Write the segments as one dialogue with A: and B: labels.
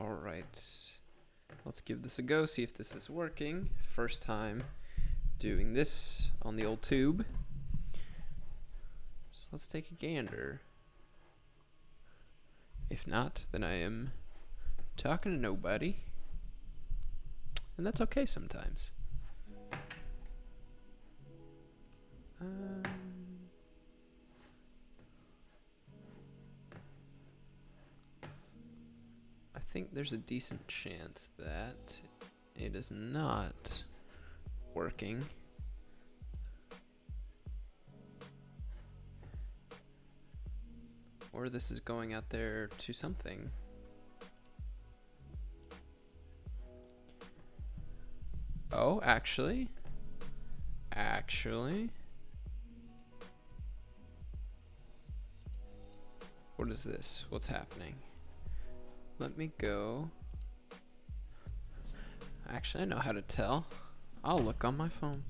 A: All right, let's give this a go, see if this is working. First time doing this on the old tube. So let's take a gander. If not, then I am talking to nobody. And that's okay sometimes. I think there's a decent chance that it is not working. Or this is going out there to something. Oh, actually. What is this? What's happening? Let me go. Actually, I know how to tell. I'll look on my phone.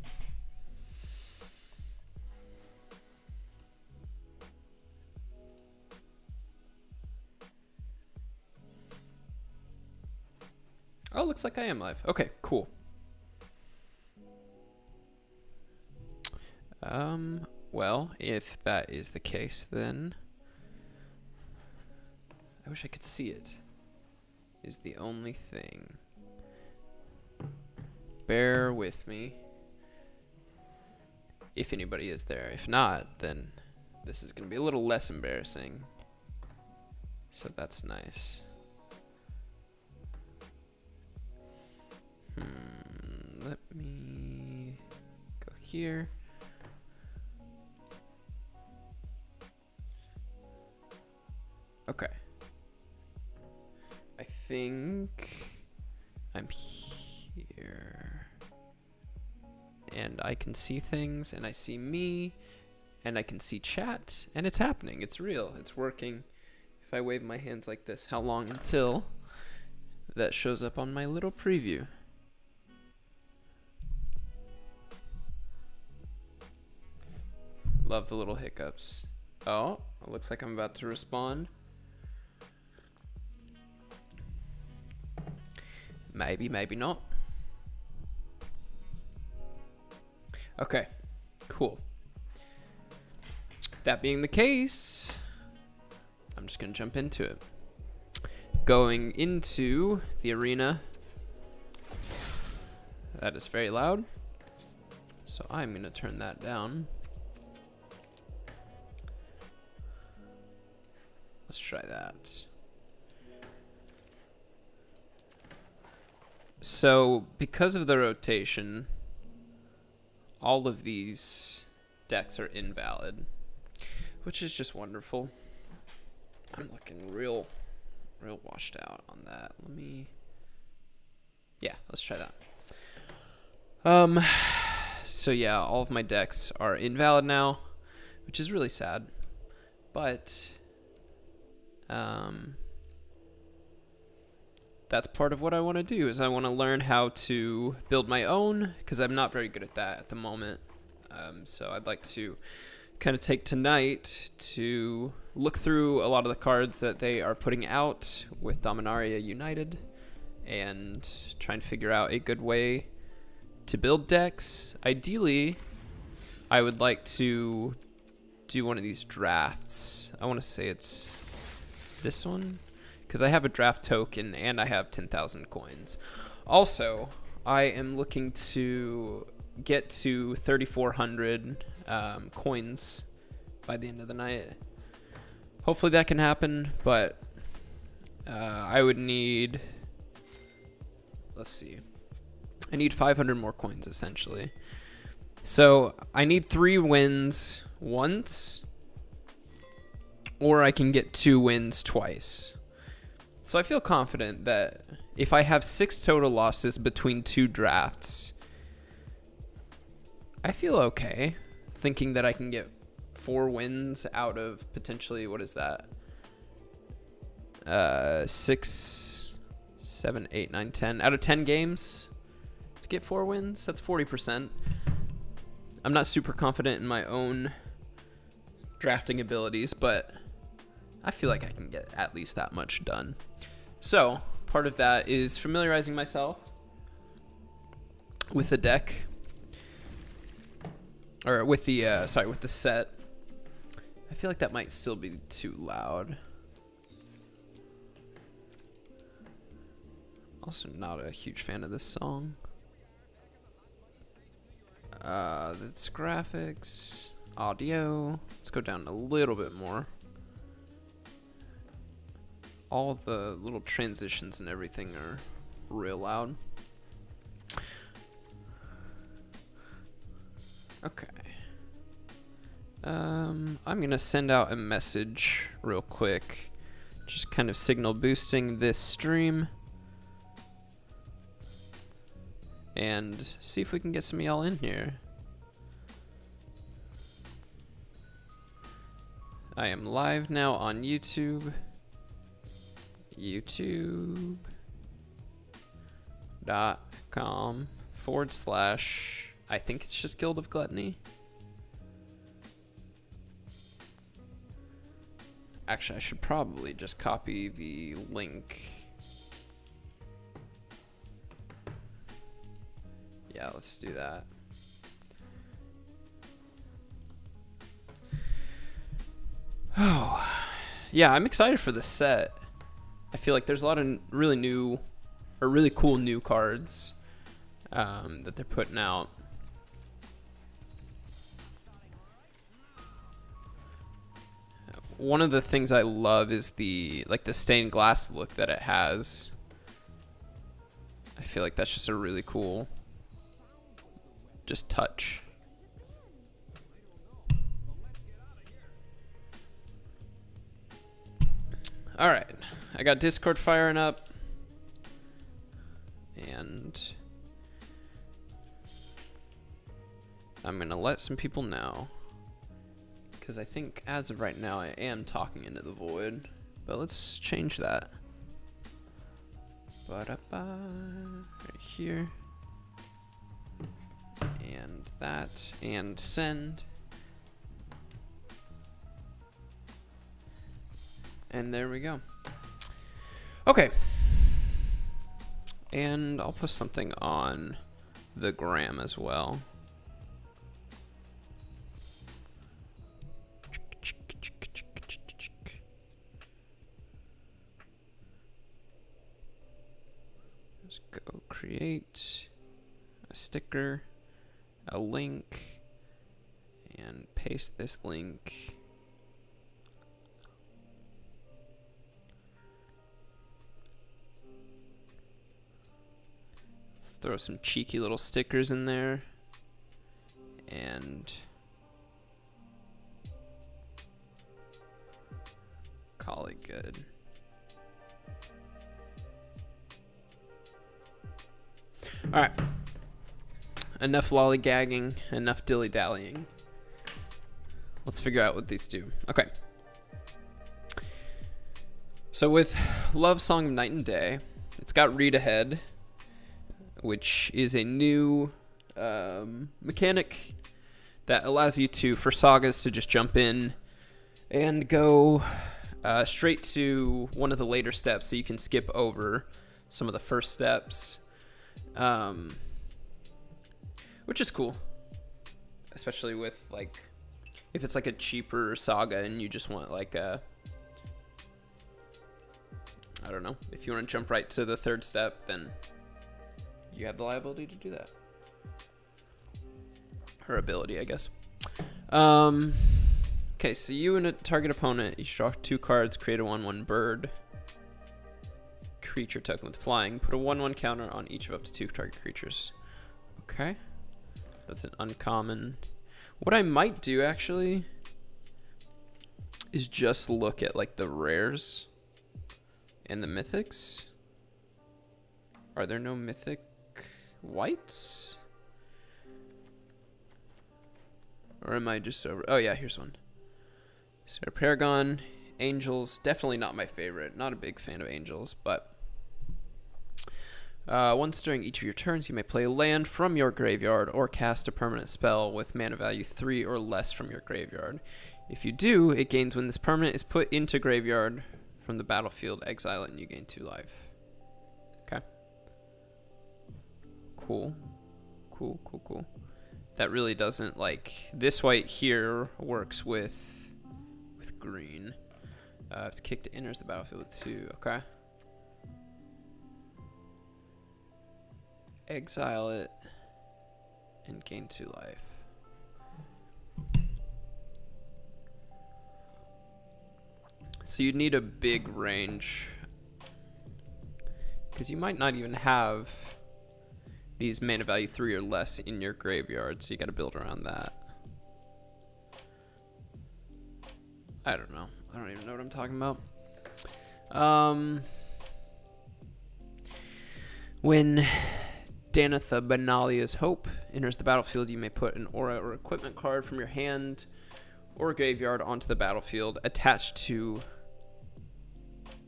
A: Oh, looks like I am live. Okay, cool. Well, if that is the case, then I wish I could see it. Is the only thing. Bear with me. If anybody is there. If not, then this is going to be a little less embarrassing. So that's nice. Let me go here. Okay. I think I'm here. And I can see things, and I see me, and I can see chat, and it's happening. It's real. It's working. If I wave my hands like this, how long until that shows up on my little preview? Love the little hiccups. Oh, it looks like I'm about to respond. Maybe, maybe not. Okay, cool. That being the case, I'm just gonna jump into it. Going into the arena. That is very loud. So I'm gonna turn that down. Let's try that. So, because of the rotation, all of these decks are invalid, which is just wonderful. I'm looking real washed out on that. Let's try that. So yeah, all of my decks are invalid now, which is really sad, but that's part of what I want to do. Is I want to learn how to build my own, because I'm not very good at that at the moment. So I'd like to kind of take tonight to look through a lot of the cards that they are putting out with Dominaria United and try and figure out a good way to build decks. Ideally, I would like to do one of these drafts. I want to say it's this one, because I have a draft token and I have 10,000 coins. Also, I am looking to get to 3,400 coins by the end of the night. Hopefully that can happen, but I would need, let's see, I need 500 more coins essentially. So I need 3 wins once, or I can get 2 wins twice. So I feel confident that if I have 6 total losses between 2 drafts, I feel okay thinking that I can get 4 wins out of potentially, what is that? 6, 7, 8, 9, 10. Out of 10 games to get 4 wins, that's 40%. I'm not super confident in my own drafting abilities, but I feel like I can get at least that much done. So, part of that is familiarizing myself with the deck, or with the with the set. I feel like that might still be too loud. Also not a huge fan of this song. That's graphics, audio. Let's go down a little bit more. All the little transitions and everything are real loud. Okay. I'm gonna send out a message real quick, just kind of signal boosting this stream, and see if we can get some of y'all in here. I am live now on YouTube. YouTube.com/ I think it's just Guild of Gluttony. Actually, I should probably just copy the link. Yeah, let's do that. Oh, yeah, I'm excited for the set. I feel like there's a lot of really new, or really cool new cards that they're putting out. One of the things I love is the stained glass look that it has. I feel like that's just a really cool touch. All right, I got Discord firing up, and I'm gonna let some people know, because I think as of right now I am talking into the void, but let's change that. Right here, and that, and send. And there we go. Okay. And I'll post something on the gram as well. Let's go create a sticker, a link, and paste this link. Throw some cheeky little stickers in there, and call it good. All right, enough lollygagging, enough dilly-dallying. Let's figure out what these do. Okay. So with Love Song of Night and Day, it's got read ahead, which is a new mechanic that allows you to, for sagas, to just jump in and go straight to one of the later steps, so you can skip over some of the first steps, which is cool, especially with, like, if it's like a cheaper saga and you just want like a, I don't know, if you want to jump right to the third step, then you have the liability to do that. Her ability, I guess. Okay, so you and a target opponent each draw 2 cards, create a 1/1 bird creature token with flying. Put a 1/1 counter on each of up to 2 target creatures. Okay. That's an uncommon. What I might do, actually, is just look at, like, the rares and the mythics. Are there no mythic whites? Or am I just over? Oh yeah, here's one. So Paragon, Angels, definitely not my favorite. Not a big fan of Angels, but once during each of your turns, you may play a land from your graveyard or cast a permanent spell with mana value 3 or less from your graveyard. If you do, it gains when this permanent is put into graveyard from the battlefield, exile it, and you gain 2 life. Okay. Cool. Cool, cool, cool. That really doesn't, like, this white here works with green. It's kicked to enters the battlefield with 2. Okay. Exile it and gain 2 life. So you'd need a big range, because you might not even have these mana value 3 or less in your graveyard, so you got to build around that. I don't know. I don't even know what I'm talking about. When Danitha Benalia's Hope enters the battlefield, you may put an aura or equipment card from your hand or graveyard onto the battlefield attached to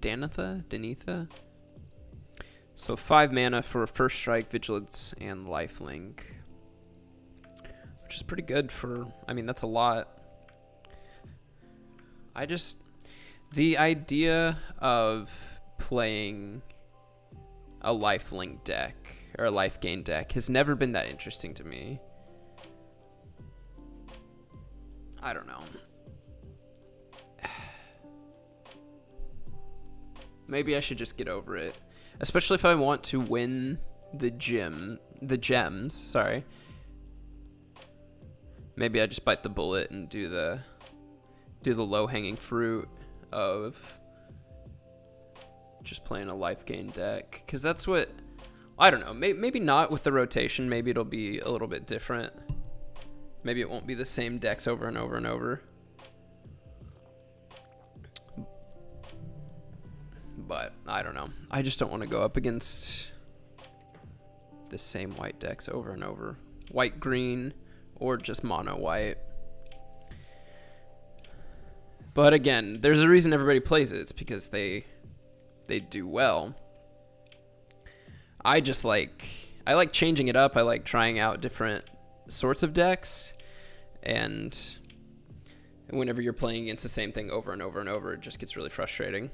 A: Danitha? So 5 mana for First Strike, Vigilance, and Lifelink. Which is pretty good for, I mean, that's a lot. The idea of playing a Lifelink deck, or a life gain deck, has never been that interesting to me. I don't know. Maybe I should just get over it. Especially if I want to win the gems, sorry. Maybe I just bite the bullet and do the low-hanging fruit of just playing a life gain deck. Because that's what, I don't know, maybe not with the rotation. Maybe it'll be a little bit different. Maybe it won't be the same decks over and over and over. But I don't know. I just don't want to go up against the same white decks over and over. White, green, or just mono white. But again, there's a reason everybody plays it. It's because they do well. I like changing it up. I like trying out different sorts of decks, and whenever you're playing against the same thing over and over and over, it just gets really frustrating.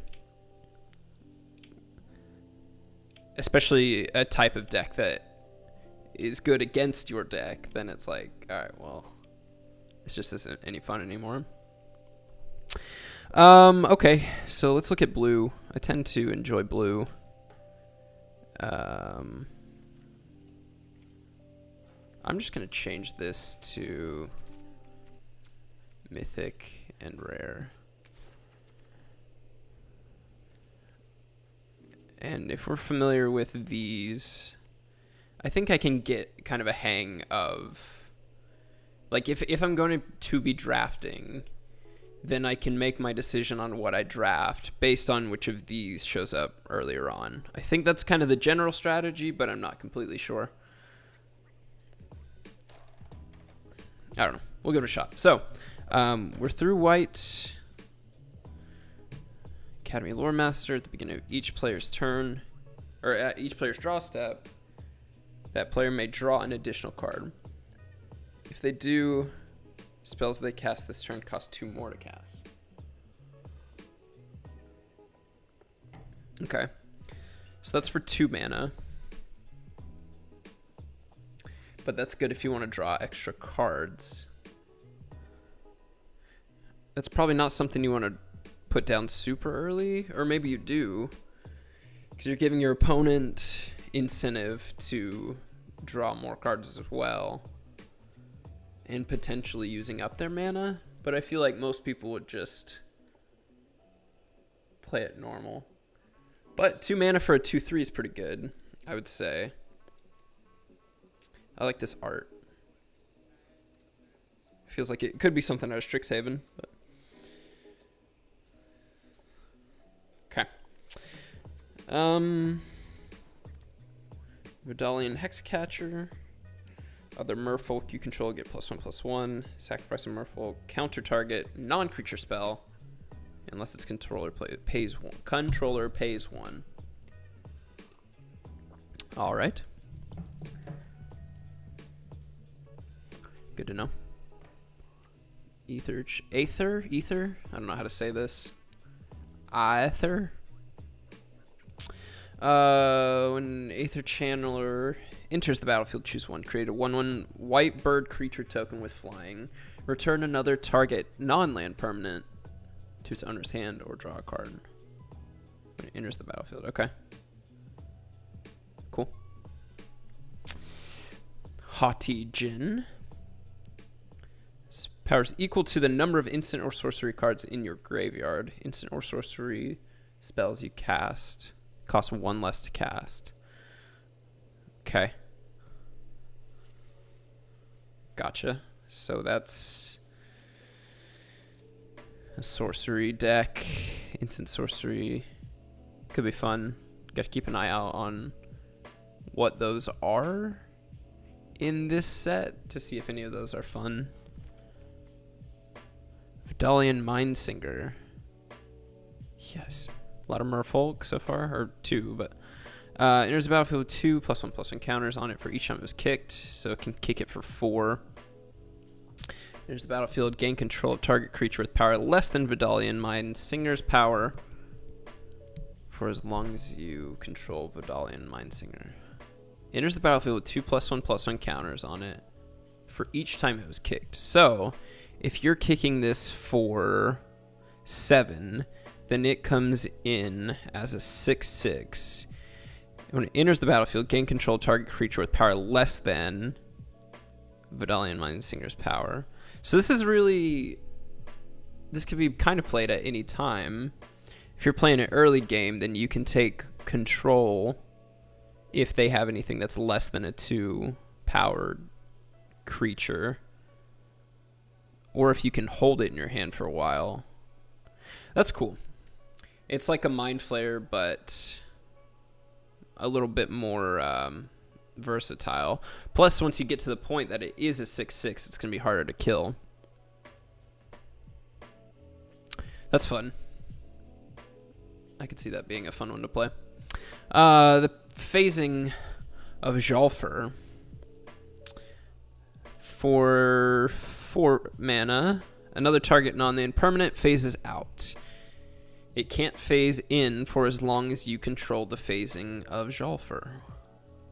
A: Especially a type of deck that is good against your deck, then it's like, all right, well, this just isn't any fun anymore. Okay, so let's look at blue. I tend to enjoy blue. I'm just going to change this to mythic and rare. And if we're familiar with these, I think I can get kind of a hang of, like, if I'm going to be drafting, then I can make my decision on what I draft based on which of these shows up earlier on. I think that's kind of the general strategy, but I'm not completely sure. I don't know. We'll give it a shot. So, we're through white. Academy Lore Master. At the beginning of each player's turn, or at each player's draw step, that player may draw an additional card. If they do, spells they cast this turn cost 2 more to cast. Okay. So that's for 2 mana. But that's good if you want to draw extra cards. That's probably not something you want to put down super early, or maybe you do, because you're giving your opponent incentive to draw more cards as well, and potentially using up their mana. But I feel like most people would just play it normal. But 2 mana for a 2/3 is pretty good, I would say. I like this art. Feels like it could be something out of Strixhaven, but okay. Vidalian Hexcatcher. Other merfolk you control get +1/+1. Sacrifice a merfolk. Counter target non-creature spell, unless its controller pays 1. Controller pays 1. All right. Good to know. Ether. I don't know how to say this. Aether. When Aether Channeler enters the battlefield, choose one. Create a 1/1 white bird creature token with flying. Return another target non-land permanent to its owner's hand or draw a card when it enters the battlefield. Okay. Cool. Haughty Djinn. Power is equal to the number of instant or sorcery cards in your graveyard. Instant or sorcery spells you cast cost 1 less to cast. Okay. Gotcha. So that's a sorcery deck. Instant sorcery. Could be fun. Got to keep an eye out on what those are in this set to see if any of those are fun. Vidalian Mindsinger. Yes. A lot of Merfolk so far, or 2, but enters the battlefield with 2 +1/+1 counters on it for each time it was kicked, so it can kick it for 4. Enters the battlefield, gain control of target creature with power less than Vidalian Mindsinger's power for as long as you control Vidalian Mindsinger. Enters the battlefield with 2 +1/+1 counters on it for each time it was kicked. So, if you're kicking this for 7, then it comes in as a 6/6. When it enters the battlefield, gain control of target creature with power less than Vidalian Mindsinger's power. So this is really... This could be kind of played at any time. If you're playing an early game, then you can take control if they have anything that's less than a 2-powered creature. Or if you can hold it in your hand for a while. That's cool. It's like a Mind Flayer, but a little bit more versatile. Plus, once you get to the point that it is a 6/6, it's going to be harder to kill. That's fun. I could see that being a fun one to play. The phasing of Jolfer. For 4 mana, another target non-land permanent phases out. It can't phase in for as long as you control the phasing of Jolfer.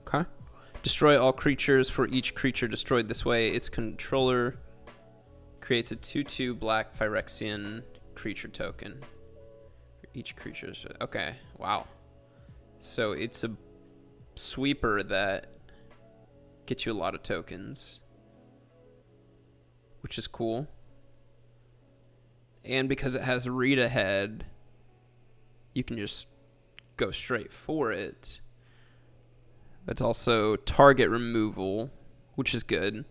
A: Okay. Destroy all creatures. For each creature destroyed this way, its controller creates a 2/2 black Phyrexian creature token. For each creature. Okay, wow. So it's a sweeper that gets you a lot of tokens, which is cool. And because it has read ahead, you can just go straight for it. It's also target removal, which is good.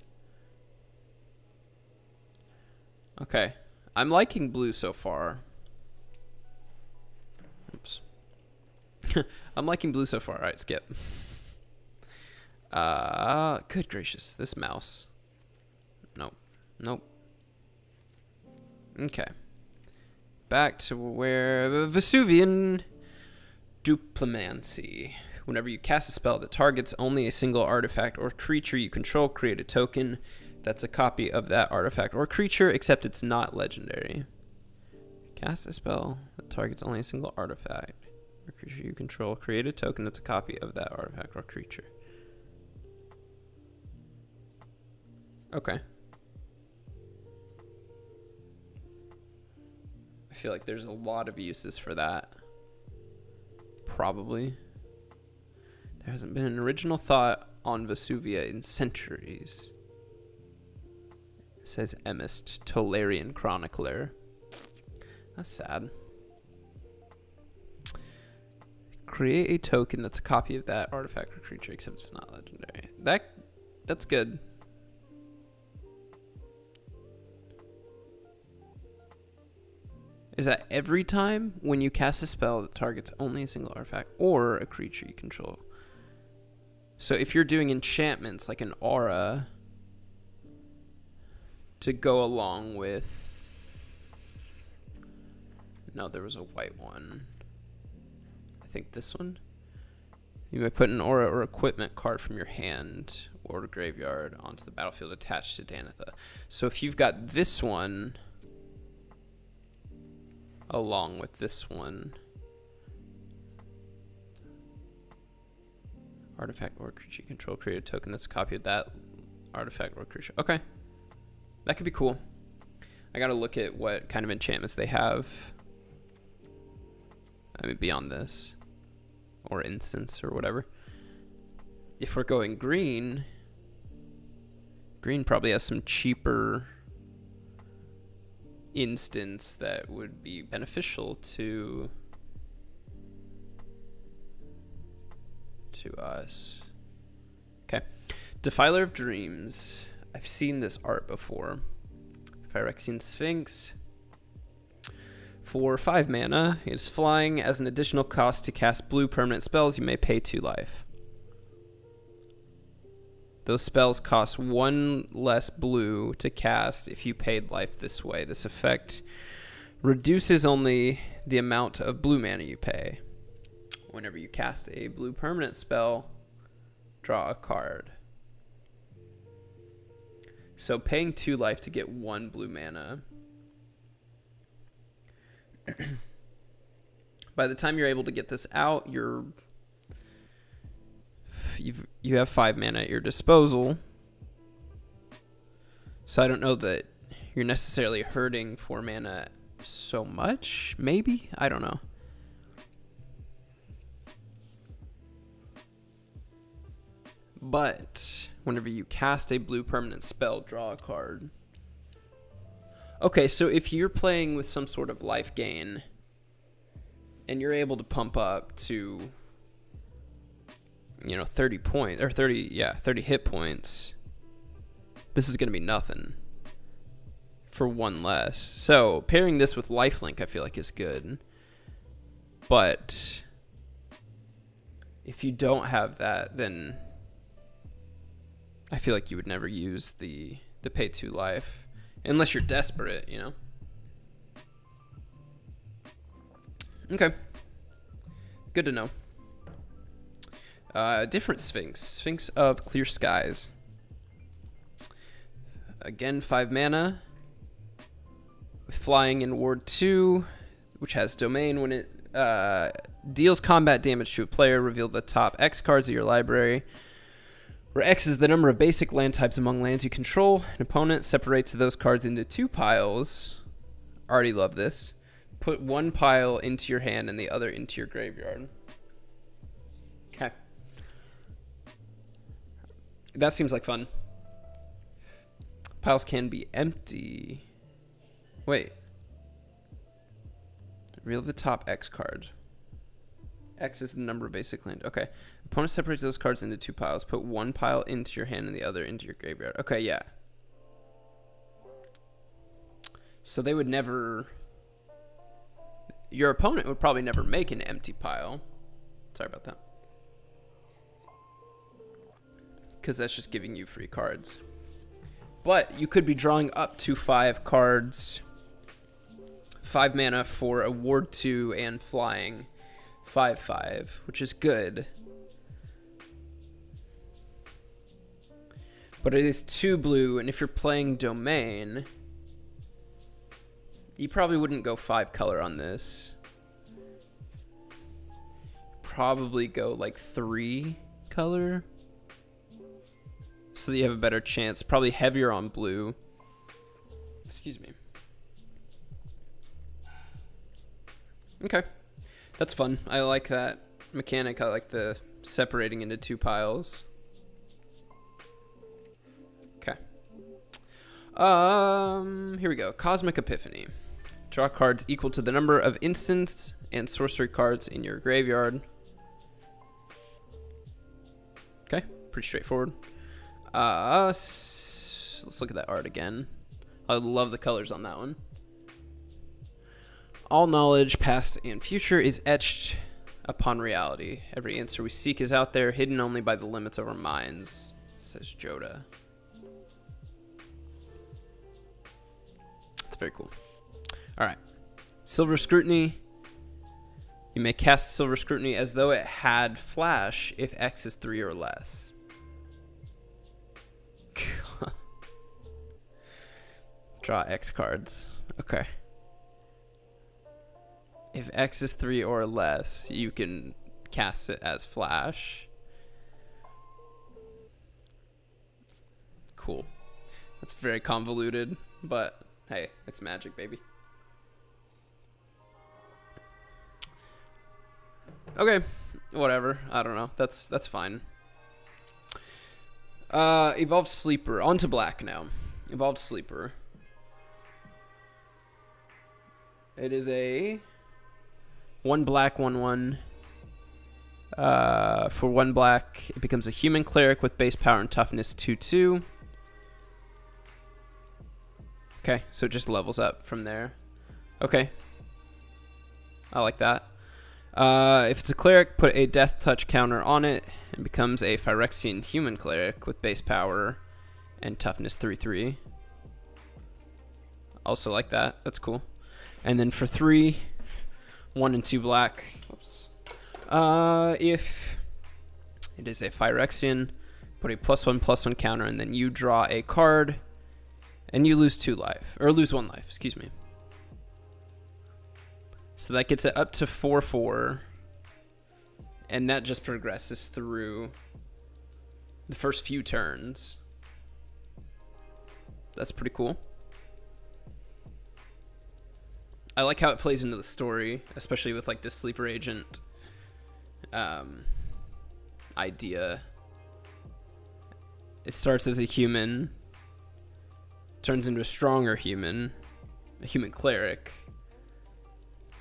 A: Okay. I'm liking blue so far. Oops. I'm liking blue so far. All right, skip. Good gracious. This mouse. Nope. Nope. Okay. Back to where Vesuvian Duplimancy. Whenever you cast a spell that targets only a single artifact or creature you control, create a token that's a copy of that artifact or creature, except it's not legendary. Cast a spell that targets only a single artifact or creature you control, create a token that's a copy of that artifact or creature. Okay. I feel like there's a lot of uses for that. Probably. There hasn't been an original thought on Vesuvia in centuries. Says Emist, Tolarian Chronicler. That's sad. Create a token that's a copy of that artifact or creature, except it's not legendary. That's good. Is that every time when you cast a spell that targets only a single artifact or a creature you control? So if you're doing enchantments like an aura to go along with... No, there was a white one. I think this one. You may put an aura or equipment card from your hand or graveyard onto the battlefield attached to Danitha. So if you've got this one along with this one, Artifact or creature you control, create a token that's a copy of that artifact or creature. Okay. That could be cool. I gotta look at what kind of enchantments they have. I mean, beyond this. Or instance or whatever. If we're going green, green probably has some cheaper instance that would be beneficial to us. Okay. Defiler of Dreams. I've seen this art before. Phyrexian Sphinx. For 5 mana, it's flying. As an additional cost to cast blue permanent spells, you may pay 2 life. Those spells cost 1 less blue to cast if you paid life this way. This effect reduces only the amount of blue mana you pay. Whenever you cast a blue permanent spell, draw a card. So paying 2 life to get 1 blue mana. By the time you're able to get this out, you have 5 mana at your disposal. So I don't know that you're necessarily hurting 4 mana so much. Maybe? I don't know. But whenever you cast a blue permanent spell, draw a card. Okay, so if you're playing with some sort of life gain and you're able to pump up to 30 points or 30 hit points, this is going to be nothing for 1 less. So pairing this with lifelink I feel like is good. But if you don't have that, then I feel like you would never use the pay 2 life unless you're desperate, Okay. Good to know. Different Sphinx. Sphinx of Clear Skies. Again, 5 mana. With flying in Ward 2, which has Domain. When it deals combat damage to a player, reveal the top X cards of your library. Where X is the number of basic land types among lands you control. An opponent separates those cards into 2 piles. Already love this. Put 1 pile into your hand and the other into your graveyard. Okay. That seems like fun. Piles can be empty. Wait. Reveal the top X card. X is the number of basic land. Okay. Opponent separates those cards into 2 piles. Put 1 pile into your hand and the other into your graveyard. Okay, yeah. So they would never... Your opponent would probably never make an empty pile. Sorry about that. Because that's just giving you free cards. But you could be drawing up to 5 cards. 5 mana for a Ward 2 and flying. 5/5, which is good. But it is 2 blue, and if you're playing Domain, you probably wouldn't go 5 color on this. Probably go like 3 color. So that you have a better chance. Probably heavier on blue. Excuse me. Okay. That's fun. I like that mechanic. I like the separating into 2 piles. Okay. Here we go. Cosmic Epiphany. Draw cards equal to the number of instants and sorcery cards in your graveyard. Okay, pretty straightforward. Let's look at that art again. I love the colors on that one. All knowledge, past and future, is etched upon reality. Every answer we seek is out there, hidden only by the limits of our minds, says Joda. It's very cool. All right. Silver Scrutiny. You may cast Silver Scrutiny as though it had flash if X is 3 or less. Draw X cards. Okay. If X is 3 or less, you can cast it as flash. cool. That's very convoluted, but hey, it's Magic, baby. Okay, whatever. I don't know. That's fine. Evolved Sleeper. On to black now. Evolved Sleeper. It is a 1 black, 1/1. For 1 black, it becomes a human cleric with base power and toughness 2/2. Okay, so it just levels up from there. Okay. I like that. If it's a cleric, put a death touch counter on it and becomes a Phyrexian human cleric with base power and toughness 3/3. Also like that. That's cool. And then for 3, 1 and 2 black. Oops. If it is a Phyrexian, put a +1/+1 counter, and then you draw a card, and you lose 2 life, or lose 1 life. Excuse me. So that gets it up to 4/4, and that just progresses through the first few turns. That's pretty cool. I like how it plays into the story, especially with like this sleeper agent idea. It starts as a human, turns into a stronger human, a human cleric.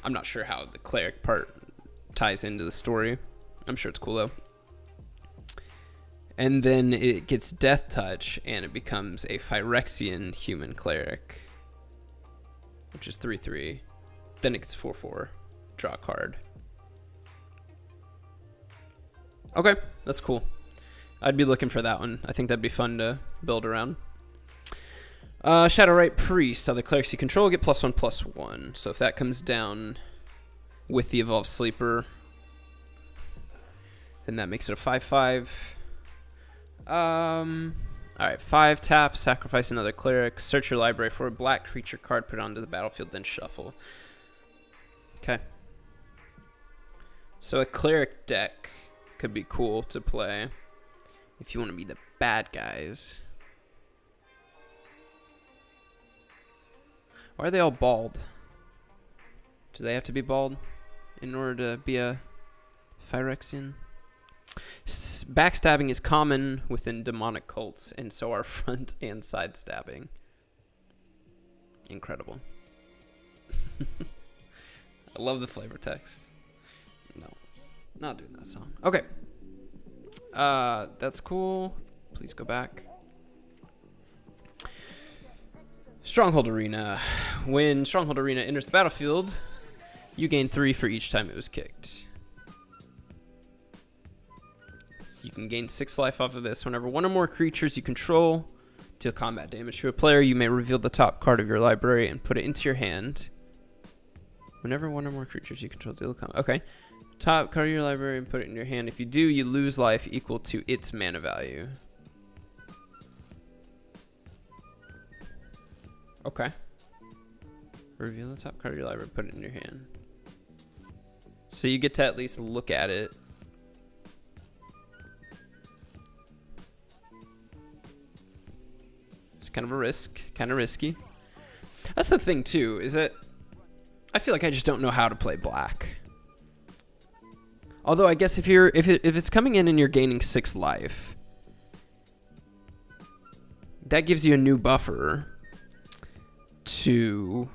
A: I'm not sure how the cleric part ties into the story. I'm sure it's cool though. And then it gets death touch and it becomes a Phyrexian human cleric, which is 3/3. Then it gets 4/4. Draw a card. Okay, that's cool. I'd be looking for that one. I think that'd be fun to build around. Shadowrite Priest. Other clerics you control get +1/+1. So if that comes down with the Evolved Sleeper, then that makes it a 5/5. Alright, 5 tap, sacrifice another cleric, search your library for a black creature card, put it onto the battlefield, then shuffle. Okay. So a cleric deck could be cool to play if you want to be the bad guys. Why are they all bald? Do they have to be bald in order to be a Phyrexian? Backstabbing is common within demonic cults, and so are front and side stabbing. Incredible. I love the flavor text. No, not doing that song. Okay. That's cool. Please go back. Stronghold Arena. When Stronghold Arena enters the battlefield, you gain 3 for each time it was kicked. So you can gain 6 life off of this. Whenever one or more creatures you control deal combat damage to a player, you may reveal the top card of your library and put it into your hand. Whenever one or more creatures you control deal combat. Okay. Top card of your library and put it in your hand. If you do, you lose life equal to its mana value. Okay. Reveal the top card of your library, put it in your hand. So you get to at least look at it. It's kind of a risk, kind of risky. That's the thing too, is that I feel like I just don't know how to play black. Although I guess if it's coming in and you're gaining 6 life, that gives you a new buffer to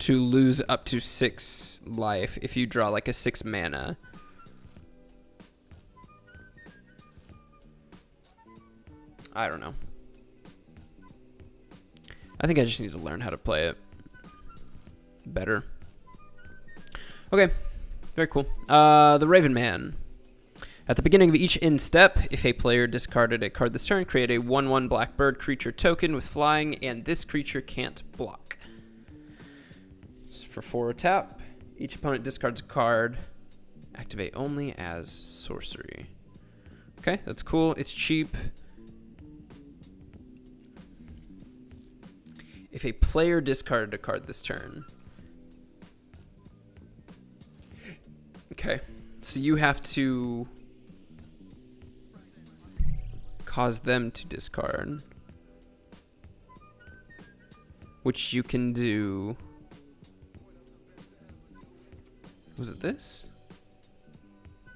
A: lose up to 6 life if you draw like a 6 mana. I don't know. I think I just need to learn how to play it better. Okay, very cool. The Raven Man. At the beginning of each end step, if a player discarded a card this turn, create a 1/1 black bird creature token with flying, and this creature can't block. So for 4 tap, each opponent discards a card. Activate only as sorcery. Okay, that's cool. It's cheap. If a player discarded a card this turn. Okay, so you have to cause them to discard. Which you can do. Was it this?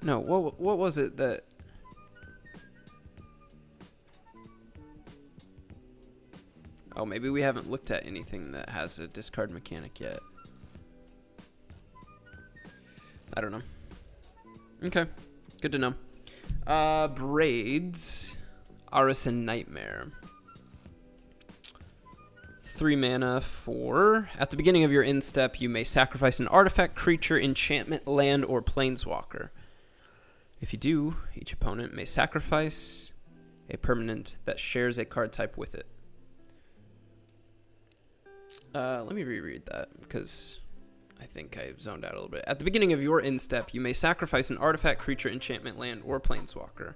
A: No, what was it that... Oh, maybe we haven't looked at anything that has a discard mechanic yet. I don't know. Okay, good to know. Braids. Artisan Nightmare. 3 mana for... At the beginning of your end step, you may sacrifice an artifact, creature, enchantment, land, or planeswalker. If you do, each opponent may sacrifice a permanent that shares a card type with it. Let me reread that, because I think I zoned out a little bit. At the beginning of your end step, you may sacrifice an artifact, creature, enchantment, land, or planeswalker.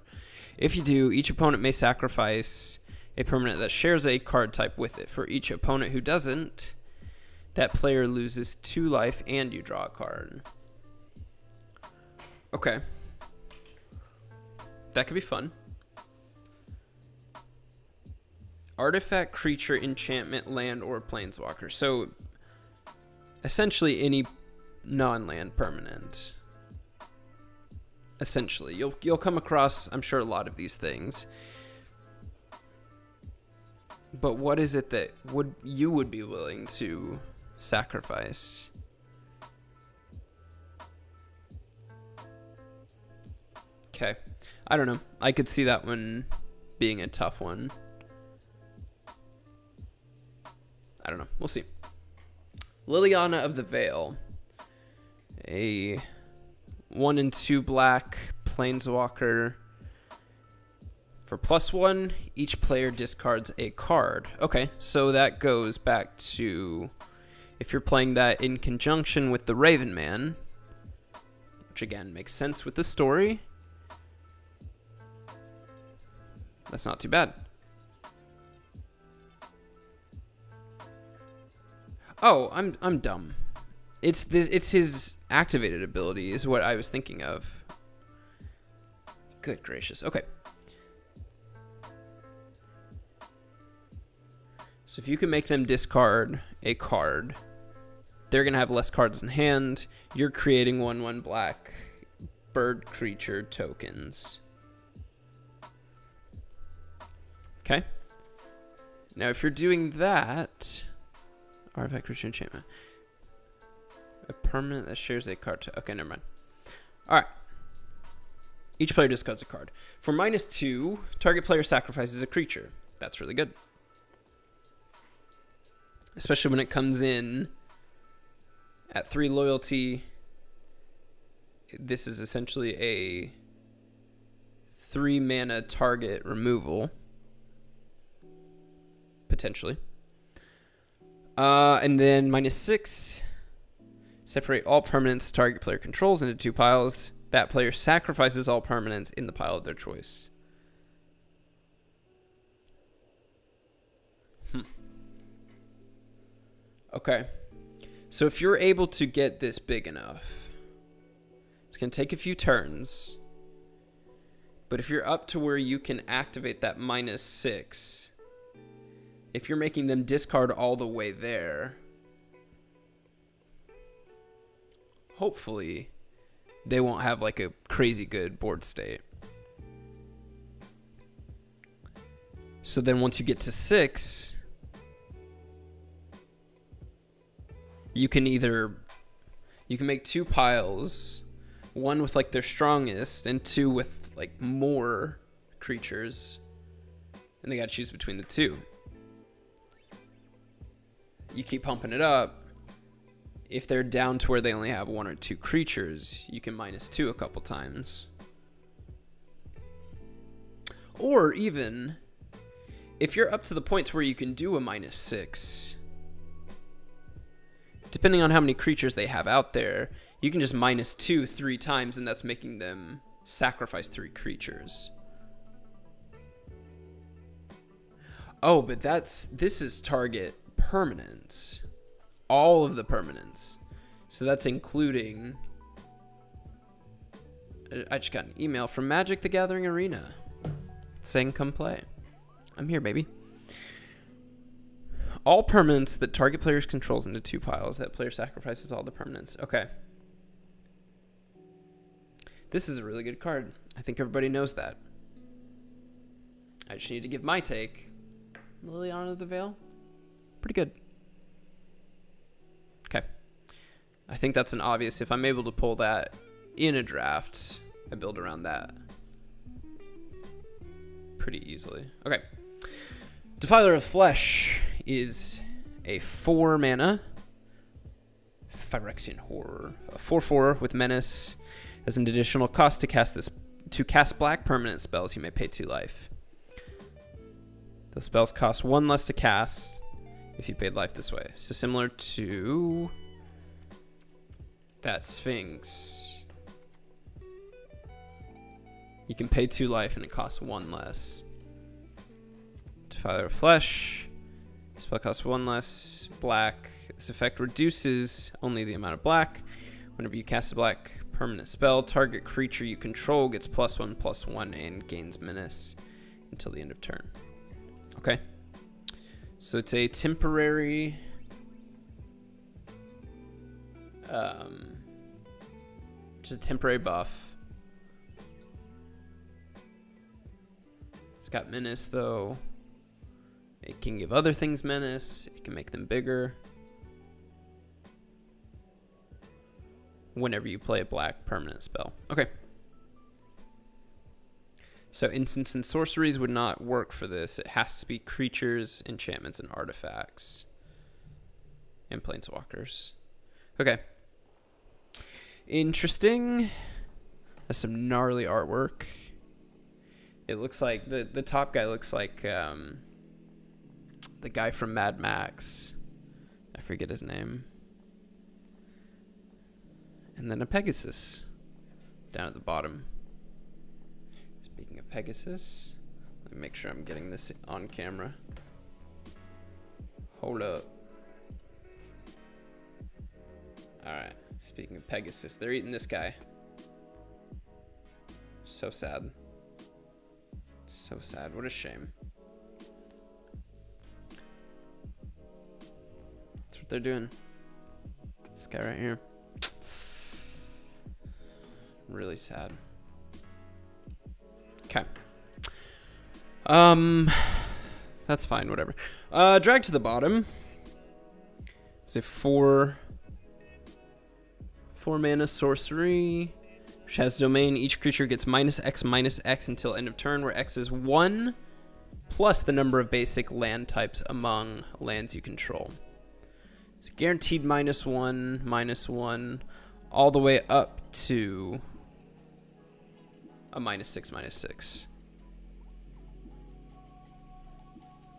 A: If you do, each opponent may sacrifice a permanent that shares a card type with it. For each opponent who doesn't, that player loses 2 life and you draw a card. Okay. That could be fun. Artifact, creature, enchantment, land, or planeswalker. So, essentially any non-land permanent. Essentially. You'll come across, I'm sure, a lot of these things. But what is it that you would be willing to sacrifice? Okay. I don't know. I could see that one being a tough one. I don't know. We'll see. Liliana of the Veil. A 1 and 2 black planeswalker. For +1, each player discards a card. Okay, so that goes back to if you're playing that in conjunction with the Raven Man, which again makes sense with the story. That's not too bad. Oh, I'm dumb. It's his activated ability is what I was thinking of. Good gracious. Okay. So if you can make them discard a card, they're going to have less cards in hand. You're creating 1/1 black bird creature tokens. Okay. Now if you're doing that, artifact, creature, enchantment. A permanent that shares a card. Okay, never mind. All right. Each player discards a card. For -2, target player sacrifices a creature. That's really good. Especially when it comes in at 3 loyalty. This is essentially a 3 mana target removal. Potentially. And then -6. Separate all permanents target player controls into 2 piles. That player sacrifices all permanents in the pile of their choice. Okay. So if you're able to get this big enough, it's going to take a few turns. But if you're up to where you can activate that -6, if you're making them discard all the way there, hopefully they won't have like a crazy good board state. So then once you get to 6, you can make 2 piles, 1 with like their strongest and 2 with like more creatures, and they gotta choose between the 2. You keep pumping it up. If they're down to where they only have 1 or 2 creatures, you can -2 a couple times. Or even if you're up to the point to where you can do a -6, depending on how many creatures they have out there, you can just -2 3 times, and that's making them sacrifice 3 creatures. Oh, but this is target permanents. All of the permanents. So that's including... I just got an email from Magic the Gathering Arena. saying come play. I'm here, baby. All permanents that target players controls into 2 piles. That player sacrifices all the permanents. Okay. This is a really good card. I think everybody knows that. I just need to give my take. Liliana of the Veil. Pretty good. Okay. I think that's an obvious. If I'm able to pull that in a draft, I build around that pretty easily. Okay. Defiler of Flesh is a 4 mana Phyrexian Horror. A 4/4 with Menace. As an additional cost to cast black permanent spells, you may pay 2 life. Those spells cost 1 less to cast if you paid life this way. So similar to that Sphinx. You can pay 2 life and it costs 1 less. Defiler of Flesh. Spell costs 1 less. Black. This effect reduces only the amount of black. Whenever you cast a black permanent spell, target creature you control gets +1/+1 and gains menace until the end of turn. Okay. So it's a temporary just a temporary buff. It's got menace though. It can give other things menace. It can make them bigger. Whenever you play a black permanent spell. Okay. So instants and sorceries would not work for this. It has to be creatures, enchantments, and artifacts. And planeswalkers. Okay. Interesting. That's some gnarly artwork. It looks like the top guy looks like the guy from Mad Max. I forget his name. And then a Pegasus down at the bottom. Speaking of Pegasus, let me make sure I'm getting this on camera. Hold up. Alright, speaking of Pegasus, they're eating this guy. So sad. So sad, what a shame. That's what they're doing. This guy right here. Really sad. Okay. That's fine, whatever. Drag to the bottom. It's a 4 mana sorcery, which has domain. Each creature gets -X until end of turn, where X is 1 plus the number of basic land types among lands you control. It's guaranteed -1/-1 all the way up to a -6/-6.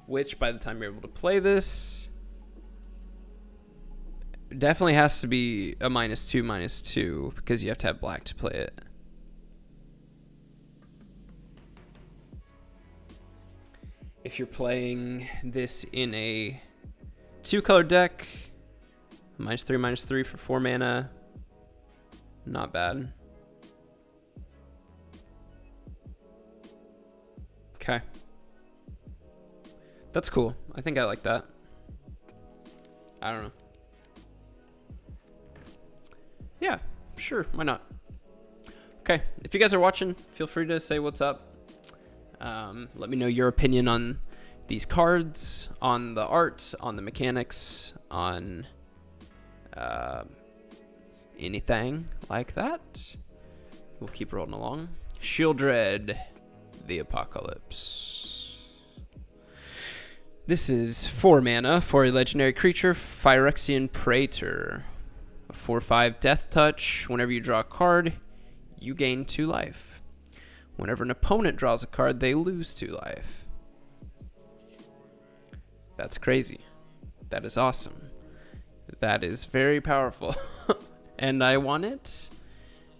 A: Which, by the time you're able to play this, definitely has to be a -2/-2 because you have to have black to play it. If you're playing this in a 2-color deck, -3/-3 for 4 mana, not bad. Okay. That's cool. I think I like that. I don't know. Yeah, sure. Why not? Okay. If you guys are watching, feel free to say what's up. Let me know your opinion on these cards, on the art, on the mechanics, on anything like that. We'll keep rolling along. Shieldred, the Apocalypse. This is 4 mana for a legendary creature, Phyrexian Praetor. A 4/5 death touch. Whenever you draw a card, you gain 2 life. Whenever an opponent draws a card, they lose 2 life. That's crazy. That is awesome. That is very powerful. And I want it.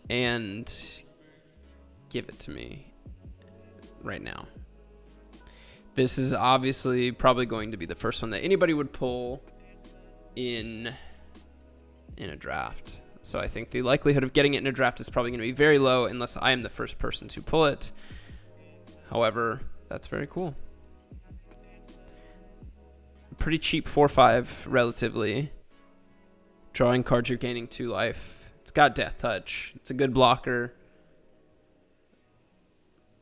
A: And give it to me right now. This is obviously probably going to be the first one that anybody would pull in a draft. So I think the likelihood of getting it in a draft is probably going to be very low unless I am the first person to pull it. However, that's very cool. Pretty cheap 4/5 relatively. Drawing cards, you're gaining 2 life. It's got Death Touch. It's a good blocker.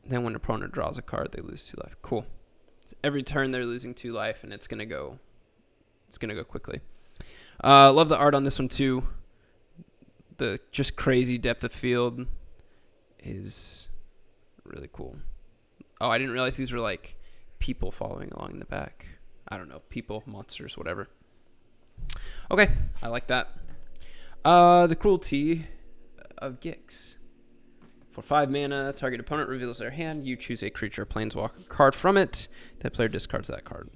A: Then when an opponent draws a card, they lose 2 life. Cool. Every turn they're losing 2 life, and it's gonna go quickly. Love the art on this one too. The just crazy depth of field is really cool. Oh, I didn't realize these were like people following along in the back. I don't know, people, monsters, whatever. Okay, I like that. The Cruelty of Gix. For 5 mana, target opponent reveals their hand. You choose a creature or planeswalker card from it. That player discards that card.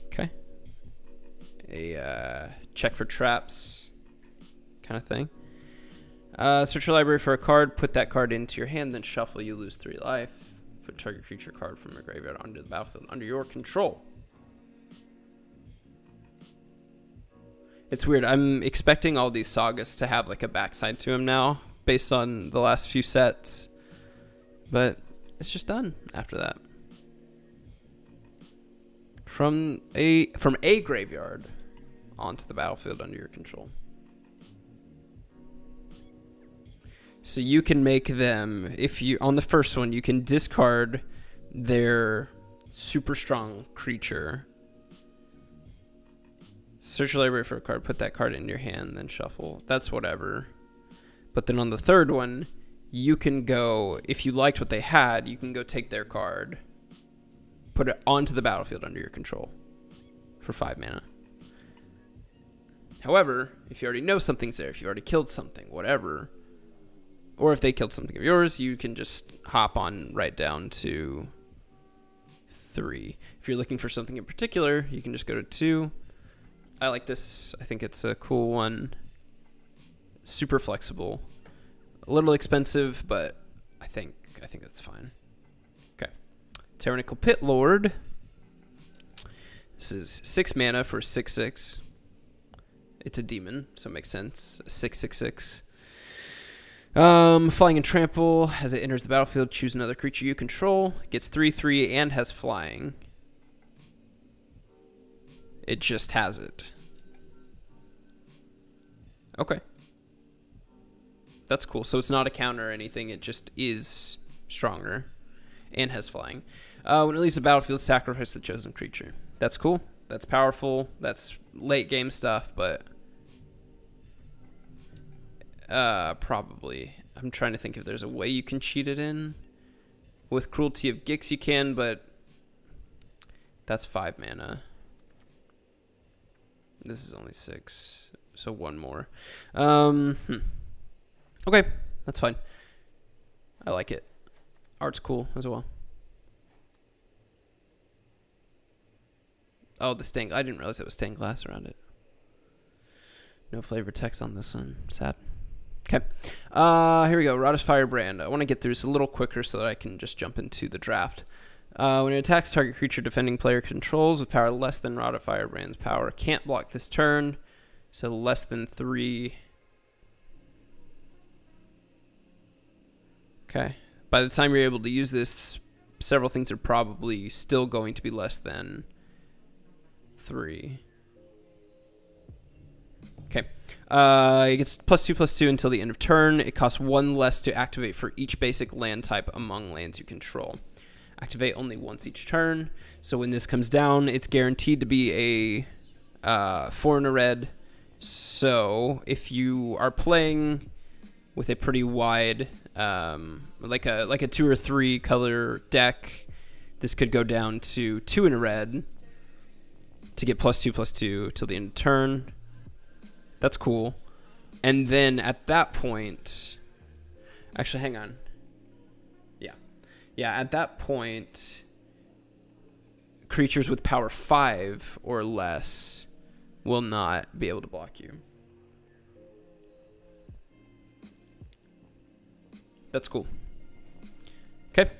A: Okay. A check for traps kind of thing. Search your library for a card. Put that card into your hand, then shuffle. You lose 3 life. Put target creature card from your graveyard onto the battlefield under your control. It's weird. I'm expecting all these sagas to have like a backside to them now, based on the last few sets, but it's just done after that. From a graveyard onto the battlefield under your control. So you can make them, if you, on the first one, you can discard their super strong creature. Search your library for a card, put that card in your hand, then shuffle. That's whatever. But then on the third one, you can go, if you liked what they had, you can go take their card, put it onto the battlefield under your control for 5 mana. However, if you already know something's there, if you already killed something, whatever, or if they killed something of yours, you can just hop on right down to 3. If you're looking for something in particular, you can just go to 2. I like this. I think it's a cool one. Super flexible. A little expensive, but I think that's fine. Okay. Tyrannical Pit Lord. This is 6 mana for 6/6. It's a demon, so it makes sense. 6/6/6. Flying and trample. As it enters the battlefield, choose another creature you control. Gets 3/3 and has flying. It just has it. Okay. That's cool. So it's not a counter or anything. It just is stronger and has flying. When it leaves the battlefield, sacrifice the chosen creature. That's cool. That's powerful. That's late game stuff, but probably. I'm trying to think if there's a way you can cheat it in. With Cruelty of Gix you can, but that's 5 mana. This is only 6, so 1 more. Okay, that's fine. I like it. Art's cool as well. Oh, the stained. I didn't realize it was stained glass around it. No flavor text on this one. Sad. Okay. Here we go. Rhoda's Firebrand. I want to get through this a little quicker so that I can just jump into the draft. When it attacks, target creature defending player controls with power less than Rhoda Firebrand's power can't block this turn. So less than 3. Okay. By the time you're able to use this, several things are probably still going to be less than 3. Okay. It gets +2/+2 until the end of turn. It costs 1 less to activate for each basic land type among lands you control. Activate only once each turn. So when this comes down, it's guaranteed to be a 4 and a red. So if you are playing with a pretty wide, like a 2 or 3 color deck, this could go down to 2 and a red to get +2/+2 till the end of turn. That's cool. And then at that point, actually, hang on. Yeah, at that point, creatures with power 5 or less will not be able to block you. That's cool. Okay.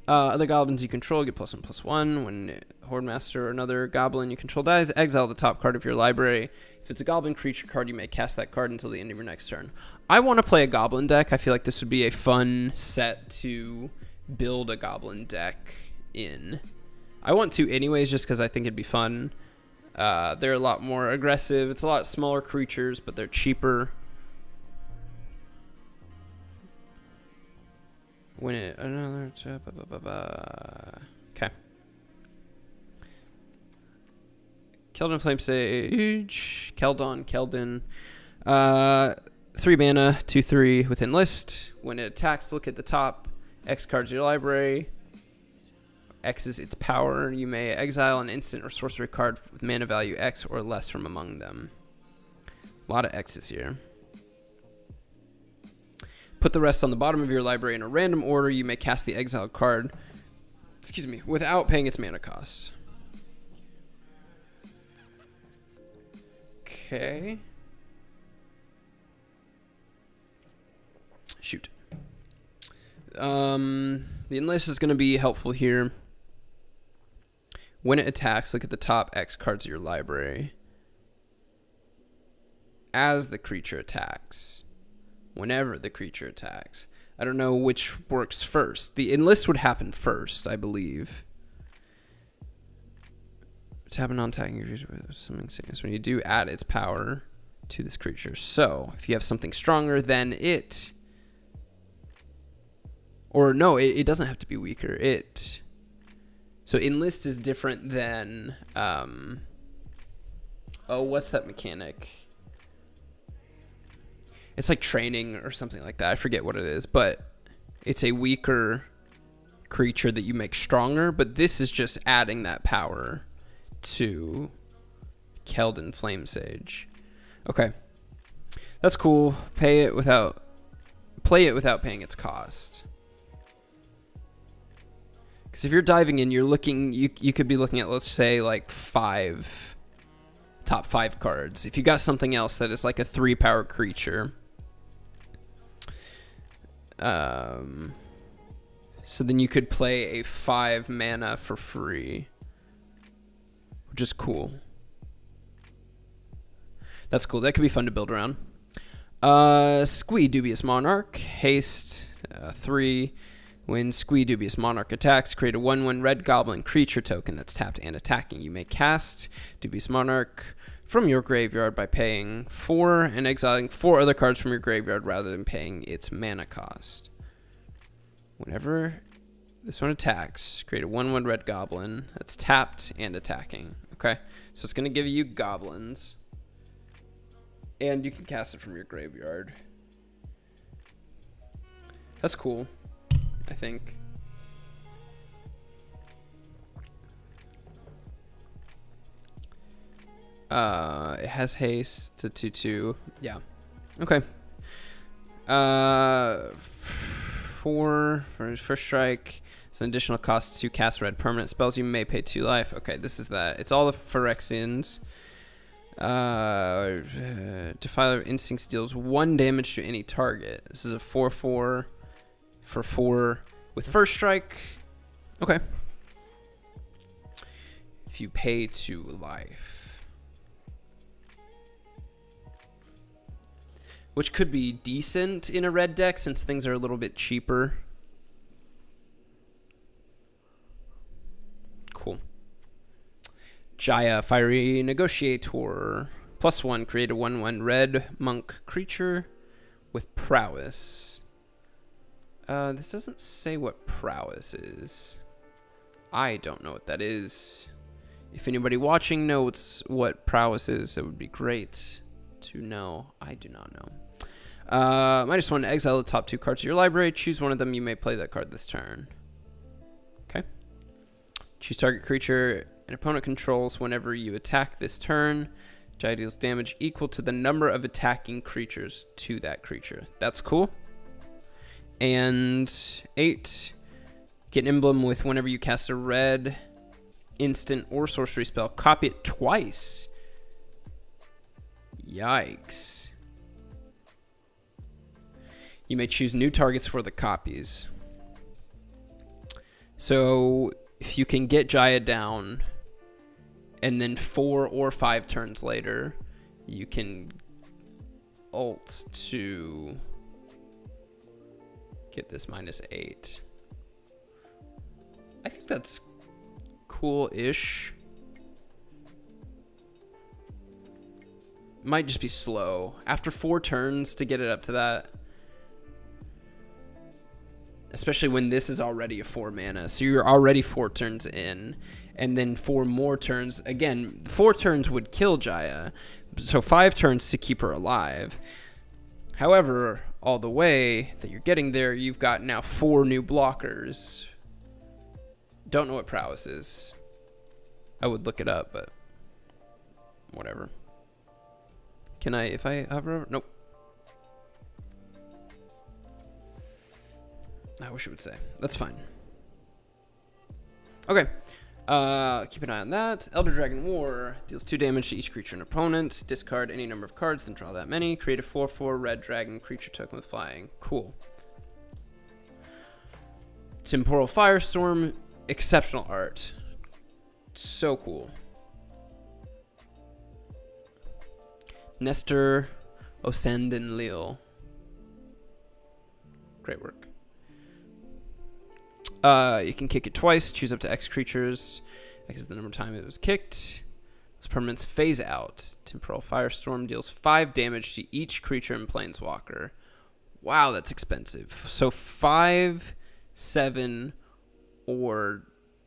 A: Other goblins you control get +1/+1. When Hordemaster or another goblin you control dies, exile the top card of your library. If it's a goblin creature card, you may cast that card until the end of your next turn. I want to play a goblin deck. I feel like this would be a fun set to build a goblin deck in. I want to anyways, just because I think it'd be fun. They're a lot more aggressive. It's a lot smaller creatures, but they're cheaper. Win it. Another. Okay. Keldon Flame Sage. Keldon. 3 mana, 2/3 with Enlist. When it attacks, look at the top X cards of your library. X is its power. You may exile an instant or sorcery card with mana value X or less from among them. A lot of X's here. Put the rest on the bottom of your library in a random order. You may cast the exiled card, without paying its mana cost. Okay. Shoot. The Enlist is going to be helpful here. When it attacks, look at the top X cards of your library. As the creature attacks. Whenever the creature attacks. I don't know which works first. The Enlist would happen first, I believe. Tap a non-attacking creature with something sickness when you do add its power to this creature. So, if you have something stronger than it... Or no, it doesn't have to be weaker. So Enlist is different than... what's that mechanic? It's like training or something like that. I forget what it is, but it's a weaker creature that you make stronger, but this is just adding that power to Keldon Flame Sage. Okay. That's cool. Play it without paying its cost. Because if you're diving in, you're looking, you could be looking at, let's say, like top 5 cards. If you got something else that is like a 3-power creature, so then you could play a 5 mana for free, which is cool. That's cool. That could be fun to build around. Squee Dubious Monarch, haste, 3. When Squee Dubious Monarch attacks, create a 1/1 red goblin creature token that's tapped and attacking. You may cast Dubious Monarch from your graveyard by paying 4 and exiling 4 other cards from your graveyard rather than paying its mana cost. Whenever this one attacks, create a 1/1 red goblin that's tapped and attacking. Okay, so it's going to give you goblins, and you can cast it from your graveyard. That's cool. I think. It has haste to 2/2. Yeah. Okay. 4 for first strike. It's an additional cost to cast red permanent spells. You may pay 2 life. Okay, this is that. It's all the Phyrexians. Defiler of Instincts deals 1 damage to any target. This is a 4/4. For 4 with first strike. Okay. If you pay 2 life. Which could be decent in a red deck since things are a little bit cheaper. Cool. Jaya, Fiery Negotiator. +1, create a 1/1 red monk creature with prowess. This doesn't say what prowess is. I don't know what that is. If anybody watching knows what prowess is, it would be great to know. I do not know. -1, exile the top 2 cards of your library. Choose one of them. You may play that card this turn. Okay. Choose target creature an opponent controls whenever you attack this turn. Jaya deals damage equal to the number of attacking creatures to that creature. That's cool. And 8, get an emblem with whenever you cast a red instant or sorcery spell, copy it twice. Yikes. You may choose new targets for the copies. So if you can get Jaya down, and then 4 or 5 turns later, you can ult to... get this -8. I think that's cool-ish. Might just be slow. After 4 turns to get it up to that. Especially when this is already a 4 mana. So you're already 4 turns in. And then 4 more turns. Again, 4 turns would kill Jaya. So 5 turns to keep her alive. However, all the way that you're getting there, you've got now 4 new blockers. Don't know what prowess is. I would look it up, but whatever. Can I, if I hover over? Nope. I wish it would say. That's fine. Okay. Keep an eye on that. Elder Dragon War deals 2 damage to each creature and opponent. Discard any number of cards, then draw that many. Create a 4/4 red dragon creature token with flying. Cool. Temporal Firestorm, exceptional art. So cool. Nestor Osandenlil. Great work. You can kick it twice, choose up to X creatures. X is the number of time it was kicked. This permanent's phase out. Temporal Firestorm deals 5 damage to each creature and planeswalker. Wow, that's expensive. So 5, 7, or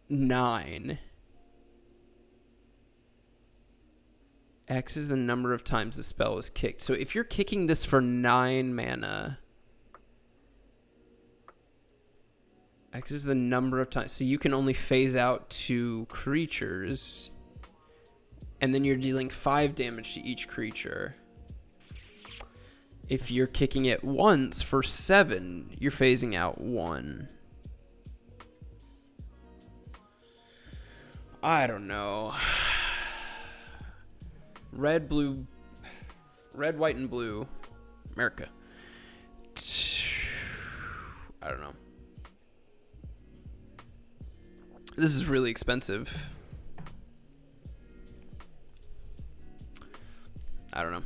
A: 9. X is the number of times the spell is kicked. So if you're kicking this for 9 mana, X is the number of times. So you can only phase out 2 creatures. And then you're dealing 5 damage to each creature. If you're kicking it once for 7, you're phasing out 1. I don't know. Red, blue, red, white, and blue. America. I don't know. This is really expensive. I don't know.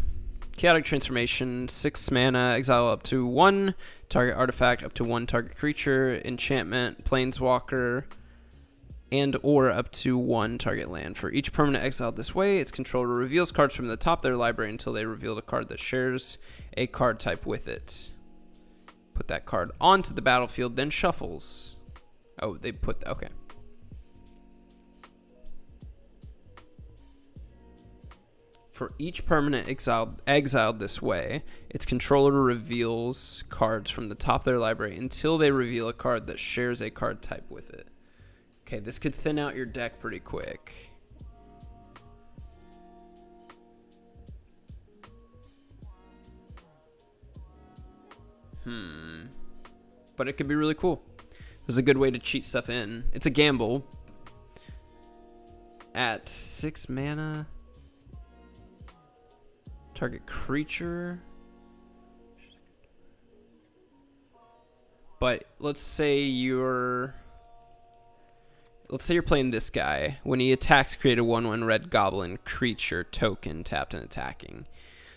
A: Chaotic Transformation, 6 mana, exile up to 1 target artifact, up to 1 target creature, enchantment, planeswalker, and or up to 1 target land. For each permanent exiled this way, its controller reveals cards from the top of their library until they reveal a card that shares a card type with it. Put that card onto the battlefield, then shuffles. Oh, they put... Okay. For each permanent exiled this way, its controller reveals cards from the top of their library until they reveal a card that shares a card type with it. Okay, this could thin out your deck pretty quick. But it could be really cool. This is a good way to cheat stuff in. It's a gamble. At 6 mana... Target creature. But let's say you're playing this guy. When he attacks, create a 1/1 red goblin creature token tapped and attacking.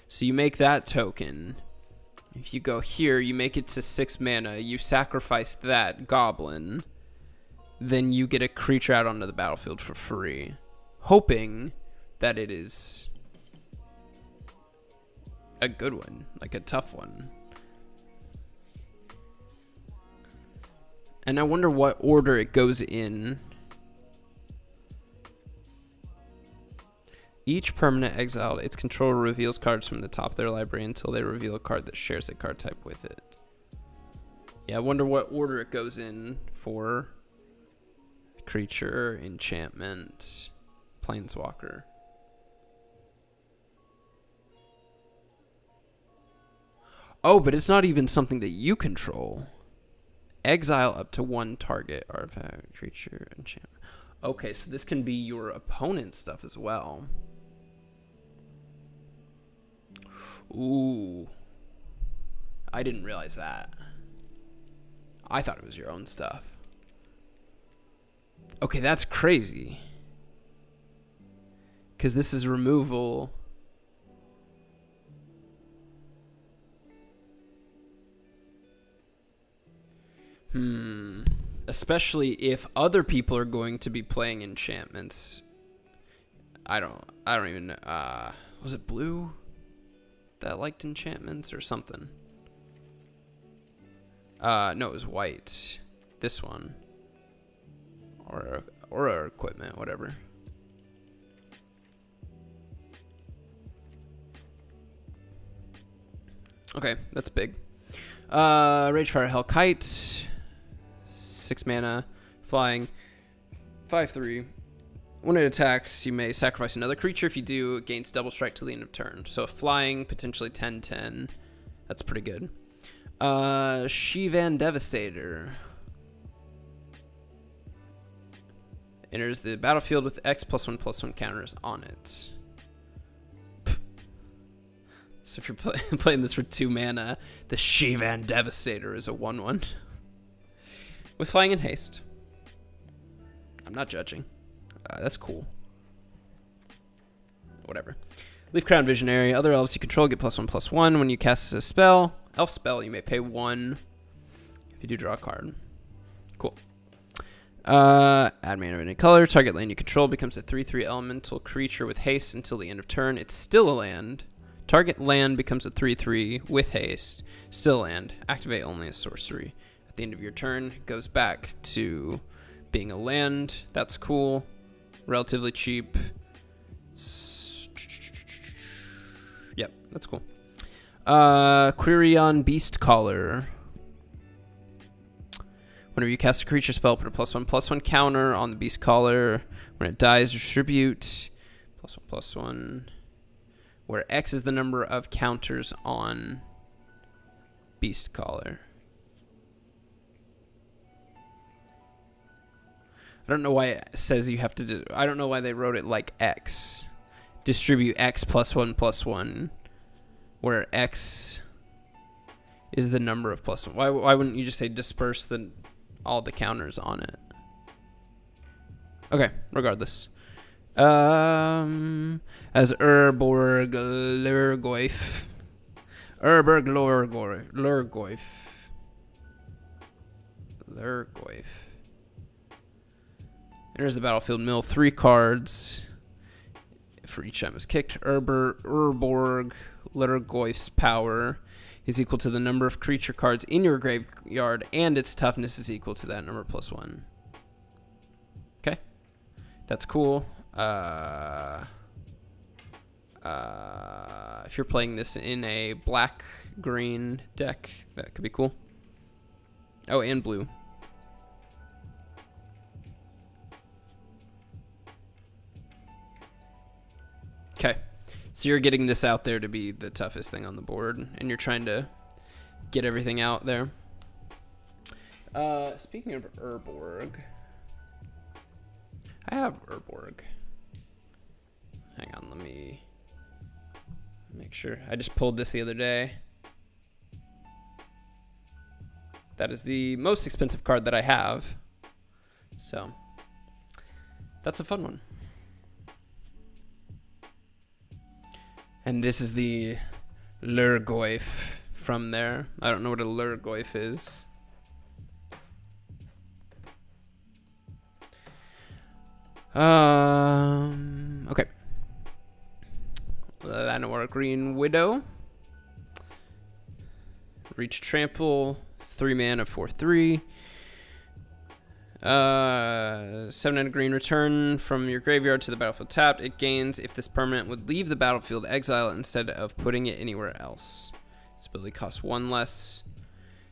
A: So you make that token. If you go here, you make it to 6 mana. You sacrifice that goblin. Then you get a creature out onto the battlefield for free. Hoping that it is a good one, like a tough one. And I wonder what order it goes in. Each permanent exiled, its controller reveals cards from the top of their library until they reveal a card that shares a card type with it. Yeah, I wonder what order it goes in for creature, enchantment, planeswalker. Oh, but it's not even something that you control. Exile up to 1 target artifact, creature, enchantment. Okay, so this can be your opponent's stuff as well. Ooh. I didn't realize that. I thought it was your own stuff. Okay, that's crazy. Because this is removal. A especially if other people are going to be playing enchantments. I don't even know. Was it blue that liked enchantments or something? No, it was white. This one. Or our equipment, whatever. Okay, that's big. Ragefire Hellkite. 6 mana. Flying. 5/3. When it attacks, you may sacrifice another creature. If you do, it gains double strike till the end of turn. So flying, potentially 10/10. That's pretty good. Shivan Devastator. Enters the battlefield with X +1/+1 counters on it. So if you're playing this for 2 mana, the Shivan Devastator is a 1/1. With flying and haste. I'm not judging. That's cool. Whatever. Leaf Crown Visionary. Other elves you control get +1/+1 when you cast a spell. Elf spell, you may pay 1 if you do draw a card. Cool. Add mana of any color. Target land you control becomes a 3/3 elemental creature with haste until the end of turn. It's still a land. Target land becomes a 3/3 with haste. Still land. Activate only as sorcery. At the end of your turn, it goes back to being a land. That's cool. Relatively cheap. Yep, that's cool. Quirion Beastcaller. Whenever you cast a creature spell, put a +1/+1 counter on the Beastcaller. When it dies, distribute +1/+1. Where X is the number of counters on Beastcaller. I don't know why it says you have to do... I don't know why they wrote it like X. Distribute X +1/+1. Where X is the number of +1. Why wouldn't you just say disperse all the counters on it? Okay, regardless. As Urborg Lurgoyf. Urborg Lurgoyf. Enters the battlefield, mill 3 cards. For each time it's kicked, Urborg Lurgoyf's power is equal to the number of creature cards in your graveyard, and its toughness is equal to that number +1. Okay, that's cool. If you're playing this in a black-green deck, that could be cool. Oh, and blue. Okay, so you're getting this out there to be the toughest thing on the board, and you're trying to get everything out there. Speaking of Urborg, I have Urborg. Hang on, let me make sure. I just pulled this the other day. That is the most expensive card that I have. So, that's a fun one. And this is the Lurgoyf from there. I don't know what a Lurgoyf is. Okay. Llanowar Green Widow. Reach Trample. 3 mana, 4/3. 7 and a green, return from your graveyard to the battlefield tapped. It gains if this permanent would leave the battlefield, exile it instead of putting it anywhere else. This ability costs 1 less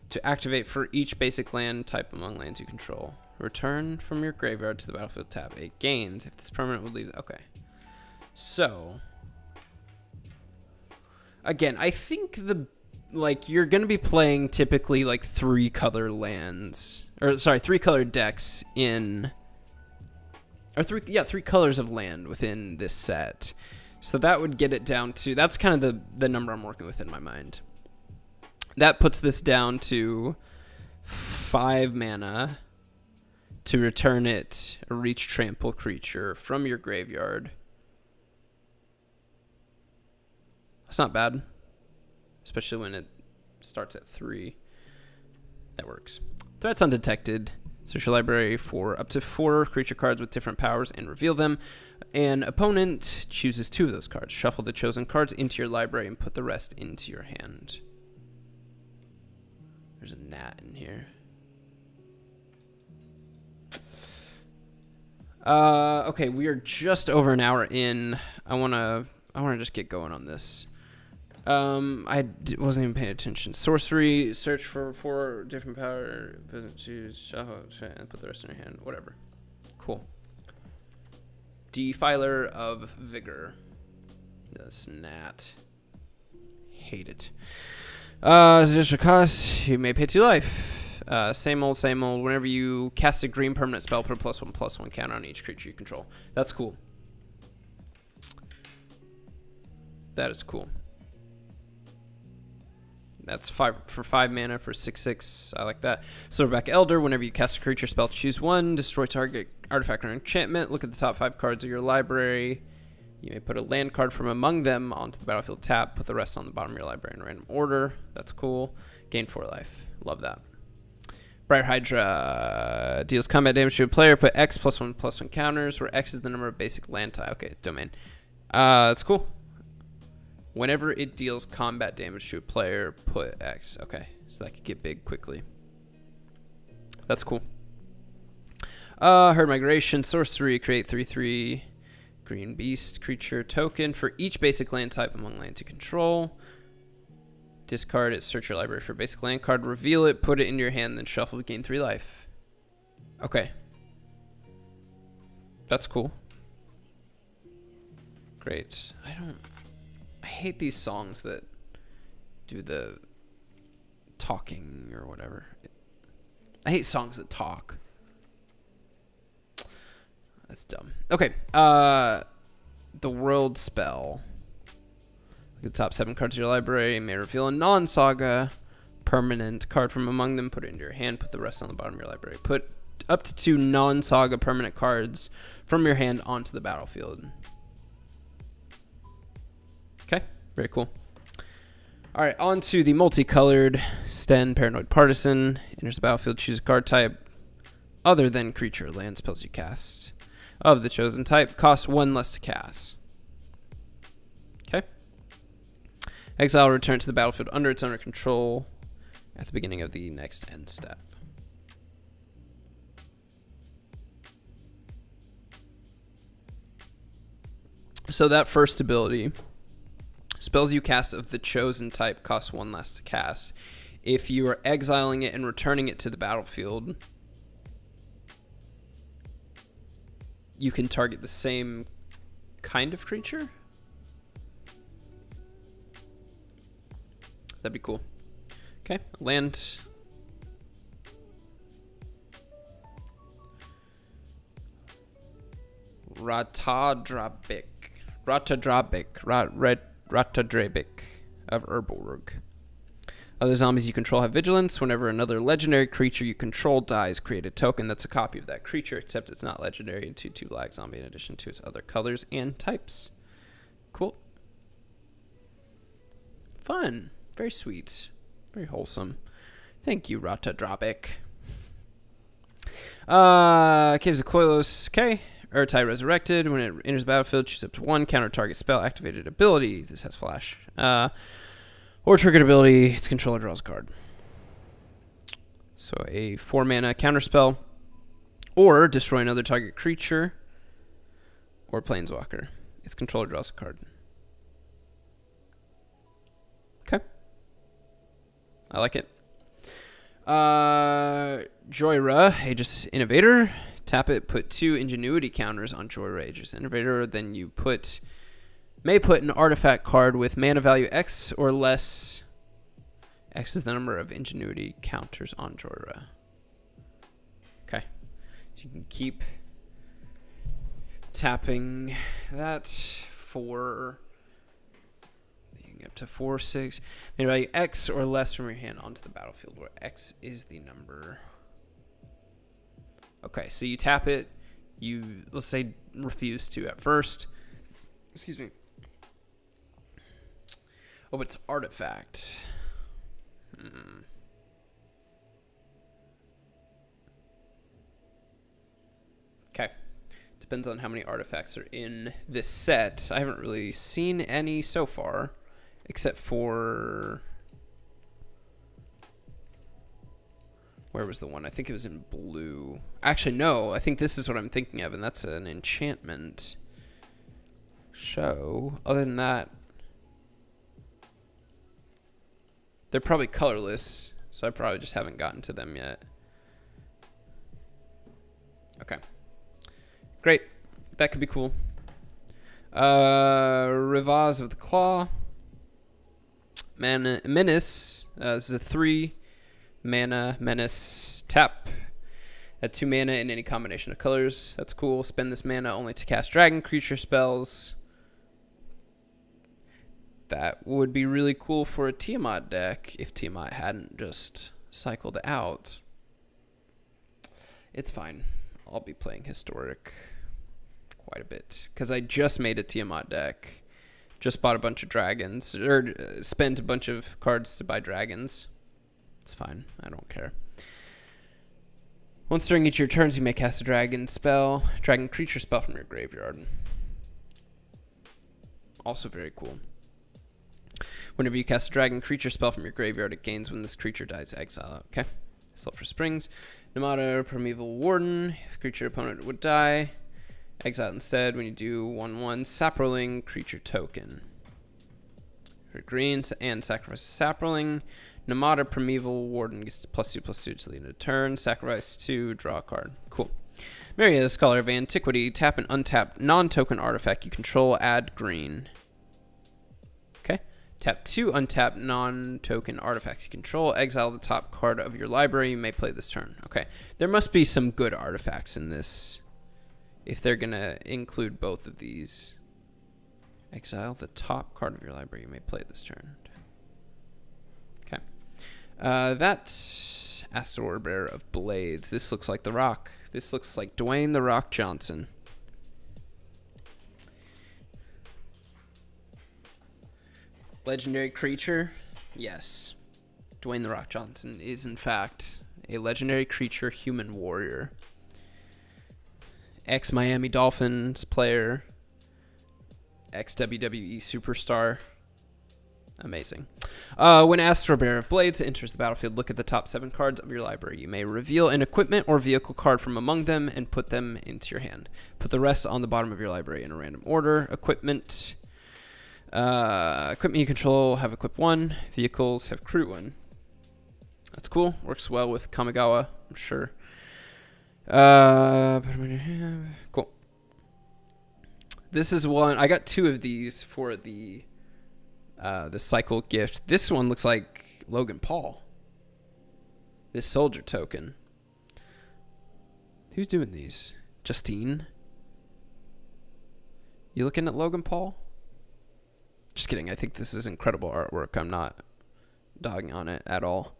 A: to activate for each basic land type among lands you control. Return from your graveyard to the battlefield tapped. It gains if this permanent would leave. Okay. So, again, I think you're going to be playing typically like 3 color lands. Or, sorry, 3 colored decks in... Or 3 colors of land within this set. So that would get it down to... That's kind of the number I'm working with in my mind. That puts this down to 5 mana to return it a reach trample creature from your graveyard. That's not bad. Especially when it starts at 3. That works. Threats undetected. Search your library for up to 4 creature cards with different powers and reveal them. An opponent chooses 2 of those cards. Shuffle the chosen cards into your library and put the rest into your hand. There's a gnat in here. Okay, we are just over an hour in. I wanna just get going on this. Wasn't even paying attention. Sorcery, search for 4 different power, choose, shuffle, and put the rest in your hand. Whatever. Cool. Defiler of Vigor. This gnat. Hate it. As additional cost, you may pay 2 life. Same old, same old. Whenever you cast a green permanent spell, put a +1/+1 counter on each creature you control. That's cool. That is cool. That's 5 for 5 mana for 6/6. I like that. Silverback Elder. Whenever you cast a creature spell, choose 1. Destroy target artifact or enchantment. Look at the top 5 cards of your library. You may put a land card from among them onto the battlefield tap. Put the rest on the bottom of your library in random order. That's cool. Gain 4 life. Love that. Bright Hydra deals combat damage to a player. Put X +1/+1 counters, where X is the number of basic land type. Okay, domain. That's cool. Whenever it deals combat damage to a player, put X. Okay, so that could get big quickly. That's cool. Herd Migration, sorcery, create 3/3 green beast creature token for each basic land type among lands you control. Discard it, search your library for a basic land card, reveal it, put it in your hand, then shuffle to gain 3 life. Okay. That's cool. Great. I hate these songs that do the talking or whatever. I hate songs that talk. That's dumb. Okay. The World Spell. Look at the top 7 cards of your library. You may reveal a non-saga permanent card from among them. Put it into your hand. Put the rest on the bottom of your library. Put up to 2 non-saga permanent cards from your hand onto the battlefield. Okay, very cool. All right, on to the multicolored Sten Paranoid Partisan. Enters the battlefield, choose a card type other than creature or land spells you cast of the chosen type. Costs 1 less to cast. Okay. Exile, return to the battlefield under its owner control at the beginning of the next end step. So that first ability, spells you cast of the chosen type cost 1 less to cast. If you are exiling it and returning it to the battlefield, you can target the same kind of creature. That'd be cool. Okay, land. Ratadrabik of Urborg. Other zombies you control have vigilance. Whenever another legendary creature you control dies, create a token that's a copy of that creature, except it's not legendary, and 2/2 black zombie in addition to its other colors and types. Cool. Fun. Very sweet. Very wholesome. Thank you, Ratadrabik. Caves of Koilos. Okay. Urtai Resurrected. When it enters the battlefield, choose up to 1 counter target spell activated ability. This has flash. Or triggered ability. Its controller draws a card. So a 4 mana counter spell. Or destroy another target creature. Or planeswalker. Its controller draws a card. Okay. I like it. Joyra, Aegis Innovator. Tap it, put 2 Ingenuity counters on Joyra, Aegis Innovator. Then you may put an artifact card with mana value X or less. X is the number of Ingenuity counters on Joyra. Okay. So you can keep tapping that for up to 4, 6. Mana value X or less from your hand onto the battlefield, where X is the number. Okay, so you tap it. You, let's say, refuse to at first. Excuse me. Oh, but it's artifact. Okay. Depends on how many artifacts are in this set. I haven't really seen any so far, except for... Where was the one? I think it was in blue. Actually, no. I think this is what I'm thinking of, and that's an enchantment show. Other than that, they're probably colorless, so I probably just haven't gotten to them yet. Okay. Great. That could be cool. Rivaz of the Claw. Menace. This is a 3 mana menace tap. At 2 mana in any combination of colors. That's cool. Spend this mana only to cast dragon creature spells. That would be really cool for a Tiamat deck if Tiamat hadn't just cycled out. It's fine. I'll be playing Historic quite a bit because I just made a Tiamat deck. Just bought a bunch of dragons, or spent a bunch of cards to buy dragons. It's fine. I don't care. Once during each of your turns, you may cast a dragon creature spell from your graveyard. Also very cool. Whenever you cast a dragon creature spell from your graveyard, it gains when this creature dies. Exile. Okay. Sulfur Springs. Namada, Primeval Warden. If a creature opponent would die, exile instead when you do 1/1 Saproling creature token. For green and sacrifice Saproling. Namada, Primeval Warden gets +2/+2 to the end of the turn. Sacrifice 2, draw a card. Cool. Maria, Scholar of Antiquity. Tap an untapped non-token artifact you control. Add green. Okay. Tap 2 untapped non-token artifacts you control. Exile the top card of your library. You may play this turn. Okay. There must be some good artifacts in this if they're going to include both of these. Exile the top card of your library. You may play this turn. Okay. That's Astor Bearer of Blades. This looks like The Rock. This looks like Dwayne The Rock Johnson. Legendary creature? Yes. Dwayne The Rock Johnson is, in fact, a legendary creature human warrior. Ex-Miami Dolphins player. Ex-WWE superstar. Amazing. When Astro Bearer of Blades enters the battlefield, look at the top 7 cards of your library. You may reveal an equipment or vehicle card from among them and put them into your hand. Put the rest on the bottom of your library in a random order. Equipment you control have equip 1. Vehicles have crew 1. That's cool. Works well with Kamigawa, I'm sure. Cool. This is one. I got 2 of these for the cycle gift. This one looks like Logan Paul. This soldier token. Who's doing these? Justine? You looking at Logan Paul? Just kidding. I think this is incredible artwork. I'm not dogging on it at all.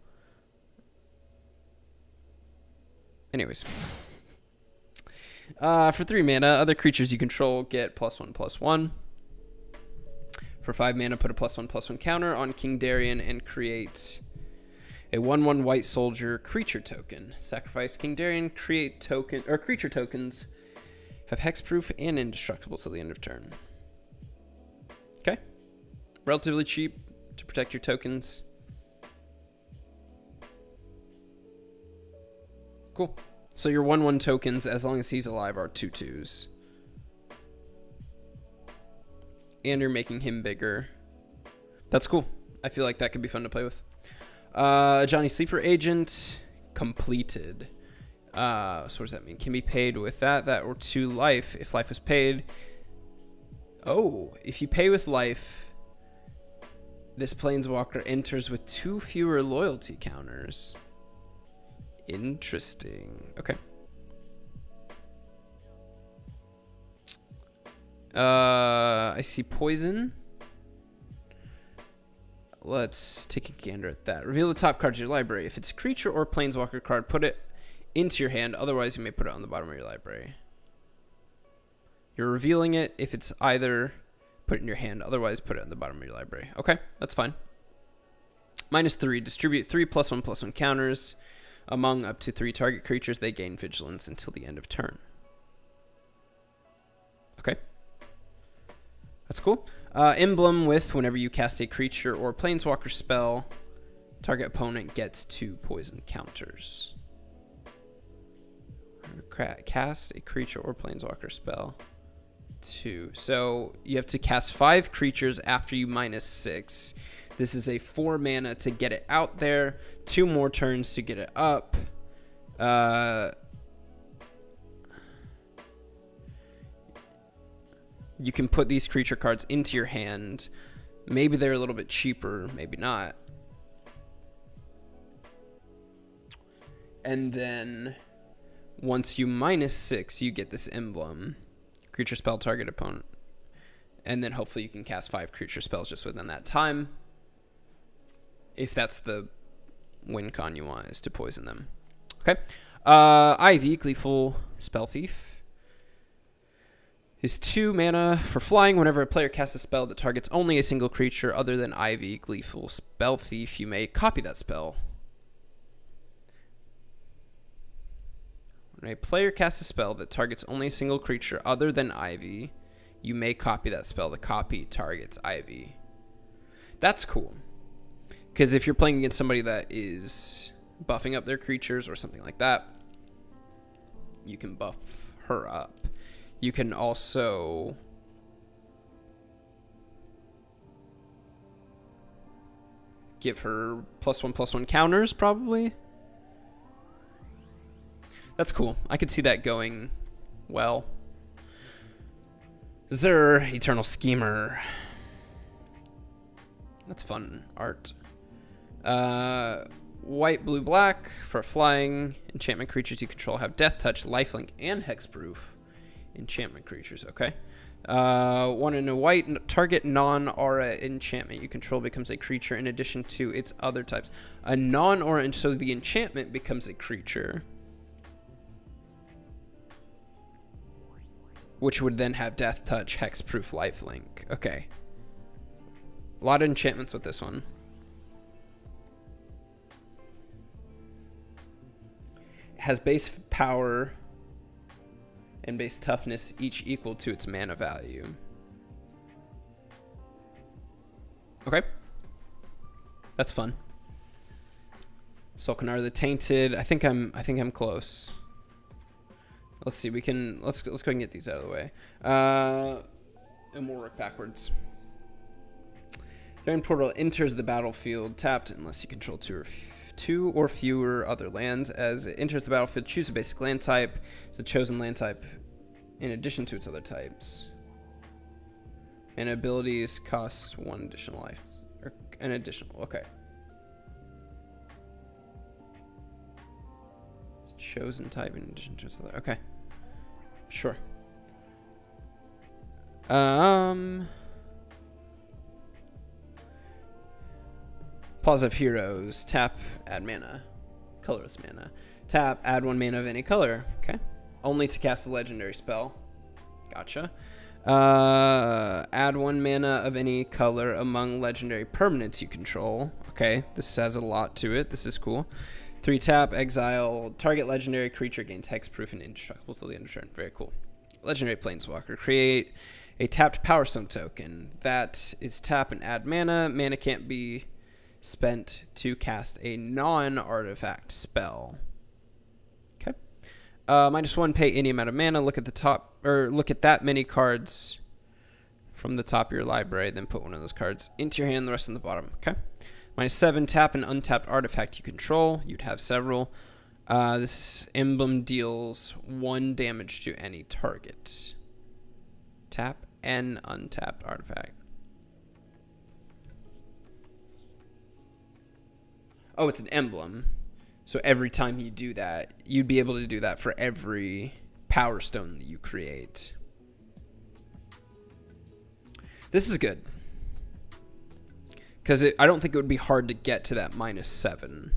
A: Anyways. For 3 mana, other creatures you control get +1/+1. For 5 mana, put a +1/+1 counter on King Darien and create a 1/1 white soldier creature token. Sacrifice King Darien, create token or creature tokens have hexproof and indestructible till the end of turn. Okay. Relatively cheap to protect your tokens. Cool. So your 1/1 tokens, as long as he's alive, are 2/2s. And you're making him bigger. That's cool. I feel like that could be fun to play with. Johnny Sleeper Agent completed. So what does that mean? Can be paid with that or 2 life if life was paid. Oh, if you pay with life, this Planeswalker enters with 2 fewer loyalty counters. Interesting. Okay. I see poison. Let's take a gander at that. Reveal the top card of your library. If it's a creature or Planeswalker card, put it into your hand. Otherwise, you may put it on the bottom of your library. You're revealing it. If it's either, put it in your hand. Otherwise, put it on the bottom of your library. Okay, that's fine. -3. Distribute 3 +1/+1 counters among up to 3 target creatures. They gain vigilance until the end of turn. Okay. That's cool. Emblem with whenever you cast a creature or planeswalker spell, target opponent gets 2 poison counters. Cast a creature or planeswalker spell. 2. So you have to cast 5 creatures after you -6. This is a 4 mana to get it out there. 2 more turns to get it up. You can put these creature cards into your hand. Maybe they're a little bit cheaper, maybe not. And then once you -6, you get this emblem. Creature spell, target opponent. And then hopefully you can cast 5 creature spells just within that time. If that's the win con you want, is to poison them. Okay. Ivy, Gleeful Spell Thief. Is 2 mana for flying. Whenever a player casts a spell that targets only a single creature other than Ivy, Gleeful Spell Thief, you may copy that spell. When a player casts a spell that targets only a single creature other than Ivy, you may copy that spell. The copy targets Ivy. That's cool. Because if you're playing against somebody that is buffing up their creatures or something like that, you can buff her up. You can also give her +1/+1 counters, probably. That's cool. I could see that going well. Zur, Eternal Schemer. That's fun art. White, blue, black. For flying, enchantment creatures you control have Death Touch, Lifelink, and Hexproof. Enchantment creatures, okay. 1 and a white, target non-aura enchantment you control becomes a creature in addition to its other types. A non-aura, and so the enchantment becomes a creature, which would then have Death Touch, Hexproof, Lifelink. Okay. A lot of enchantments with this one. It has base power and base toughness, each equal to its mana value. Okay. That's fun. Solkanar the Tainted. I think I'm close. Let's see. Let's go and get these out of the way. And we'll work backwards. Drain Portal enters the battlefield tapped unless you control 2 or fewer other lands. As it enters the battlefield, choose a basic land type. It's a chosen land type in addition to its other types. And abilities cost 1 additional life. Or an additional, okay. It's chosen type in addition to its other, okay. Sure. Pause of Heroes. Tap, add mana. Colorless mana. Tap, add 1 mana of any color. Okay. Only to cast a legendary spell. Gotcha. Add 1 mana of any color among legendary permanents you control. Okay. This has a lot to it. This is cool. 3 tap, exile. Target legendary creature gains hexproof and indestructible till the end of turn. Very cool. Legendary Planeswalker. Create a tapped Power Stone token. That is tap and add mana. Mana can't be spent to cast a non-artifact spell. Okay. -1, pay any amount of mana. Look at the top, or look at that many cards from the top of your library, then put one of those cards into your hand, the rest in the bottom. Okay. -7, tap an untapped artifact you control. You'd have several. This emblem deals 1 damage to any target. Tap an untapped artifact. Oh, it's an emblem. So every time you do that, you'd be able to do that for every Power Stone that you create. This is good. Because I don't think it would be hard to get to that -7.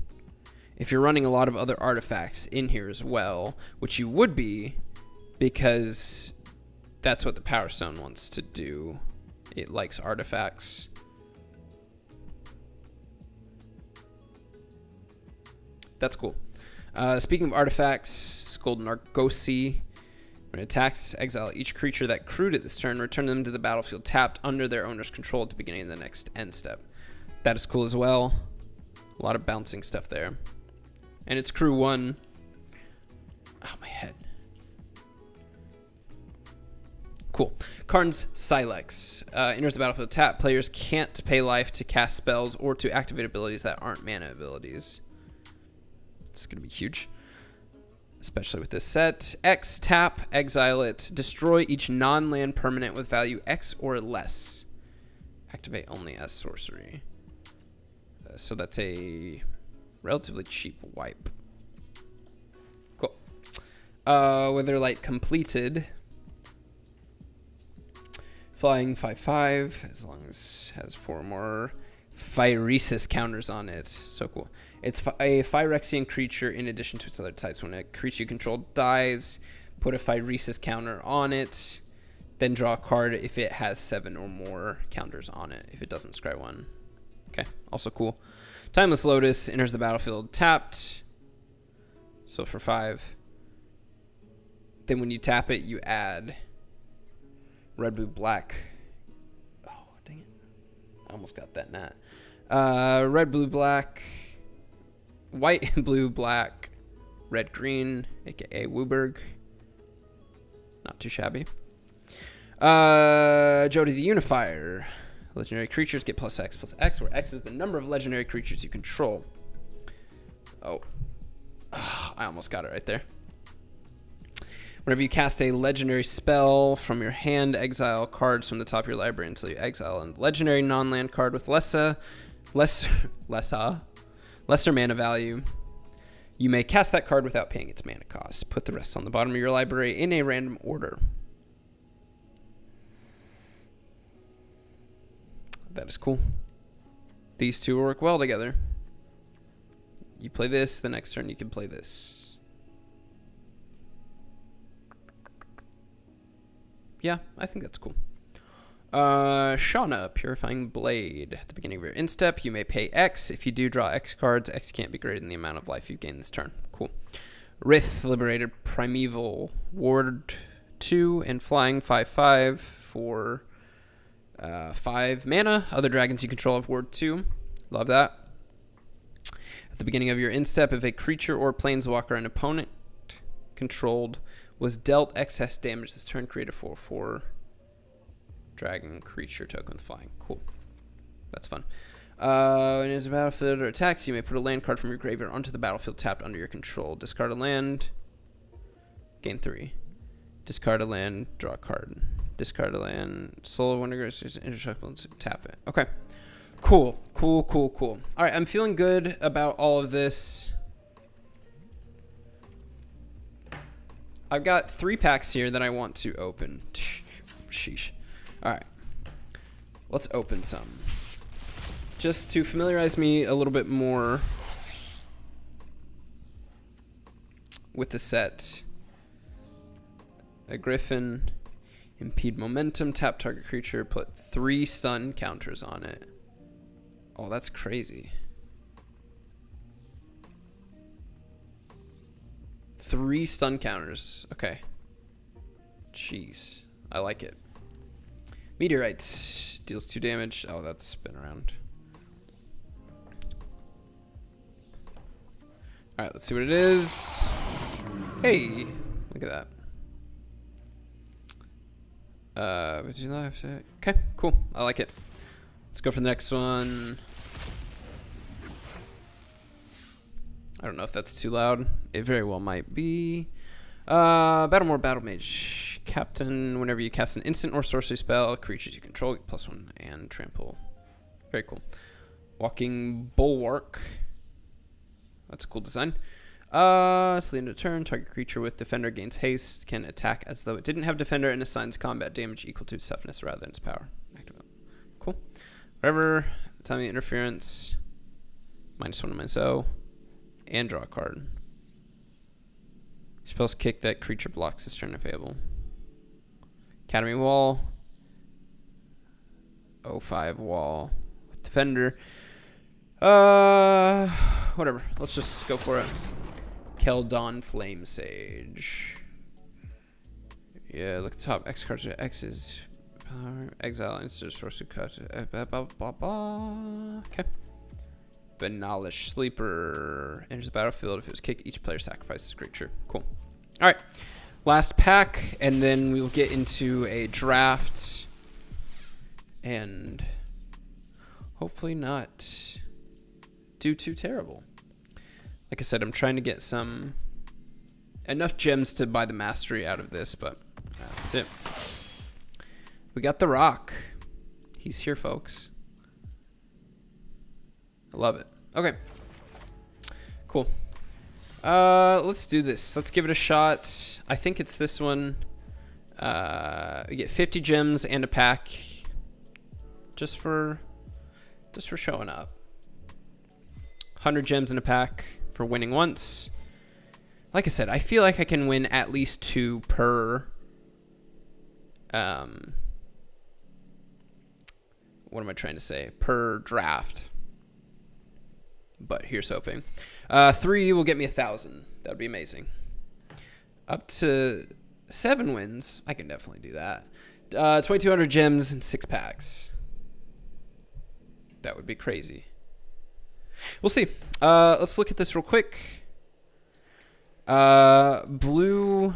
A: If you're running a lot of other artifacts in here as well, which you would be, because that's what the Power Stone wants to do. It likes artifacts. That's cool. Speaking of artifacts, Golden Argosy. When it attacks, exile each creature that crewed it this turn, return them to the battlefield tapped under their owner's control at the beginning of the next end step. That is cool as well. A lot of bouncing stuff there. And it's crew 1. Oh, my head. Cool. Karn's Silex. Enters the battlefield tap. Players can't pay life to cast spells or to activate abilities that aren't mana abilities. It's going to be huge. Especially with this set. X, tap, exile it. Destroy each non-land permanent with value X or less. Activate only as sorcery. So that's a relatively cheap wipe. Cool. Witherlight completed. Flying 5/5, as long as it has 4 more Phyresis counters on it. So cool. It's a Phyrexian creature in addition to its other types. When a creature you control dies, put a Phyresis counter on it, then draw a card if it has 7 or more counters on it. If it doesn't, scry 1. Okay, also cool. Timeless Lotus enters the battlefield tapped. So for 5. Then when you tap it, you add red, blue, black. Oh, dang it. I almost got that nat. Red, blue, black. White, blue, black. Red, green, aka Wooburg. Not too shabby. Jody the Unifier. Legendary creatures get +X, where X is the number of legendary creatures you control. Oh. I almost got it right there. Whenever you cast a legendary spell from your hand, exile cards from the top of your library until you exile a legendary non-land card with lesser mana value. You may cast that card without paying its mana cost. Put the rest on the bottom of your library in a random order. That is cool. These two work well together. You play this, the next turn you can play this. Yeah, I think that's cool. Shauna, Purifying Blade. At the beginning of your instep, you may pay X. If you do draw X cards, X can't be greater than the amount of life you've gained this turn. Cool. Rith, Liberated Primeval. Ward 2 and flying 5/5 for 5 mana. Other dragons you control have Ward 2. Love that. At the beginning of your instep, if a creature or planeswalker an opponent controlled was dealt excess damage this turn, create a 4/4 dragon creature token with flying. Cool. That's fun. When it's a battlefield or attacks, you may put a land card from your graveyard onto the battlefield tapped under your control. Discard a land. Gain 3. Discard a land. Draw a card. Discard a land. Soul of Wonder Grace. Indestructible. Tap it. Okay. Cool. Cool, cool, cool. All right. I'm feeling good about all of this. I've got 3 packs here that I want to open. Sheesh. All right. Let's open some. Just to familiarize me a little bit more with the set. A Griffin. Impede momentum. Tap target creature. Put 3 stun counters on it. Oh, that's crazy. 3 stun counters. Okay. Jeez. I like it. Meteorites. Deals 2 damage. Oh, that's been around. Alright, let's see what it is. Hey! Look at that. Okay, cool. I like it. Let's go for the next one. I don't know if that's too loud. It very well might be. Battlemore Battle Mage. Captain, whenever you cast an instant or sorcery spell, creatures you control get +1 and trample. Very cool. Walking Bulwark. That's a cool design. It's the end of turn. Target creature with Defender gains haste. Can attack as though it didn't have Defender and assigns combat damage equal to its toughness rather than its power. Active. Cool. Whatever. Time of interference. -1 to -0. And draw a card. Spells kick that creature blocks this turn available. Academy Wall. 05 Wall. Defender. Whatever. Let's just go for it. Keldon Flame Sage. Yeah, look at the top. X cards are X's. Exile instead of source of cut. Blah, blah, blah. Okay. Banalish Sleeper enters the battlefield. If it was kicked, each player sacrifices a creature. Cool. All right. Last pack, and then we'll get into a draft. And hopefully not do too terrible. Like I said, I'm trying to get enough gems to buy the mastery out of this, but that's it. We got The Rock. He's here, folks. I love it. Okay. Cool. Let's do this. Let's give it a shot. I think it's this one. We get 50 gems and a pack just for showing up. 100 gems in a pack for winning once. Like I said, I feel like I can win at least 2 per what am I trying to say? Per draft. But here's hoping. 3 will get me 1,000. That would be amazing. Up to 7 wins. I can definitely do that. 2,200 gems and 6 packs. That would be crazy. We'll see. Let's look at this real quick. Blue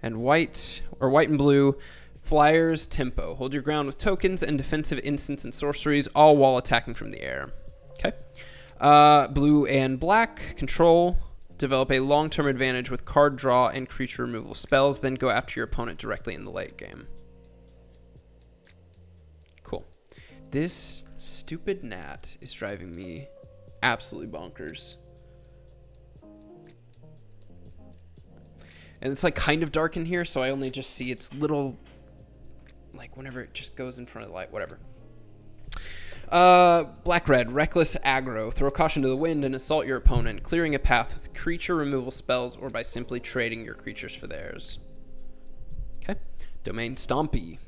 A: and white, or white and blue. Flyers tempo. Hold your ground with tokens and defensive instants and sorceries, all while attacking from the air. Okay. Blue and black. Control. Develop a long-term advantage with card draw and creature removal spells, then go after your opponent directly in the late game. Cool. This stupid gnat is driving me absolutely bonkers. And it's like kind of dark in here, so I only just see its little, like whenever it just goes in front of the light, whatever. Black-red, reckless aggro. Throw caution to the wind and assault your opponent, clearing a path with creature removal spells or by simply trading your creatures for theirs. Okay. Domain Stompy.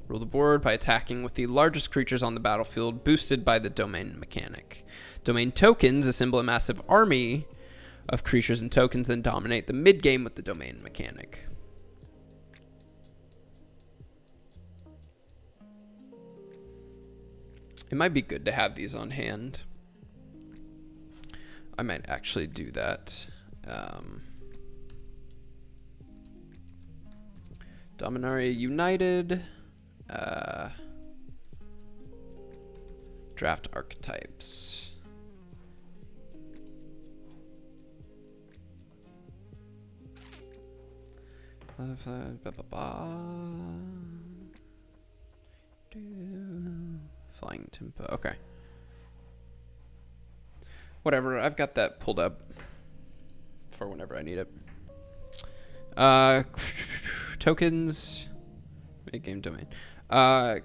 A: Rule the board by attacking with the largest creatures on the battlefield, boosted by the domain mechanic. Domain Tokens assemble a massive army of creatures and tokens, then dominate the mid-game with the domain mechanic. It might be good to have these on hand. I might actually do that. Dominaria United. Draft archetypes. Flying tempo. Okay. Whatever. I've got that pulled up for whenever I need it. Tokens. Mid-game domain.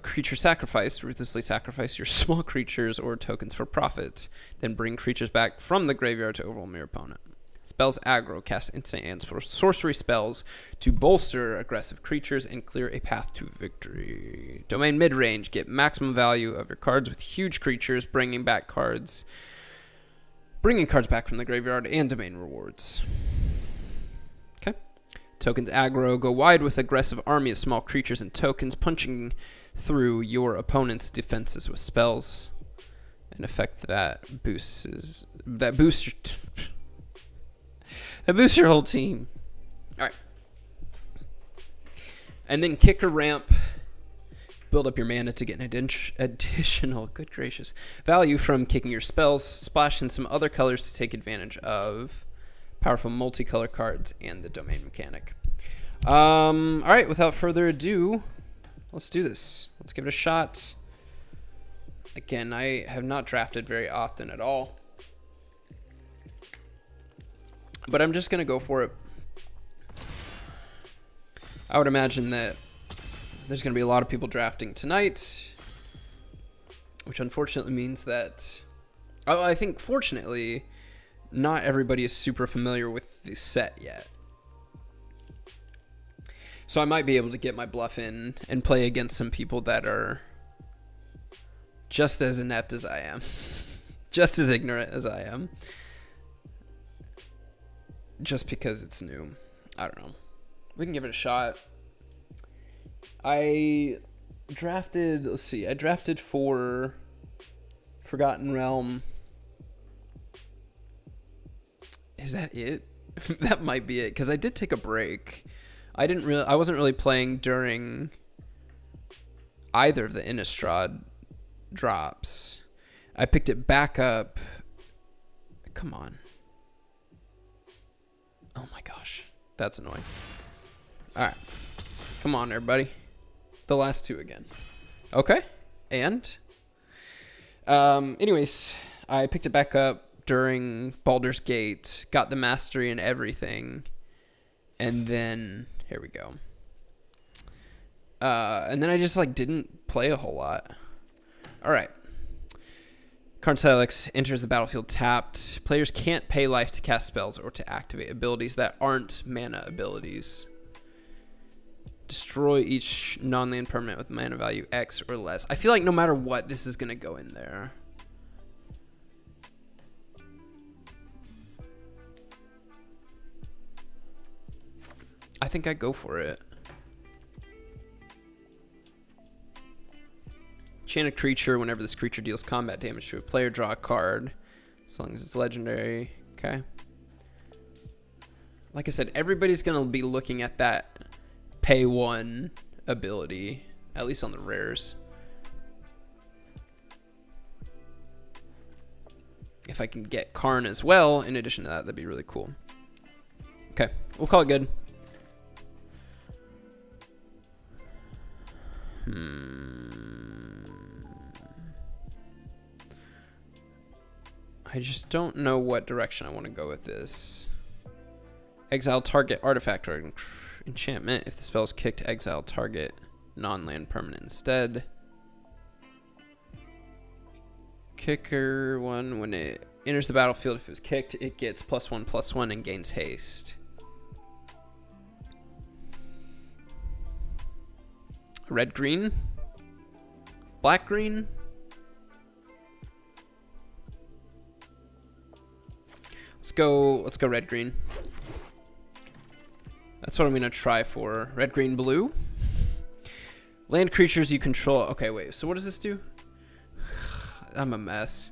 A: Creature sacrifice. Ruthlessly sacrifice your small creatures or tokens for profit. Then bring creatures back from the graveyard to overwhelm your opponent. Spells aggro. Cast instant and sorcery spells to bolster aggressive creatures and clear a path to victory. Domain mid-range. Get maximum value of your cards with huge creatures, bringing cards back from the graveyard, and domain rewards. Okay. Tokens aggro. Go wide with aggressive army of small creatures and tokens, punching through your opponent's defenses with spells. An effect that boosts your whole team. All right. And then kicker ramp. Build up your mana to get an additional, good gracious, value from kicking your spells. Splash in some other colors to take advantage of powerful multicolor cards and the domain mechanic. All right, without further ado, let's do this. Let's give it a shot. Again, I have not drafted very often at all, but I'm just going to go for it. I would imagine that there's going to be a lot of people drafting tonight, which unfortunately means that, I think fortunately, not everybody is super familiar with the set yet. So I might be able to get my bluff in and play against some people that are just as inept as I am, just as ignorant as I am. Just because it's new. I don't know. We can give it a shot. I drafted, let's see, I drafted for Forgotten Realm. Is that it? That might be it, because I did take a break. I wasn't really playing during either of the Innistrad drops. I picked it back up. Come on. Oh my gosh. That's annoying. Alright. Come on, everybody. The last two again. Okay. And? Anyways, I picked it back up during Baldur's Gate. Got the mastery and everything. And then, here we go. And then I just, like, didn't play a whole lot. Alright. Karn Silex enters the battlefield tapped. Players can't pay life to cast spells or to activate abilities that aren't mana abilities. Destroy each non-land permanent with mana value X or less. I feel like no matter what, this is going to go in there. I think I go for it. Enchant a creature. Whenever this creature deals combat damage to a player, draw a card. As long as it's legendary. Okay. Like I said, everybody's going to be looking at that pay one ability, at least on the rares. If I can get Karn as well, in addition to that, that'd be really cool. Okay, we'll call it good. I just don't know what direction I want to go with this. Exile target artifact or enchantment. If the spell is kicked, exile target non-land permanent instead. Kicker one, when it enters the battlefield, if it was kicked, it gets +1/+1 and gains haste. Red green, black green. Let's go red green. That's what I'm gonna try for. Red green blue. Land creatures you control. Okay, wait. So what does this do? I'm a mess.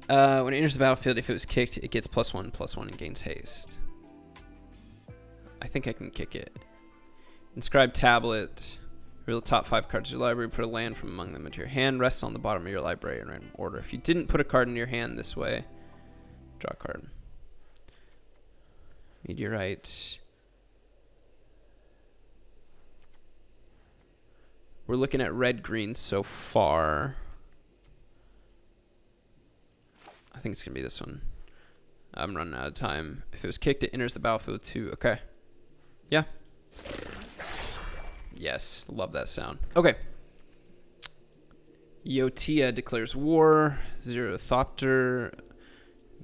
A: When it enters the battlefield, if it was kicked, it gets +1/+1 and gains haste. I think I can kick it. Inscribe tablet. Reveal the top 5 cards of your library. Put a land from among them into your hand. Rest on the bottom of your library in random order. If you didn't put a card in your hand this way, draw a card. Meteorite. We're looking at red-green so far. I think it's going to be this one. I'm running out of time. If it was kicked, it enters the battlefield too. Okay. Yeah. Yes. Love that sound. Okay. Yotia declares war. Xerothopter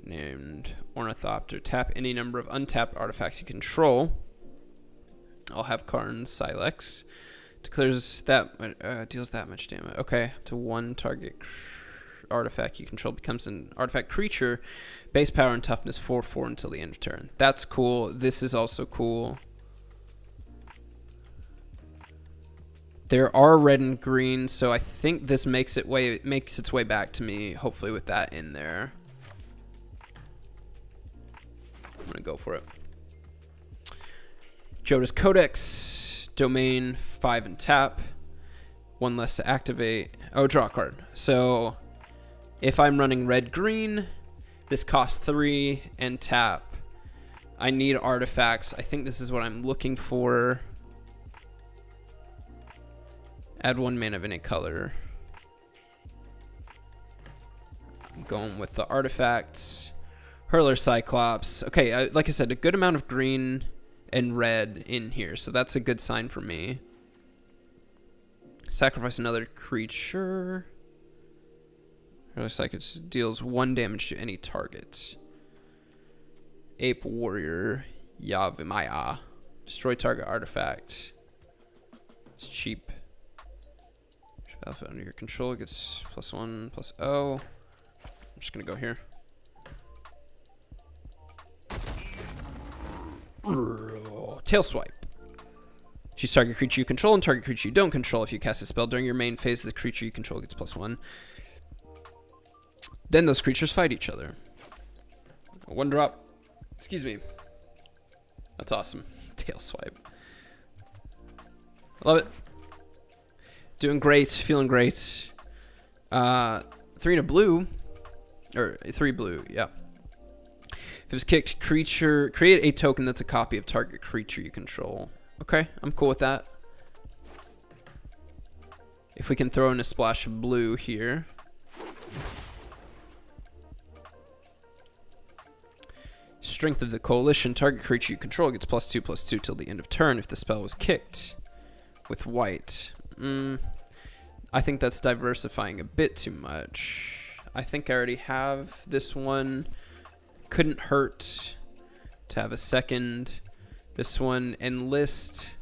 A: named Ornithopter. Tap any number of untapped artifacts you control. I'll have Karn Silex. Declares that deals that much damage. Okay, to one target artifact you control becomes an artifact creature. Base power and toughness 4/4 until the end of turn. That's cool. This is also cool. There are red and green, so I think this makes its way back to me. Hopefully, with that in there, I'm gonna go for it. Jodas Codex. Domain 5 and tap. 1 less to activate. Oh, draw a card. So if I'm running red-green, this costs 3 and tap. I need artifacts. I think this is what I'm looking for. Add 1 mana of any color. I'm going with the artifacts. Hurler Cyclops. Okay, like I said, a good amount of green and red in here, so that's a good sign for me. Sacrifice another creature. Looks like it deals 1 damage to any target. Ape Warrior Yavimaya. Destroy target artifact. It's cheap. Battlefield under your control gets +1/+0. I'm just gonna go here. Tail swipe. Choose target creature you control and target creature you don't control. If you cast a spell during your main phase, the creature you control gets +1. Then those creatures fight each other. 1 drop. Excuse me. That's awesome. Tail swipe. Love it. Doing great. Feeling great. 3 and a blue. Or 3 blue, yeah. If it was kicked, creature, create a token that's a copy of target creature you control. Okay, I'm cool with that. If we can throw in a splash of blue here. Strength of the Coalition. Target creature you control gets +2/+2 till the end of turn if the spell was kicked with white. I think that's diversifying a bit too much. I think I already have this one. Couldn't hurt to have a second. This one, Enlist.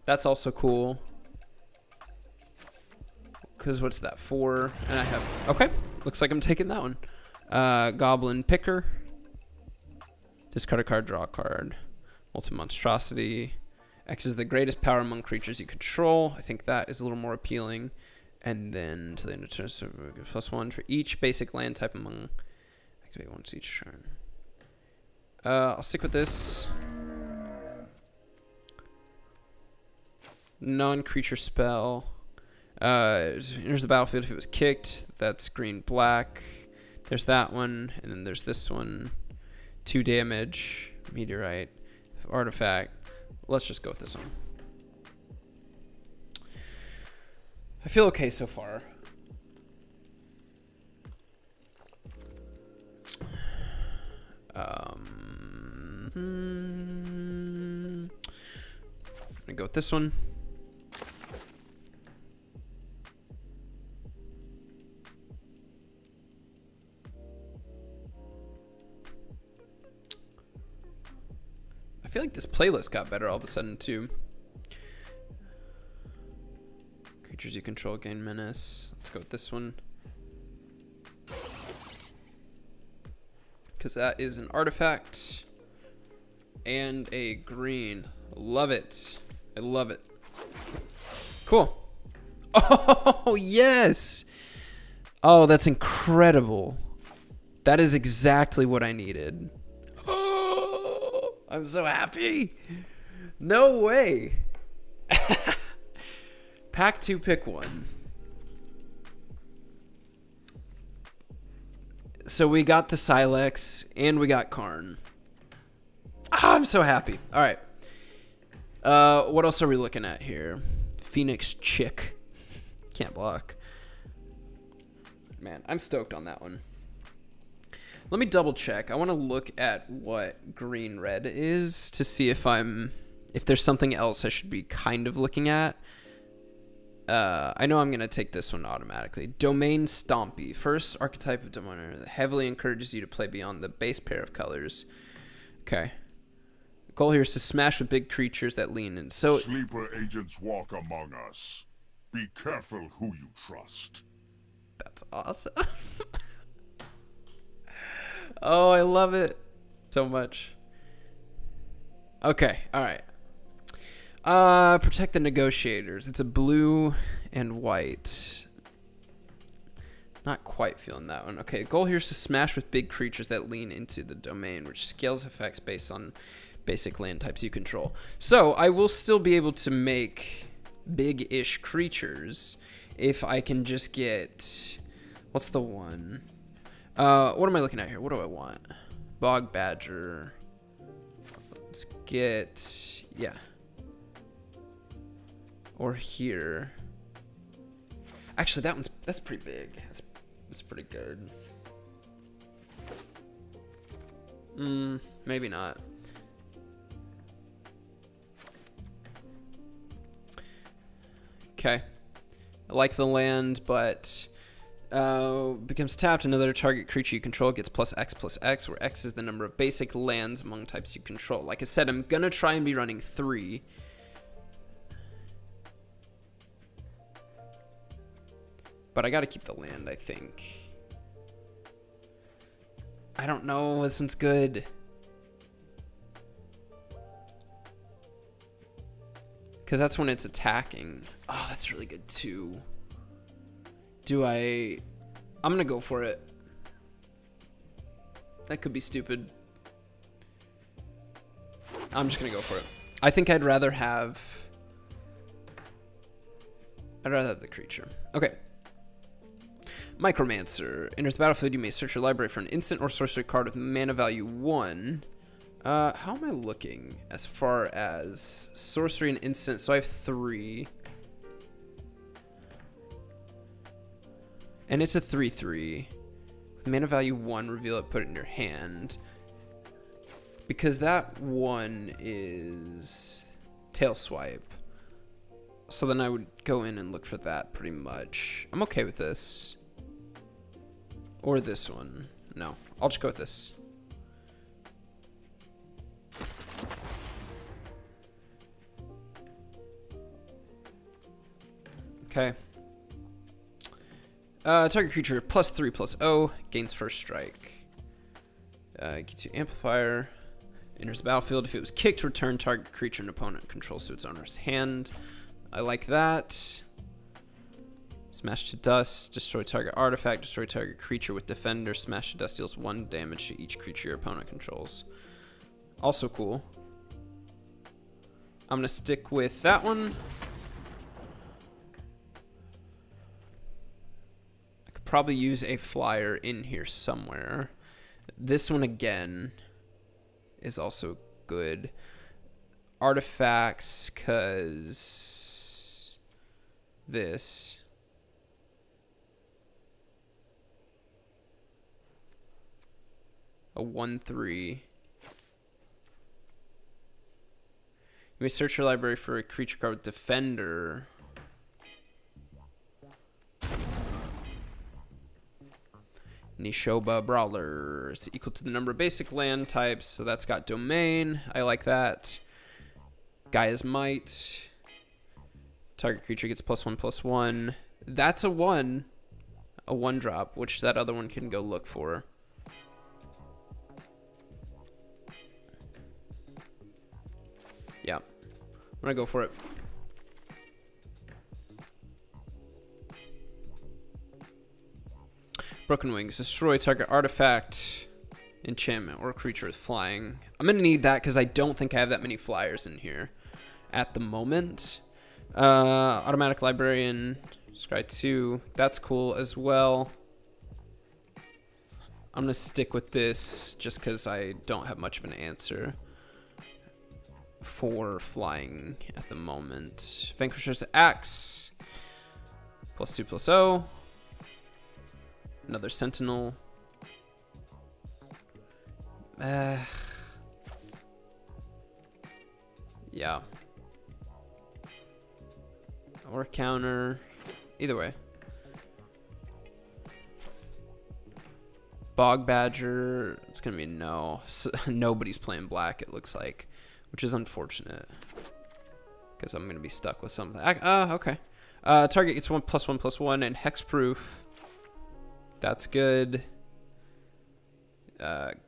A: That's also cool. Because what's that, 4? And I have... Okay, looks like I'm taking that one. Goblin Picker. Discard a card, draw a card. Ultimate Monstrosity. X is the greatest power among creatures you control. I think that is a little more appealing. And then to the end of turn, so +1 for each basic land type among... Activate once each turn. I'll stick with this. Non-creature spell. Enters the battlefield if it was kicked. That's green-black. There's that one. And then there's this one. 2 damage. Meteorite. Artifact. Let's just go with this one. I feel okay so far. I'm gonna go with this one. I feel like this playlist got better all of a sudden too. Creatures you control gain menace. Let's go with this one. Because that is an artifact. And a green. Love it. I love it. Cool. Oh, yes. Oh, that's incredible. That is exactly what I needed. Oh, I'm so happy. No way. Pack 2, pick 1. So we got the Silex and we got Karn. Ah, I'm so happy. All right. What else are we looking at here? Phoenix Chick. Can't block. Man, I'm stoked on that one. Let me double check. I want to look at what green red is to see if there's something else I should be kind of looking at. I know I'm going to take this one automatically. Domain Stompy. First archetype of Dominaria that heavily encourages you to play beyond the base pair of colors. Okay. The goal here is to smash with big creatures that lean in. So
B: Sleeper agents walk among us. Be careful who you trust.
A: That's awesome. Oh, I love it so much. Okay, all right. Protect the Negotiators. It's a blue and white. Not quite feeling that one. Okay, goal here is to smash with big creatures that lean into the domain, which scales effects based on basic land types you control. So I will still be able to make big-ish creatures if I can just get... What's the one? What am I looking at here? What do I want? Bog Badger. Let's get... Yeah. Or here. Actually, that's pretty big. That's pretty good. Maybe not. Okay. I like the land, but becomes tapped. Another target creature you control gets +X/+X, where X is the number of basic lands among types you control. Like I said, I'm gonna try and be running 3. But I gotta keep the land, I think. I don't know. This one's good. Because that's when it's attacking. Oh, that's really good too. I'm gonna go for it. That could be stupid. I'm just gonna go for it. I think I'd rather have the creature. Okay. Micromancer. Enters the battlefield, you may search your library for an instant or sorcery card with mana value 1. How am I looking as far as sorcery and instant? So I have 3. And it's a 3/3. Mana value 1, reveal it, put it in your hand. Because that one is tail swipe. So then I would go in and look for that pretty much. I'm okay with this. Or this one. No, I'll just go with this. Okay. Target creature +3/+0 gains first strike. Gets you amplifier. Enters the battlefield. If it was kicked, return target creature an opponent controls to its owner's hand. I like that. Smash to dust. Destroy target artifact. Destroy target creature with defender. Smash to dust deals 1 damage to each creature your opponent controls. Also cool. I'm gonna stick with that one. Probably use a flyer in here somewhere. This one again is also good. Artifacts, cause this. A 1/3. You may search your library for a creature card with defender. Nishoba Brawlers equal to the number of basic land types, so that's got domain. I like that. Gaia's Might. Target creature gets +1/+1. That's a 1-drop, which that other one can go look for. Yeah, I'm gonna go for it. Broken Wings. Destroy target artifact, enchantment, or creature with flying. I'm going to need that because I don't think I have that many flyers in here at the moment. Automatic Librarian. Scry 2. That's cool as well. I'm going to stick with this just because I don't have much of an answer for flying at the moment. Vanquisher's Axe. +2/+0. Another Sentinel. Yeah. Or counter. Either way. Bog Badger. It's going to be no. Nobody's playing black, it looks like. Which is unfortunate. Because I'm going to be stuck with something. Okay. Target gets +1/+1 and hexproof. That's good.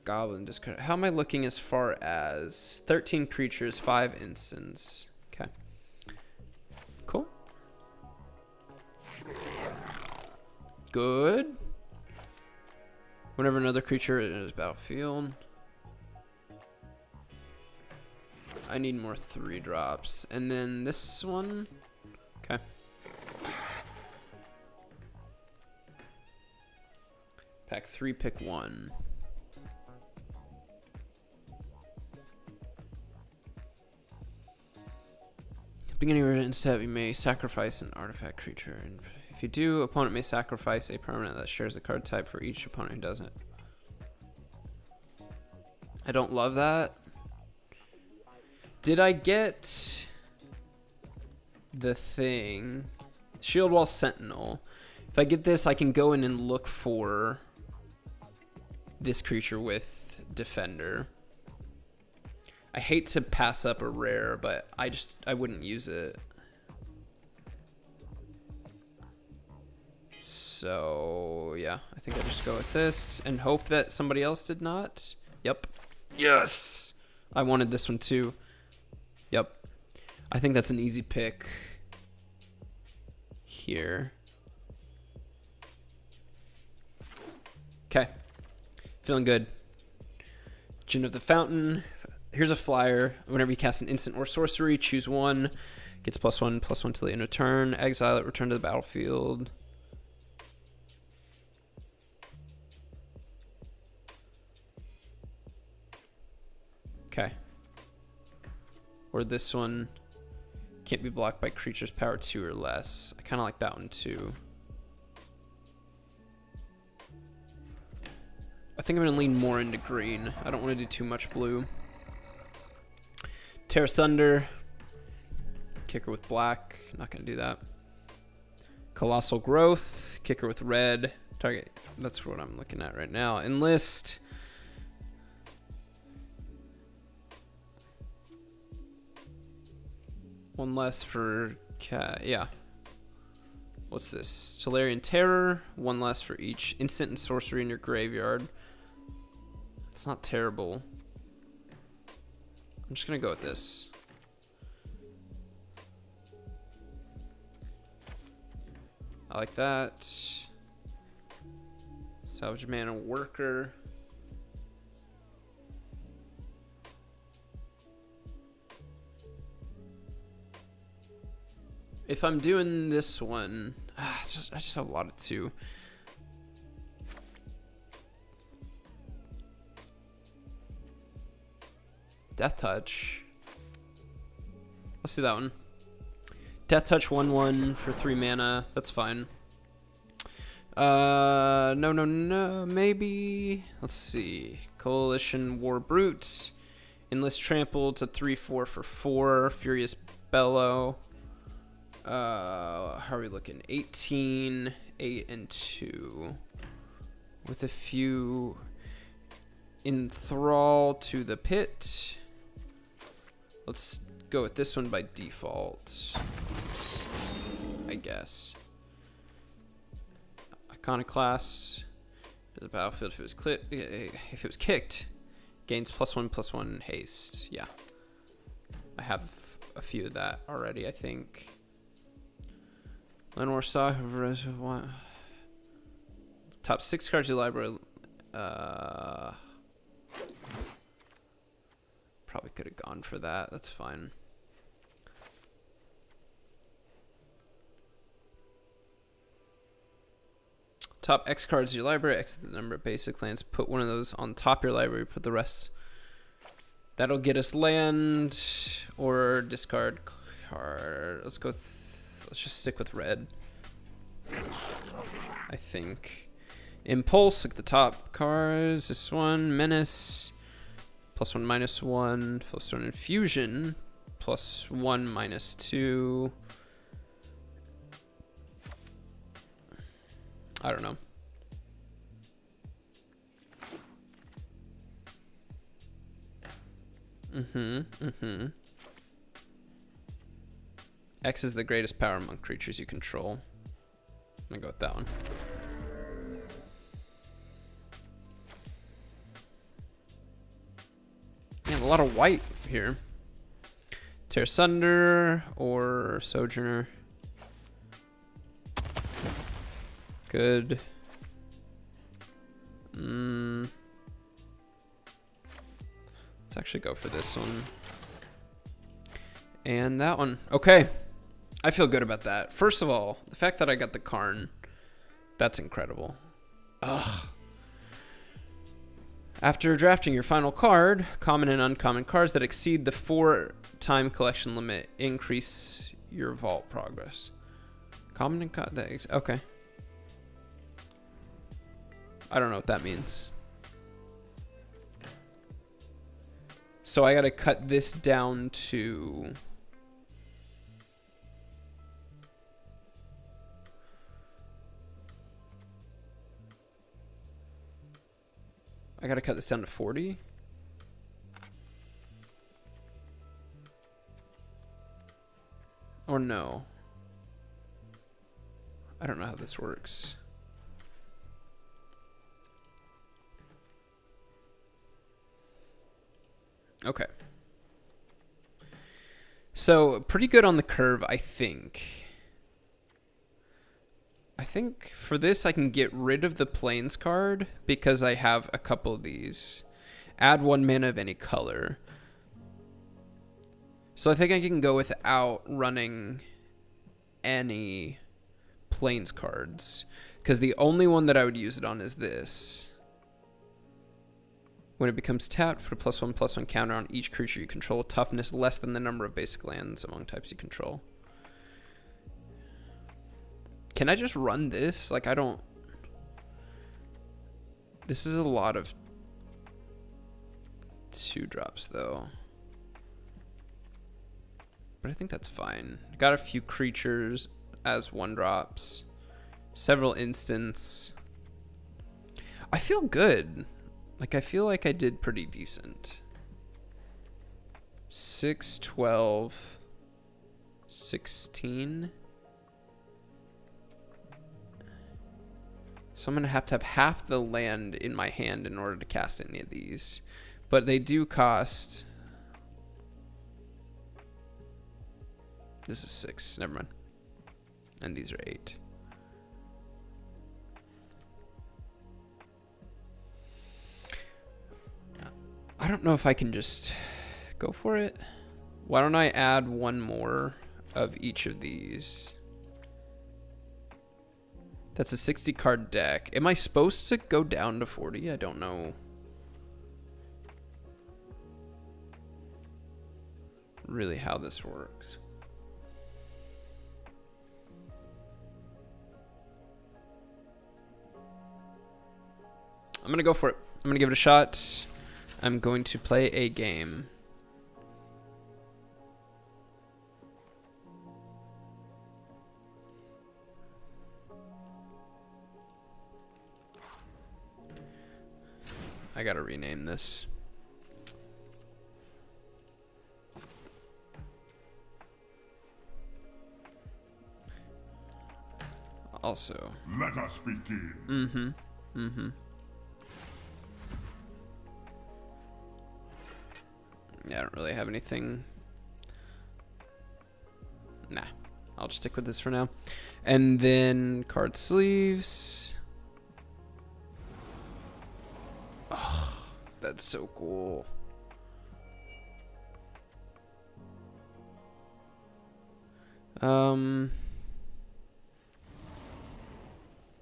A: Goblin discard. How am I looking as far as 13 creatures, 5 instants? Okay. Cool. Good. Whenever another creature enters battlefield. I need more 3-drops. And then this one. Okay. Pack 3, pick 1. Beginning of your step, you may sacrifice an artifact creature. And if you do, opponent may sacrifice a permanent that shares the card type for each opponent who doesn't. I don't love that. Did I get the thing? Shield Wall Sentinel. If I get this, I can go in and look for this creature with defender. I hate to pass up a rare, but I wouldn't use it. So yeah, I think I just go with this and hope that somebody else did not. Yep. Yes. I wanted this one too. Yep. I think that's an easy pick here. Okay. Feeling good. Gin of the Fountain. Here's a flyer. Whenever you cast an instant or sorcery, choose one. Gets +1/+1 till the end of turn. Exile it, return to the battlefield. Okay. Or this one. Can't be blocked by creatures power 2 or less. I kind of like that one too. I think I'm going to lean more into green. I don't want to do too much blue. Tear Asunder. Kicker with black. Not going to do that. Colossal Growth. Kicker with red. Target. That's what I'm looking at right now. Enlist. One less for cat. Yeah. What's this? Tolarian Terror. One less for each instant and sorcery in your graveyard. It's not terrible. I'm just going to go with this. I like that. Salvage Mana Worker. If I'm doing this one, I just have a lot of 2. Death Touch. Let's do that one. Death Touch 1/1 for 3 mana. That's fine. No. Maybe. Let's see. Coalition War Brute. Enlist Trample to 3/4 for 4. Furious Bellow. How are we looking? 18, 8, and 2. With a few. Enthrall to the Pit. Let's go with this one by default, I guess. Iconoclast. The battlefield if it was kicked, gains +1/+1 haste. Yeah, I have a few of that already, I think. Lenore Sock. Top 6 cards of your library. Probably could have gone for that. That's fine. Top X cards of your library. X is the number of basic lands. Put one of those on top of your library. Put the rest. That'll get us land or discard card. Let's go. Let's just stick with red. I think. Impulse, like the top cards. This one, Menace. +1/-1. Flowstone Infusion. +1/-2. I don't know. X is the greatest power among creatures you control. I'm gonna go with that one. Man, a lot of white here. Tear Asunder or Sojourner. Good. Let's actually go for this one. And that one. Okay. I feel good about that. First of all, the fact that I got the Karn, that's incredible. Ugh. After drafting your final card, common and uncommon cards that exceed the 4-time collection limit increase your vault progress. Common and okay. I don't know what that means. So I gotta cut this down to... I gotta cut this down to 40. Or no. I don't know how this works. Okay. So pretty good on the curve, I think. I think for this I can get rid of the plains card because I have a couple of these. Add 1 mana of any color. So I think I can go without running any plains cards. Because the only one that I would use it on is this. When it becomes tapped, put a +1/+1 counter on each creature you control. Toughness less than the number of basic lands among types you control. Can I just run this? Like, I don't... This is a lot of 2-drops, though. But I think that's fine. Got a few creatures as 1-drops. Several instants. I feel good. Like, I feel like I did pretty decent. 6, 12, 16. So I'm going to have half the land in my hand in order to cast any of these. But they do cost... This is 6. Never mind. And these are 8. I don't know if I can just go for it. Why don't I add 1 more of each of these? That's a 60 card deck. Am I supposed to go down to 40? I don't know. Really how this works. I'm gonna go for it. I'm gonna give it a shot. I'm going to play a game. I gotta rename this. Also.
B: Let us begin.
A: Mm-hmm. Mm-hmm. Yeah, I don't really have anything. Nah, I'll just stick with this for now. And then card sleeves. Oh, that's so cool.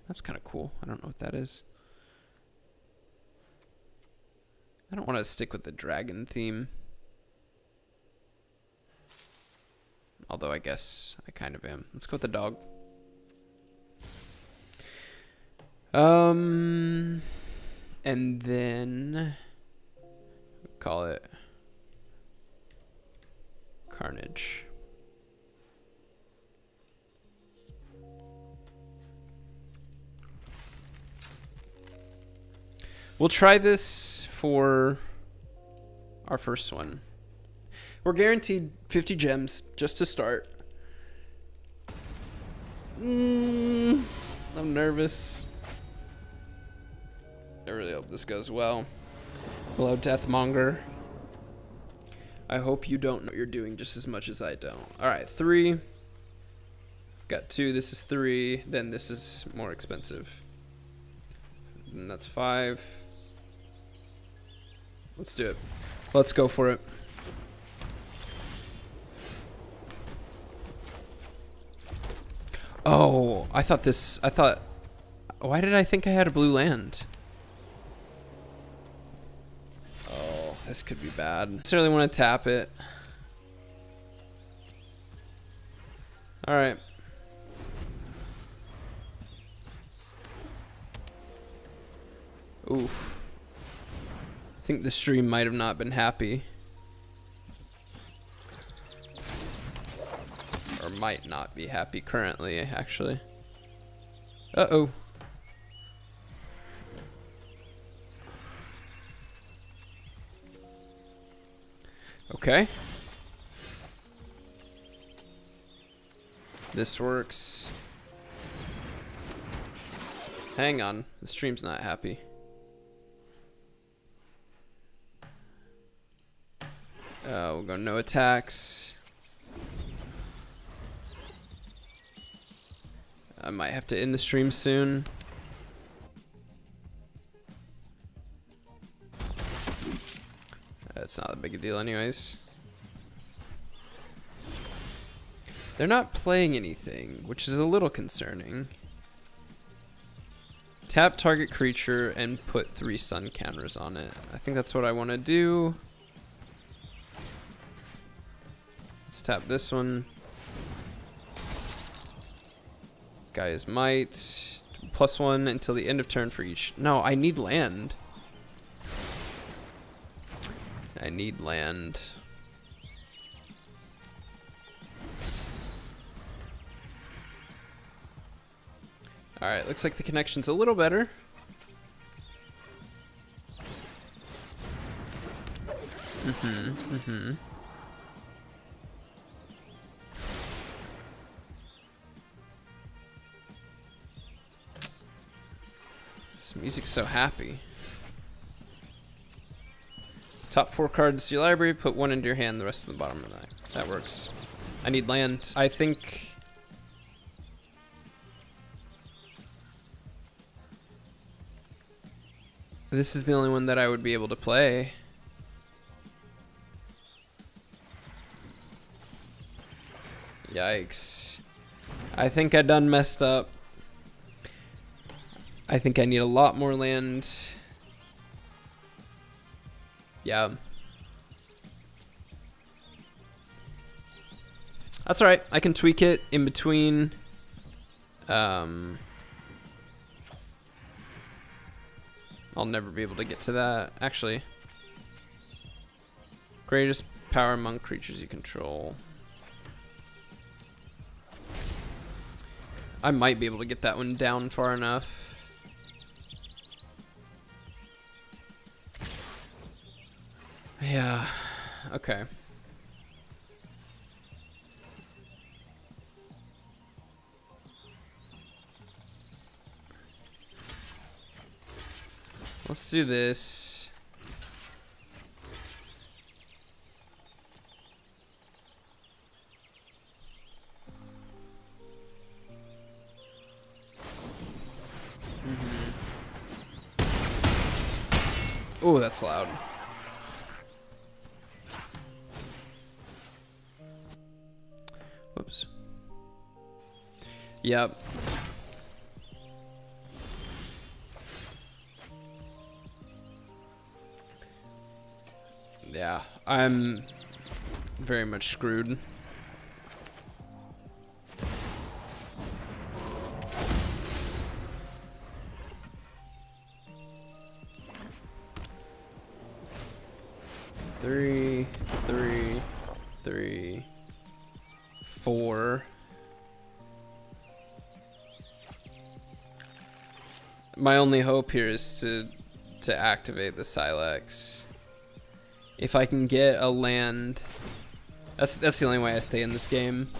A: That's kind of cool. I don't know what that is. I don't want to stick with the dragon theme. Although I guess I kind of am. Let's go with the dog. And then call it Carnage. We'll try this for our first one. We're guaranteed 50 gems just to start. I'm nervous. I really hope this goes well. Hello, Deathmonger. I hope you don't know what you're doing just as much as I don't. Alright, 3. Got 2. This is 3. Then this is more expensive. And that's 5. Let's do it. Let's go for it. Oh, I thought, why did I think I had a blue land? Oh, this could be bad. I necessarily want to tap it. All right. Oof. I think the stream might have not been happy. Or might not be happy currently, actually. Uh-oh. Okay. This works. Hang on. The stream's not happy. We'll go no attacks. I might have to end the stream soon. That's not that big a deal anyways. They're not playing anything, which is a little concerning. Tap target creature and put 3 sun counters on it. I think that's what I want to do. Let's tap this one. Guy's Might. +1 until the end of turn for each. No, I need land. I need land. Alright, looks like the connection's a little better. This music's so happy. Top 4 cards to your library, put 1 into your hand, the rest of the bottom of the deck. That works. I need land. I think... this is the only one that I would be able to play. Yikes. I think I done messed up. I think I need a lot more land. Yeah. That's alright. I can tweak it in between. I'll never be able to get to that. Actually. Greatest power among creatures you control. I might be able to get that one down far enough. Yeah. Okay. Let's do this. Oh, that's loud. Whoops. Yep. Yeah, I'm very much screwed. Three, 4. My only hope here is to activate the Silex. If I can get a land, that's the only way I stay in this game.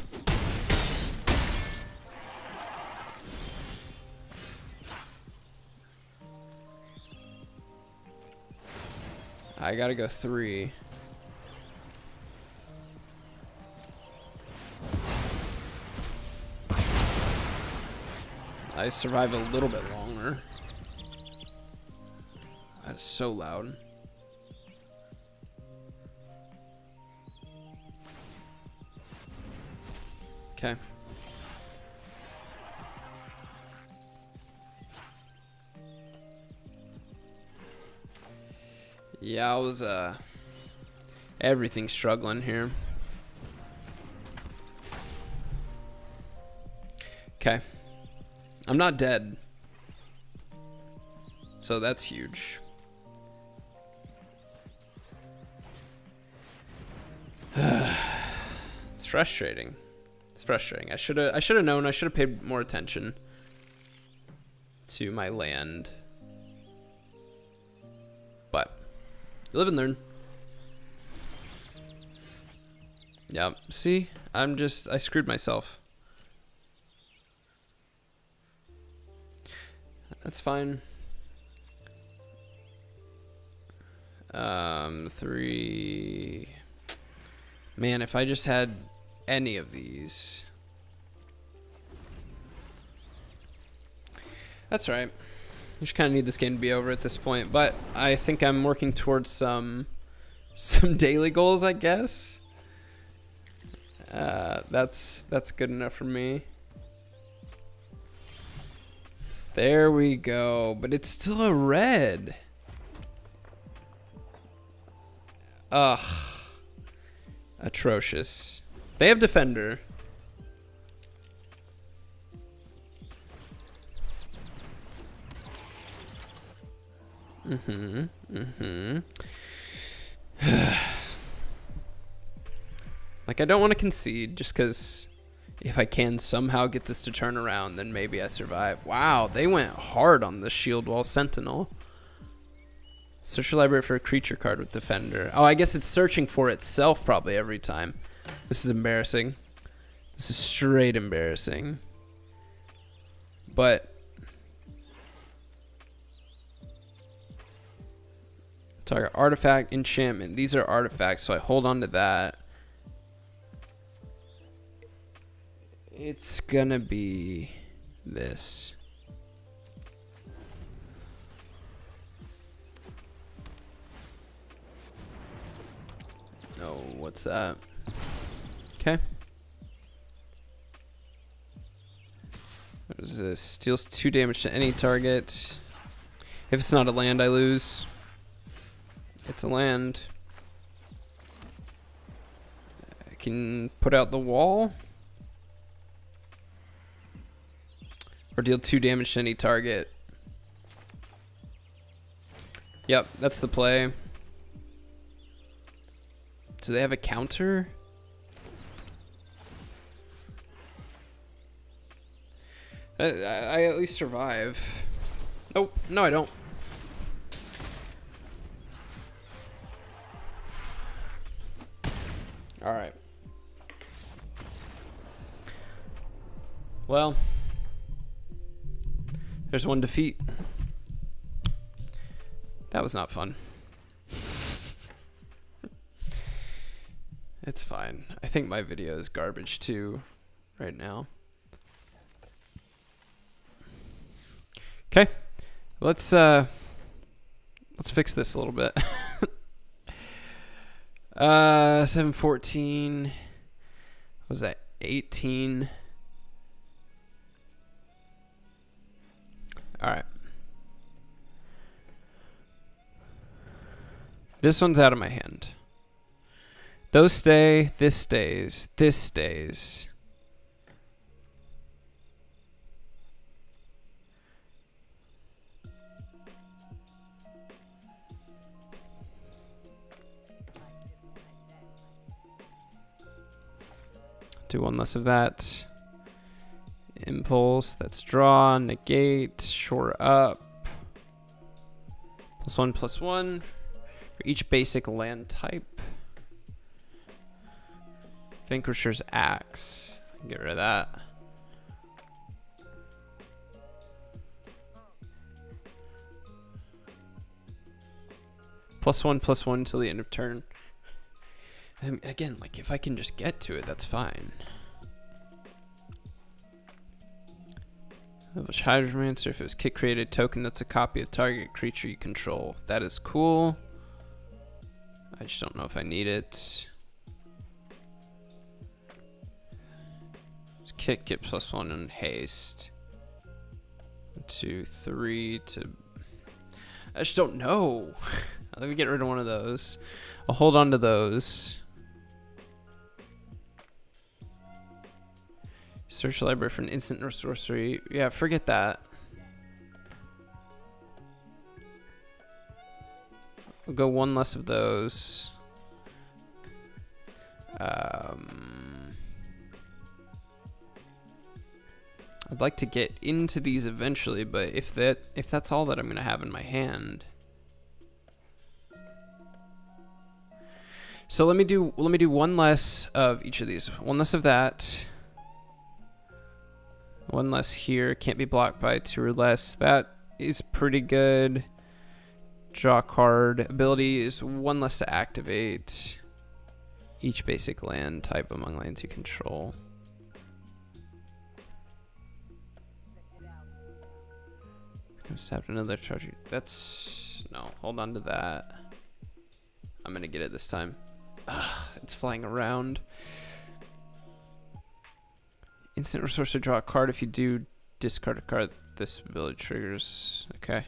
A: I gotta go 3. I survive a little bit longer. That is so loud. Okay. Yeah, I was everything's struggling here. Okay. I'm not dead. So that's huge. It's frustrating. It's frustrating. I should have known. I should have paid more attention to my land. But you live and learn. Yep. See? I screwed myself. That's fine. 3. Man, if I just had any of these. That's right. You just kind of need this game to be over at this point, but I think I'm working towards some daily goals, I guess. That's good enough for me. There we go, but it's still a red. Ugh. Atrocious. They have defender. Like, I don't want to concede just because if I can somehow get this to turn around, then maybe I survive. Wow, they went hard on the Shield Wall Sentinel. Search your library for a creature card with defender. Oh, I guess it's searching for itself probably every time. This is embarrassing. This is straight embarrassing. But target artifact, enchantment. These are artifacts, so I hold on to that. It's gonna be this. No, what's that? Okay. What is this? Deals 2 damage to any target. If it's not a land, I lose. It's a land. I can put out the wall. Or deal 2 damage to any target. Yep, that's the play. Do they have a counter? I at least survive. Oh, no I don't. Alright. Well, there's one defeat. That was not fun. It's fine. I think my video is garbage too right now. Okay. Let's fix this a little bit. 714. What was that? 18. All right. This one's out of my hand. Those stay, this stays, this stays. Do one less of that. Impulse, that's draw, negate, shore up. +1/+1 for each basic land type. Vanquisher's Axe. Get rid of that. +1/+1 until the end of turn. And again, like if I can just get to it, that's fine. Hydromancer, if it was kit created token that's a copy of target creature you control. That is cool. I just don't know if I need it. Kit, get +1 and haste. 1, 2, 3 to... I just don't know. Let me get rid of one of those. I'll hold on to those. Search the library for an instant or sorcery. Yeah, forget that. We'll go one less of those. I'd like to get into these eventually, but if that's all that I'm gonna have in my hand. So let me do one less of each of these. One less of that. One less here. Can't be blocked by 2 or less. That is pretty good. Draw card. Ability is 1 less to activate each basic land type among lands you control. Sapped another charge. That's no. Hold on to that. I'm gonna get it this time. Ugh, it's flying around. Instant resource to draw a card. If you do, discard a card. This ability triggers. Okay.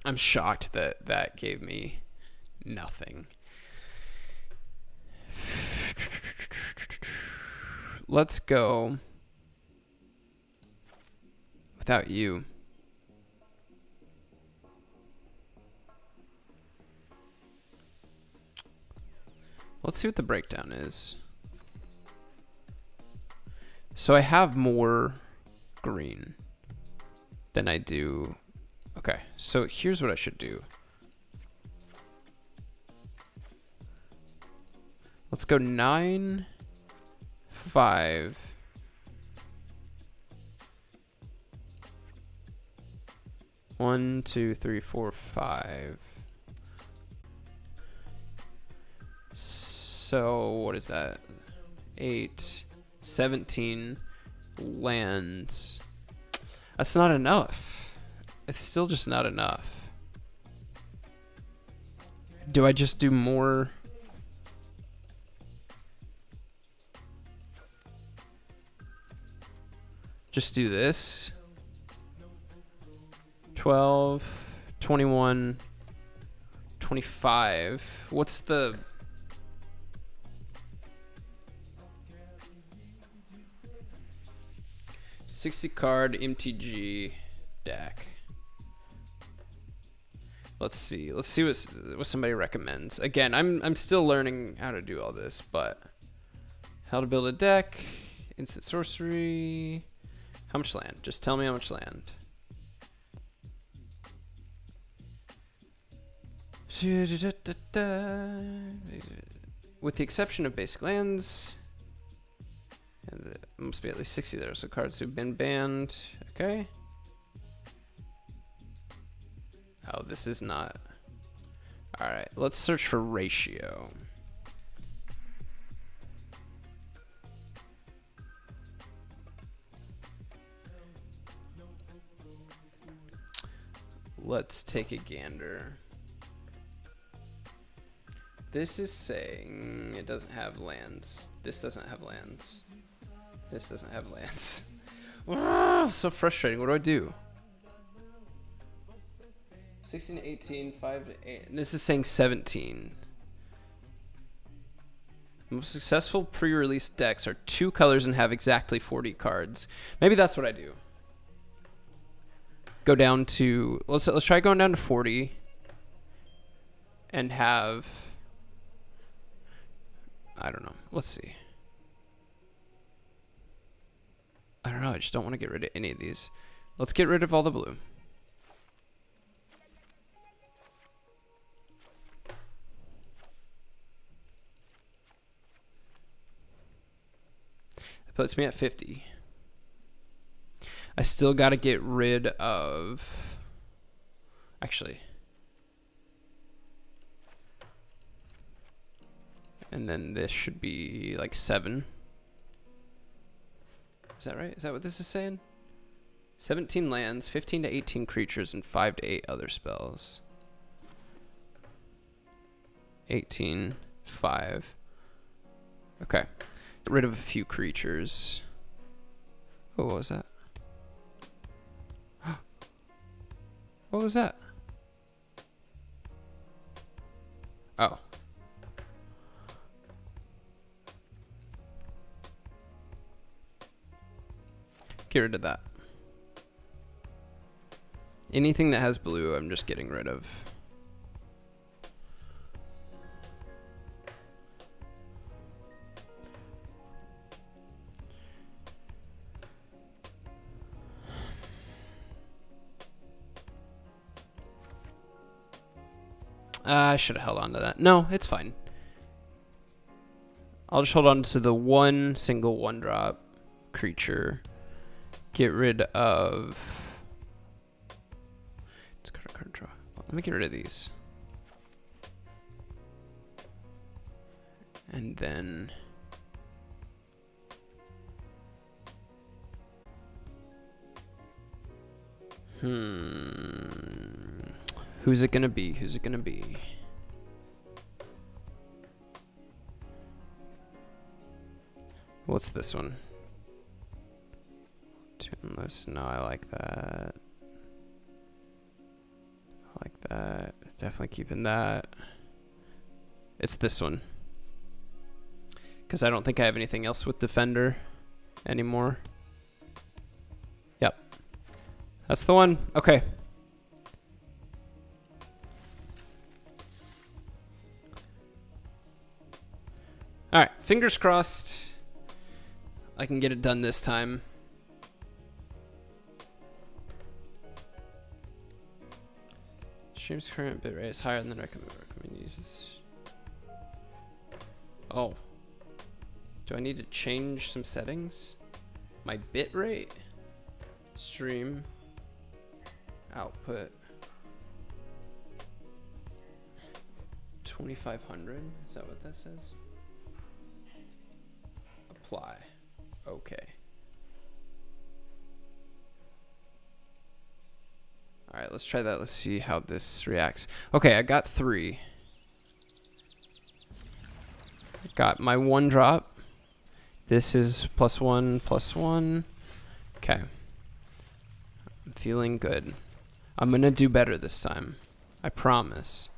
A: I'm shocked that that gave me nothing. Let's go without you. Let's see what the breakdown is. So I have more green than I do. Okay, so here's what I should do. Let's go 9, 5. One, two, three, four, 5. So what is that? 8, 17 lands. That's not enough. It's still just not enough. Do I just do more? Just do this. 12, 21, 25. What's the... $60 card MTG deck. Let's see. Let's see what somebody recommends. Again, I'm still learning how to do all this, but how to build a deck, instant sorcery. How much land? Just tell me how much land. With the exception of basic lands, and there must be at least 60 there. So cards who've been banned. Okay. Oh, this is not. All right, let's search for ratio. Let's take a gander. This is saying it doesn't have lands. This doesn't have lands. This doesn't have lands. So frustrating. What do I do? 16 to 18, 5 to 8. And this is saying 17. Most successful pre-release decks are 2 colors and have exactly 40 cards. Maybe that's what I do. Go down to let's try going down to 40 and have, I don't know. Let's see. I don't know. I just don't want to get rid of any of these. Let's get rid of all the blue. That puts me at 50. I still got to get rid of... Actually. And then this should be like 7. Is that right? Is that what this is saying? 17 lands, 15 to 18 creatures, and 5 to 8 other spells. 18, 5. Okay. Get rid of a few creatures. Oh, what was that? What was that? Oh. Get rid of that. Anything that has blue, I'm just getting rid of. I should have held on to that. No, it's fine. I'll just hold on to the one single 1-drop creature. Get rid of... Let's card draw. Let me get rid of these. And then... Who's it gonna be? Who's it gonna be? What's this one? Tuneless. No, I like that. I like that. Definitely keeping that. It's this one. Because I don't think I have anything else with Defender anymore. Yep. That's the one. Okay. Alright, fingers crossed I can get it done this time. Stream's current bitrate is higher than the recommend uses. Oh. Do I need to change some settings? My bitrate? Stream. Output. 2500? Is that what that says? Apply. Okay. Alright, let's try that. Let's see how this reacts. Okay, I got 3. Got my 1 drop. This is +1, +1. Okay. I'm feeling good. I'm gonna do better this time. I promise.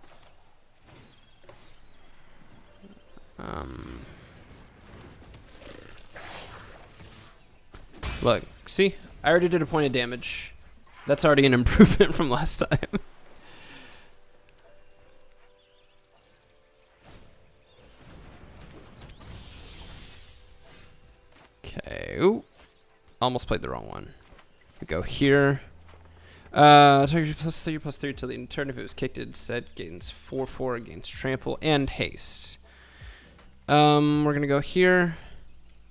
A: Look, see? I already did a point of damage. That's already an improvement from last time. Okay. Ooh. Almost played the wrong one. We go here. Target +3/+3 till the end of turn. If it was kicked, it said gains 4/4 against trample and haste. We're gonna go here.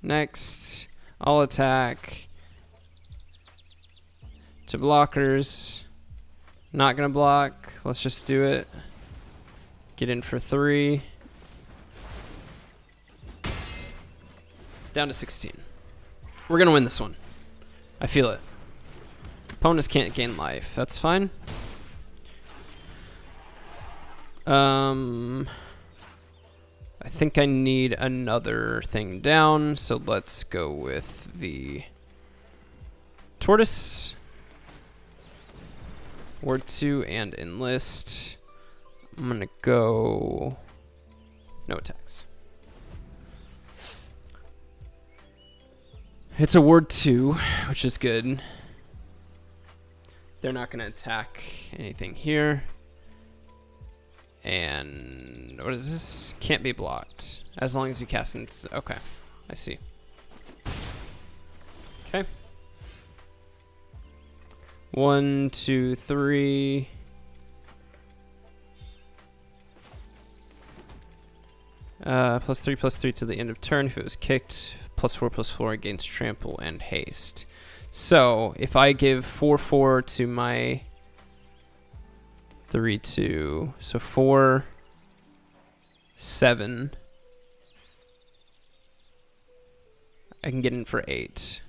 A: Next. I'll attack. To blockers. Not gonna block. Let's just do it. Get in for 3. Down to 16. We're gonna win this one. I feel it. Opponents can't gain life. That's fine. I think I need another thing down, so let's go with the tortoise. Ward 2 and enlist. I'm gonna go no attacks. It's a ward 2, which is good. They're not gonna attack anything here. And what is this? Can't be blocked. As long as you cast it. Okay, I see. Okay. 1, 2, 3. +3/+3 to the end of turn. If it was kicked, +4/+4 against trample and haste. So if I give 4/4 to my 3/2, so 4, 7, I can get in for 8.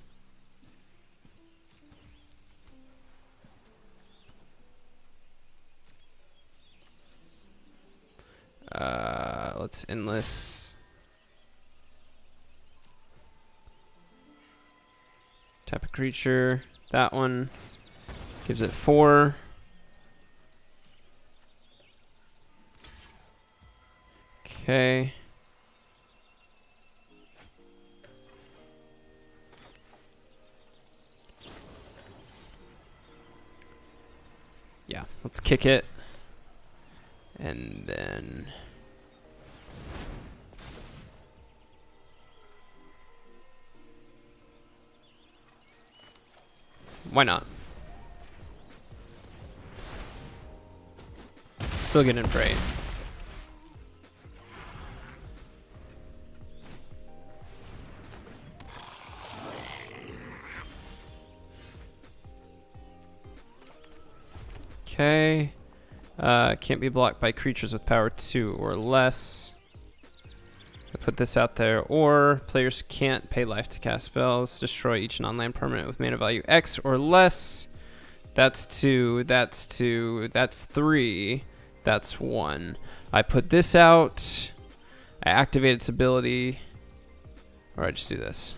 A: Let's enlist. Tap a creature. That one gives it 4. Okay. Yeah, let's kick it. And then why not? Still getting in for 8. Okay. Can't be blocked by creatures with power 2 or less. I put this out there. Or players can't pay life to cast spells. Destroy each non-land permanent with mana value X or less. That's 2. That's 2. That's 3. That's 1. I put this out. I activate its ability. Or I just do this.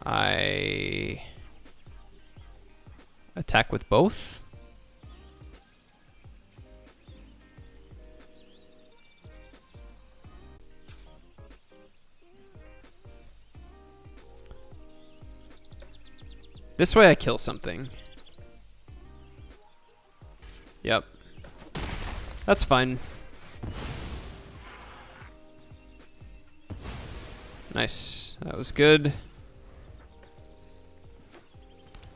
A: I attack with both. This way I kill something. Yep. That's fine. Nice. That was good.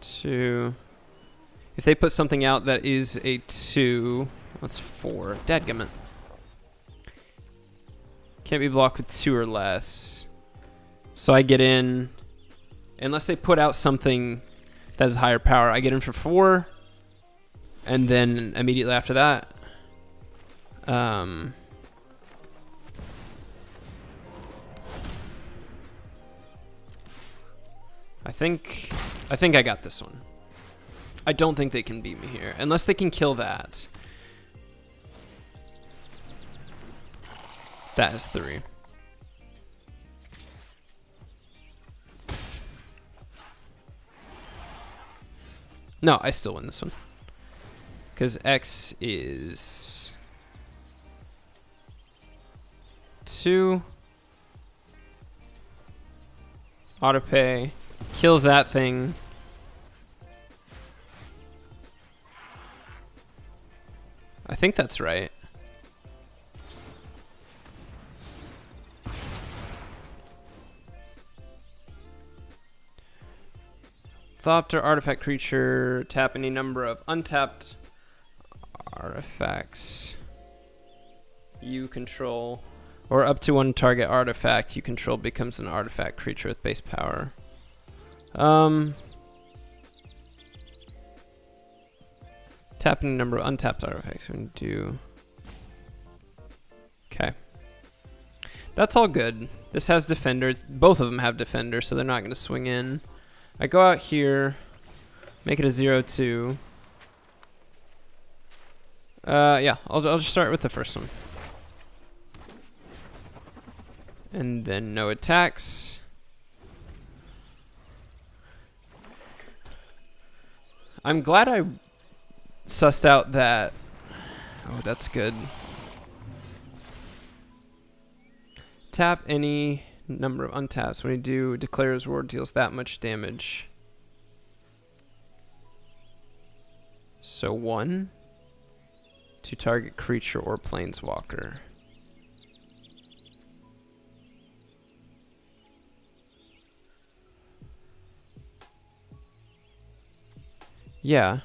A: 2. If they put something out that is a 2, that's 4. Dadgummit. Can't be blocked with 2 or less. So I get in. Unless they put out something that has higher power, I get in for 4. And then immediately after that, I think I got this one. I don't think they can beat me here, unless they can kill that. That is 3. No, I still win this one. Because X is 2. Autopay. Kills that thing. I think that's right. Thopter artifact creature, tap any number of untapped artifacts you control, or up to 1 target artifact you control becomes an artifact creature with base power. Tap any number of untapped artifacts. We can do. Okay. That's all good. This has defenders. Both of them have defenders, so they're not going to swing in. I go out here, make it a 0-2. Yeah, I'll just start with the first one. And then no attacks. I'm glad I sussed out that. Oh, that's good. Tap any number of untaps. When you do, declares ward deals that much damage. So 1 to target creature or planeswalker. Yeah.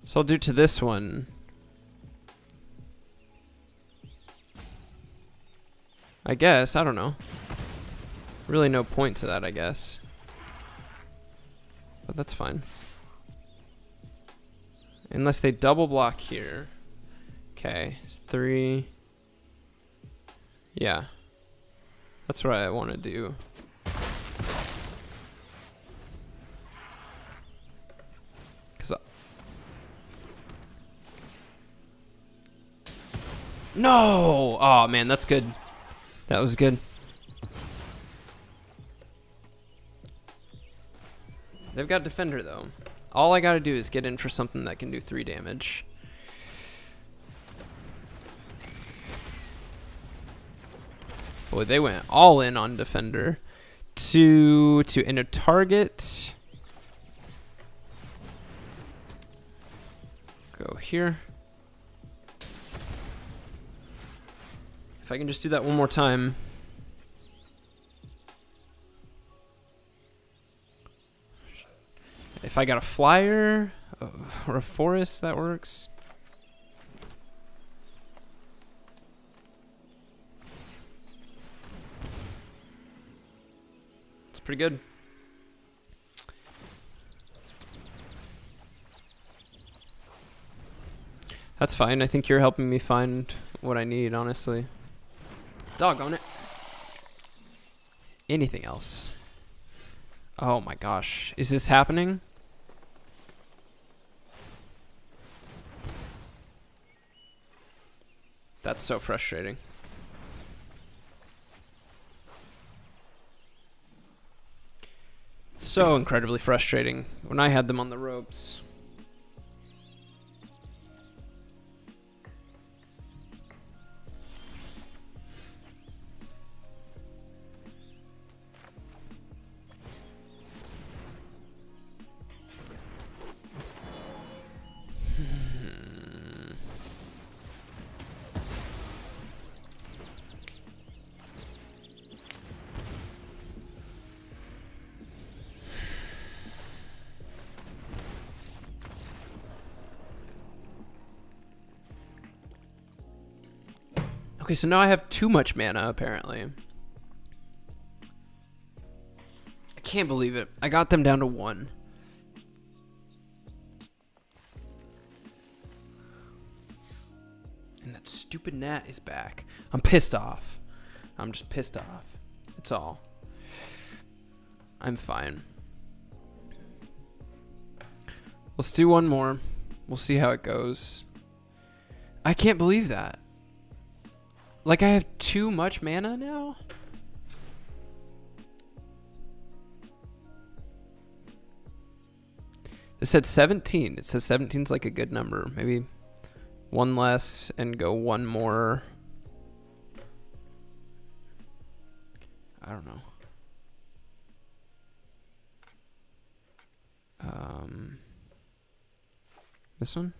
A: So I'll do to this one. I guess, I don't know. Really no point to that, I guess. But that's fine. Unless they double block here. Okay, 3. Yeah. That's what I want to do. No! Oh man, that's good. That was good. They've got defender though. All I gotta do is get in for something that can do 3 damage. Boy, they went all in on defender. To enter target. Go here. If I can just do that one more time. If I got a flyer or a forest, that works. It's pretty good. That's fine. I think you're helping me find what I need, honestly. Doggone it. Anything else? Oh my gosh. Is this happening? That's so frustrating. So incredibly frustrating when I had them on the ropes. Okay, so now I have too much mana, apparently. I can't believe it. I got them down to 1. And that stupid gnat is back. I'm pissed off. I'm just pissed off. It's all. I'm fine. Let's do one more. We'll see how it goes. I can't believe that. Like, I have too much mana now? It said 17. It says 17's like a good number. Maybe one less and go one more. I don't know. This one?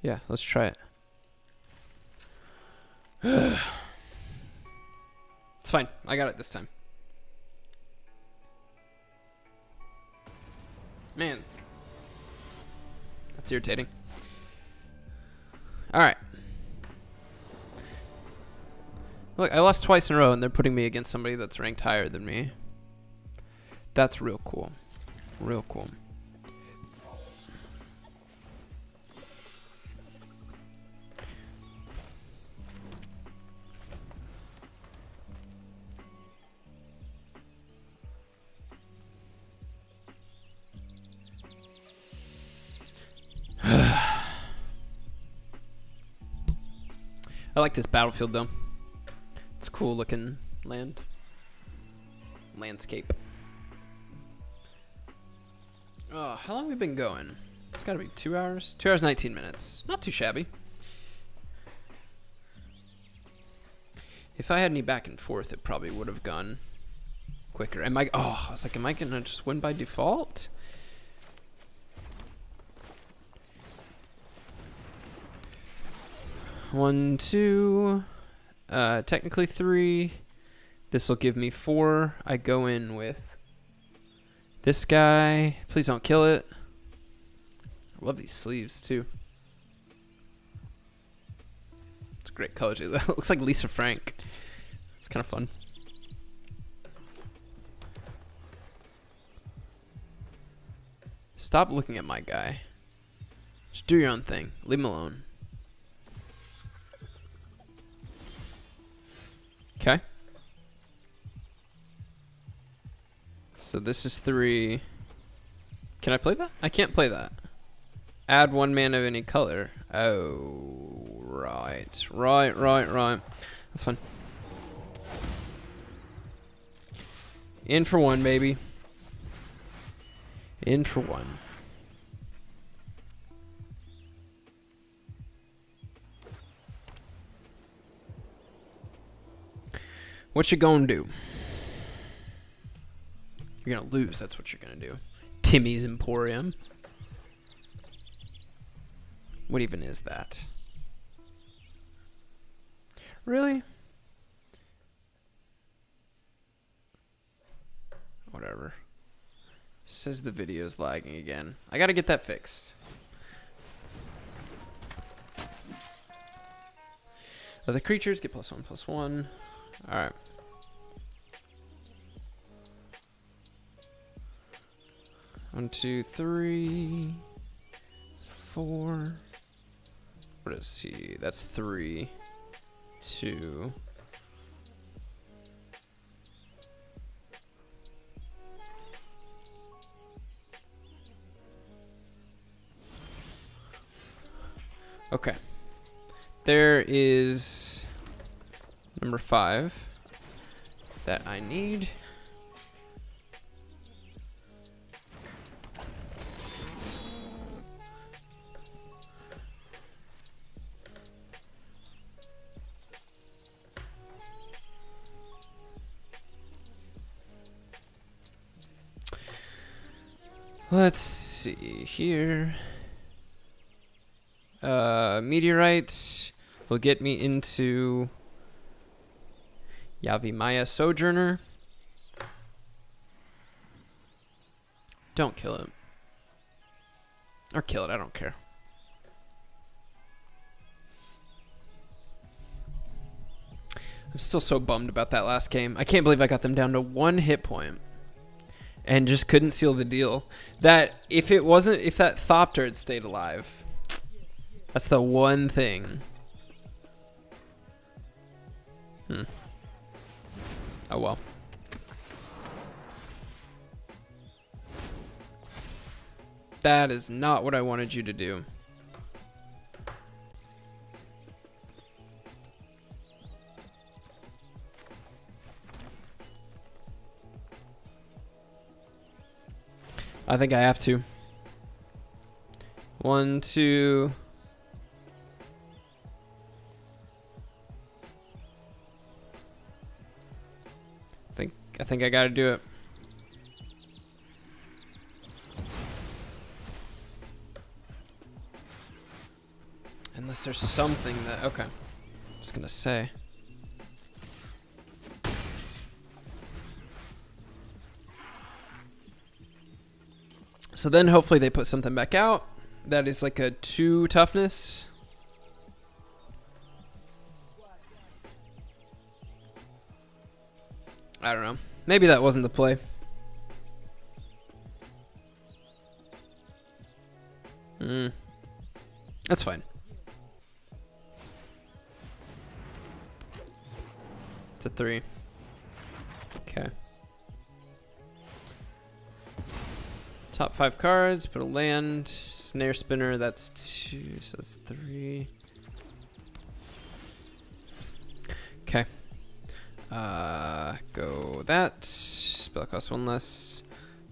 A: Yeah, let's try it. It's fine. I got it this time. Man. That's irritating. Alright. Look, I lost twice in a row and they're putting me against somebody that's ranked higher than me. That's real cool. Real cool. I like this battlefield though. It's a cool looking landscape. Oh, how long have we been going? It's gotta be 2 hours. 2 hours, 19 minutes. Not too shabby. If I had any back and forth, it probably would have gone quicker. I was like, am I gonna just win by default? One, two, technically 3. This will give me 4. I go in with this guy. Please don't kill it. I love these sleeves too. It's a great color too. That looks like Lisa Frank. It's kind of fun. Stop looking at my guy. Just do your own thing. Leave him alone. Okay. So this is 3. Can I play that? I can't play that. Add 1 mana of any color. Oh, right. That's fine. In for 1, baby. In for 1. What you gonna do? You're gonna lose, that's what you're gonna do. Timmy's Emporium. What even is that? Really? Whatever. Says the video's lagging again. I gotta get that fixed. Other creatures get +1/+1. Alright. One, 2, 3, 4. What is he? That's 3, 2, Okay. There is number 5 that I need. Let's see here. Meteorite will get me into Yavimaya Sojourner. Don't kill it. Or kill it, I don't care. I'm still so bummed about that last game. I can't believe I got them down to 1 hit point. And just couldn't seal the deal. That if that Thopter had stayed alive, that's the one thing. Oh well. That is not what I wanted you to do. I think I have to. 1, 2. I think I gotta do it. Unless there's something that, okay. I was gonna say. So then hopefully they put something back out. That is like a 2 toughness. I don't know. Maybe that wasn't the play. That's fine. It's a 3. Okay. Top 5 cards, put a land, snare spinner, that's 2, so that's 3. Okay. Go that. Spell cost 1 less.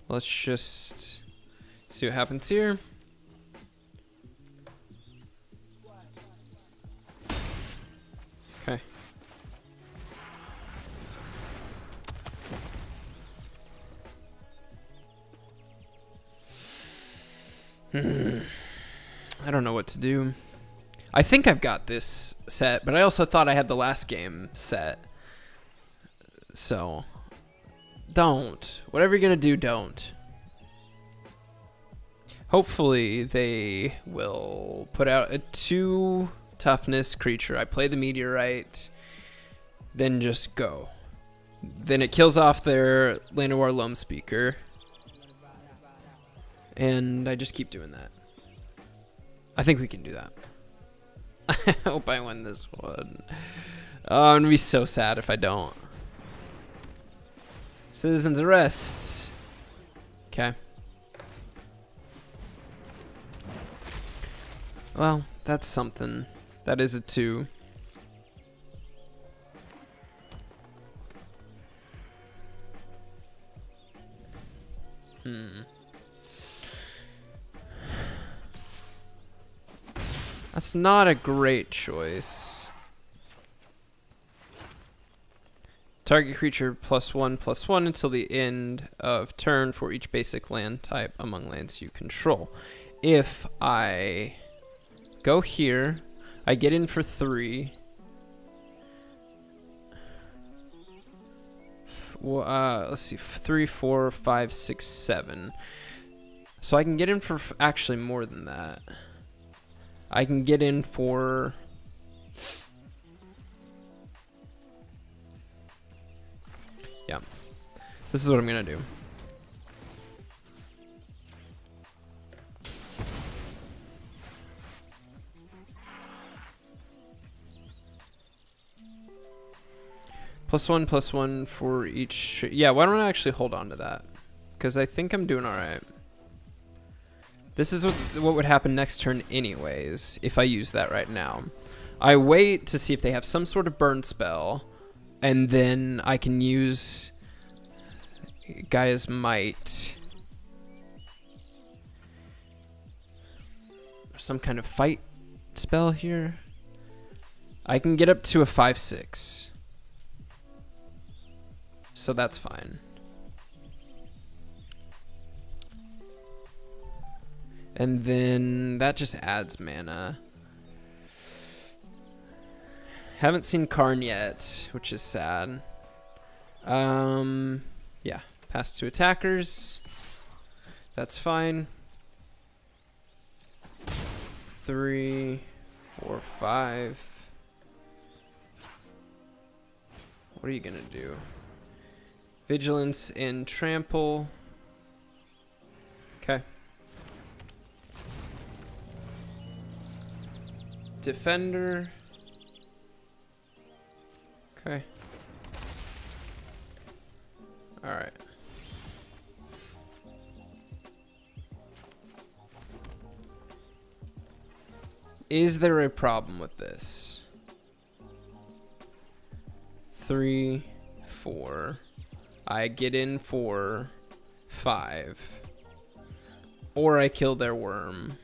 A: Let's just see what happens here. Okay. I don't know what to do. I think I've got this set, but I also thought I had the last game set. So, don't. Whatever you're going to do, don't. Hopefully, they will put out a 2 toughness creature. I play the meteorite, then just go. Then it kills off their Llanowar Loam Speaker. And I just keep doing that. I think we can do that. I hope I win this one. Oh, I'm going to be so sad if I don't. Citizens arrest. Okay. Well, that's something. That is a 2. That's not a great choice. Target creature +1/+1 until the end of turn for each basic land type among lands you control. If I go here, I get in for 3. Let's see, 3, 4, 5, 6, 7. So I can get in for actually more than that. I can get in for... Yeah. This is what I'm going to do. +1/+1 for each... Yeah, why don't I actually hold on to that? Because I think I'm doing alright. This is what would happen next turn anyways, if I use that right now. I wait to see if they have some sort of burn spell, and then I can use Gaia's Might. Some kind of fight spell here. I can get up to a 5/6. So that's fine. And then that just adds mana. Haven't seen Karn yet, which is sad. Yeah, pass to attackers. That's fine. 3, 4, 5. What are you gonna do? Vigilance and trample. Okay. Defender. Okay. All right. Is there a problem with this? 3, 4. I get in for 5. Or I kill their worm.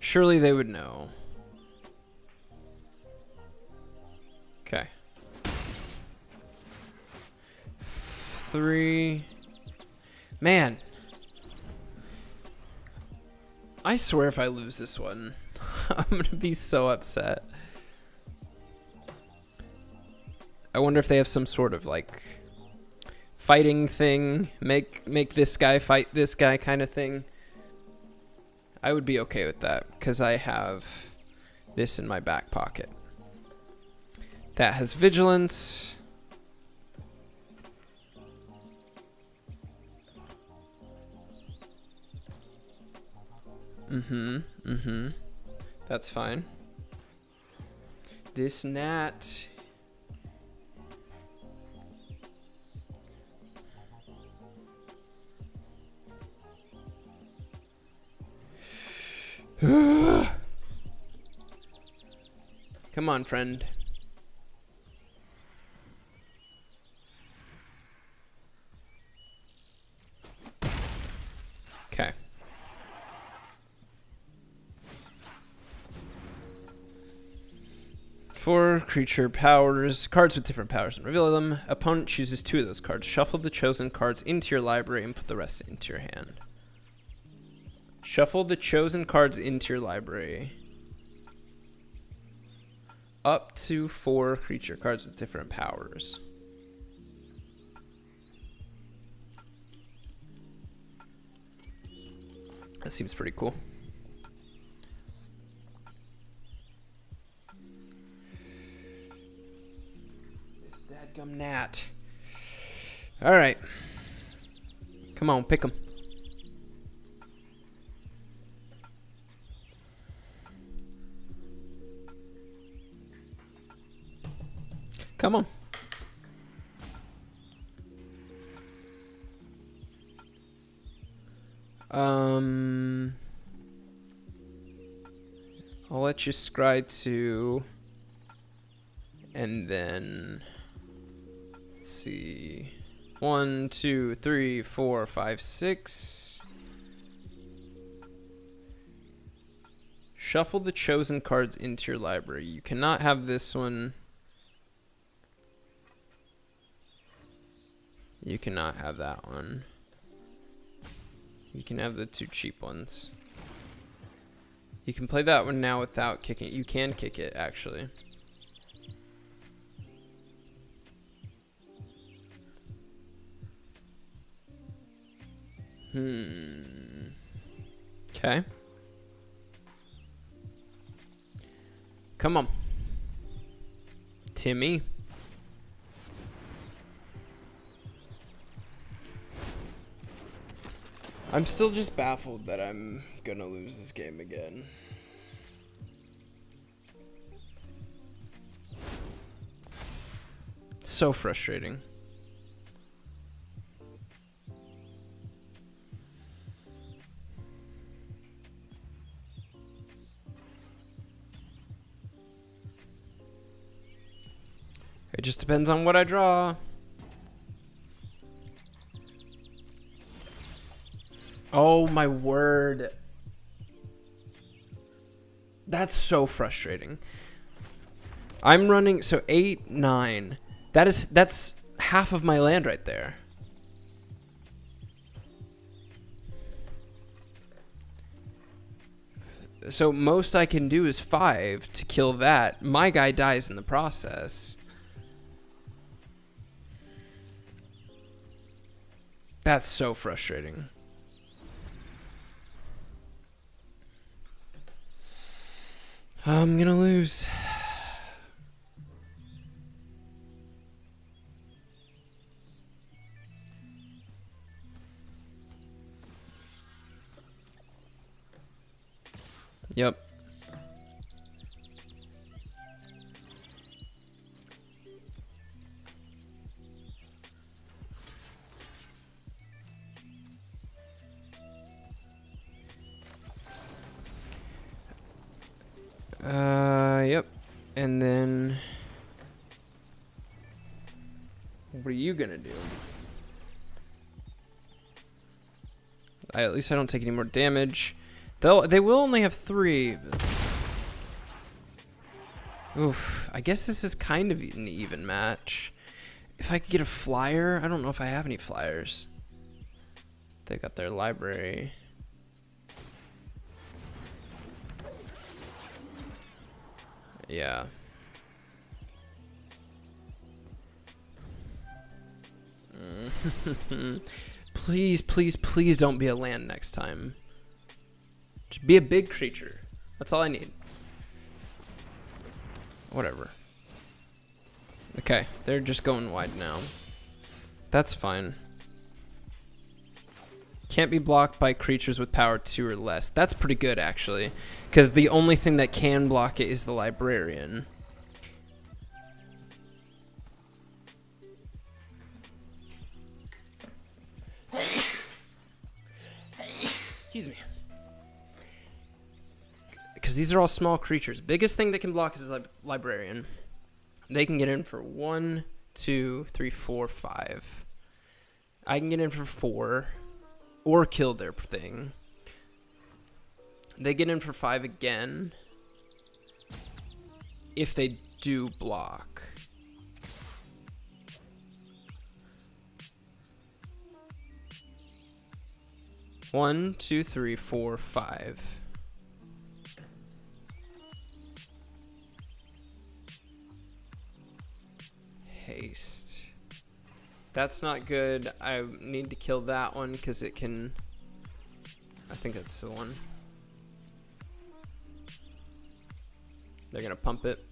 A: Surely they would know. Okay. 3. Man. I swear if I lose this one, I'm gonna be so upset. I wonder if they have some sort of like fighting thing, make this guy fight this guy kind of thing. I would be okay with that because I have this in my back pocket. That has vigilance. That's fine. This gnat. Come on, friend. Okay. For creature powers, cards with different powers and reveal them. Opponent chooses 2 of those cards. Shuffle the chosen cards into your library and put the rest into your hand. Shuffle the chosen cards into your library. Up to 4 creature cards with different powers. That seems pretty cool. This dadgum gnat. All right. Come on, pick 'em. Come on. I'll let you scry 2. And then let's see. 1, 2, 3, 4, 5, 6. Shuffle the chosen cards into your library. You cannot have this one. You cannot have that one. You can have the 2 cheap ones. You can play that one now without kicking it. You can kick it, actually. Okay. Come on. Timmy. I'm still just baffled that I'm gonna lose this game again. So frustrating. It just depends on what I draw. Oh my word. That's so frustrating. I'm running so 8, 9. That's half of my land right there. So most I can do is 5 to kill that. My guy dies in the process. That's so frustrating. I'm gonna lose. Yep. Yep. And then what are you gonna do? At least I don't take any more damage. They will only have 3. Oof. I guess this is kind of an even match. If I could get a flyer, I don't know if I have any flyers. They got their library. Yeah. Please, please, please don't be a land next time. Just be a big creature. That's all I need. Whatever. Okay, they're just going wide now. That's fine. Can't be blocked by creatures with power 2 or less. That's pretty good, actually. Because the only thing that can block it is the librarian. Excuse me. Because these are all small creatures. Biggest thing that can block is the librarian. They can get in for 1, 2, 3, 4, 5. I can get in for 4. Or kill their thing. They get in for 5 again. If they do block. One, 2, 3, 4, 5. Haste. That's not good. I need to kill that one because it can... I think that's the one. They're going to pump it.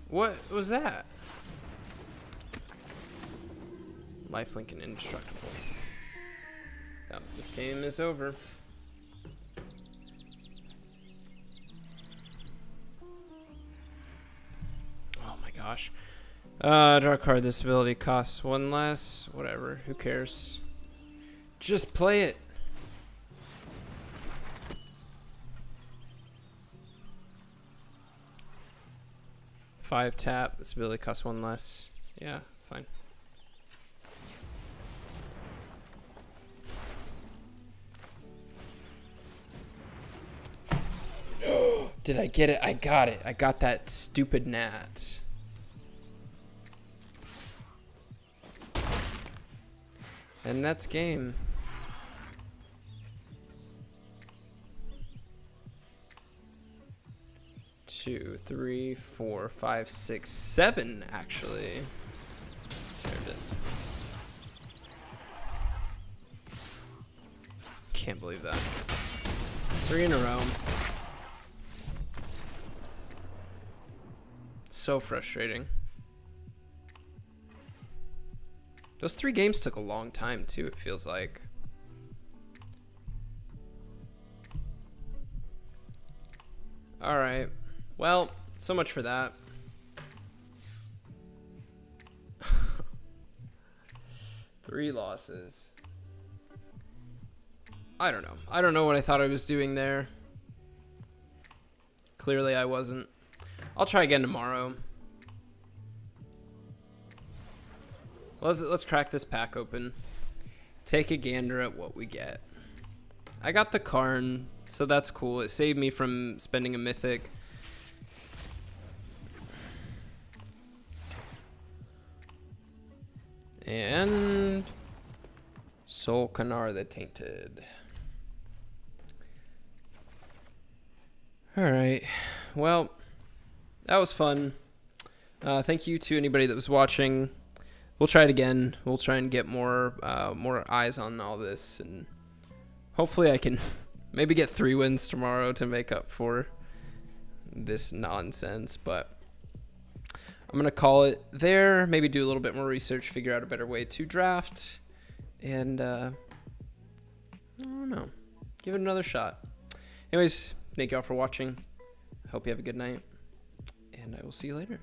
A: What was that? Lifelink and indestructible. Yep, this game is over. Oh my gosh. Draw a card. This ability costs 1 less. Whatever. Who cares? Just play it. Five tap. This ability costs 1 less. Yeah, fine. Did I get it? I got it. I got that stupid gnat. And that's game. Two, 3, 4, 5, 6, 7, actually. There it is. Can't believe that. 3 in a row. So frustrating. Those 3 games took a long time too, it feels like. Alright. Well, so much for that. Three losses. I don't know. I don't know what I thought I was doing there. Clearly I wasn't. I'll try again tomorrow. Let's crack this pack open. Take a gander at what we get. I got the Karn, so that's cool. It saved me from spending a mythic. And Soul Canar the Tainted. Alright. Well, that was fun. Thank you to anybody that was watching. We'll try it again. We'll try and get more eyes on all this, and hopefully I can maybe get 3 wins tomorrow to make up for this nonsense. But I'm gonna call it there. Maybe do a little bit more research, figure out a better way to draft, and I don't know, give it another shot. Anyways, thank y'all for watching. Hope you have a good night, and I will see you later.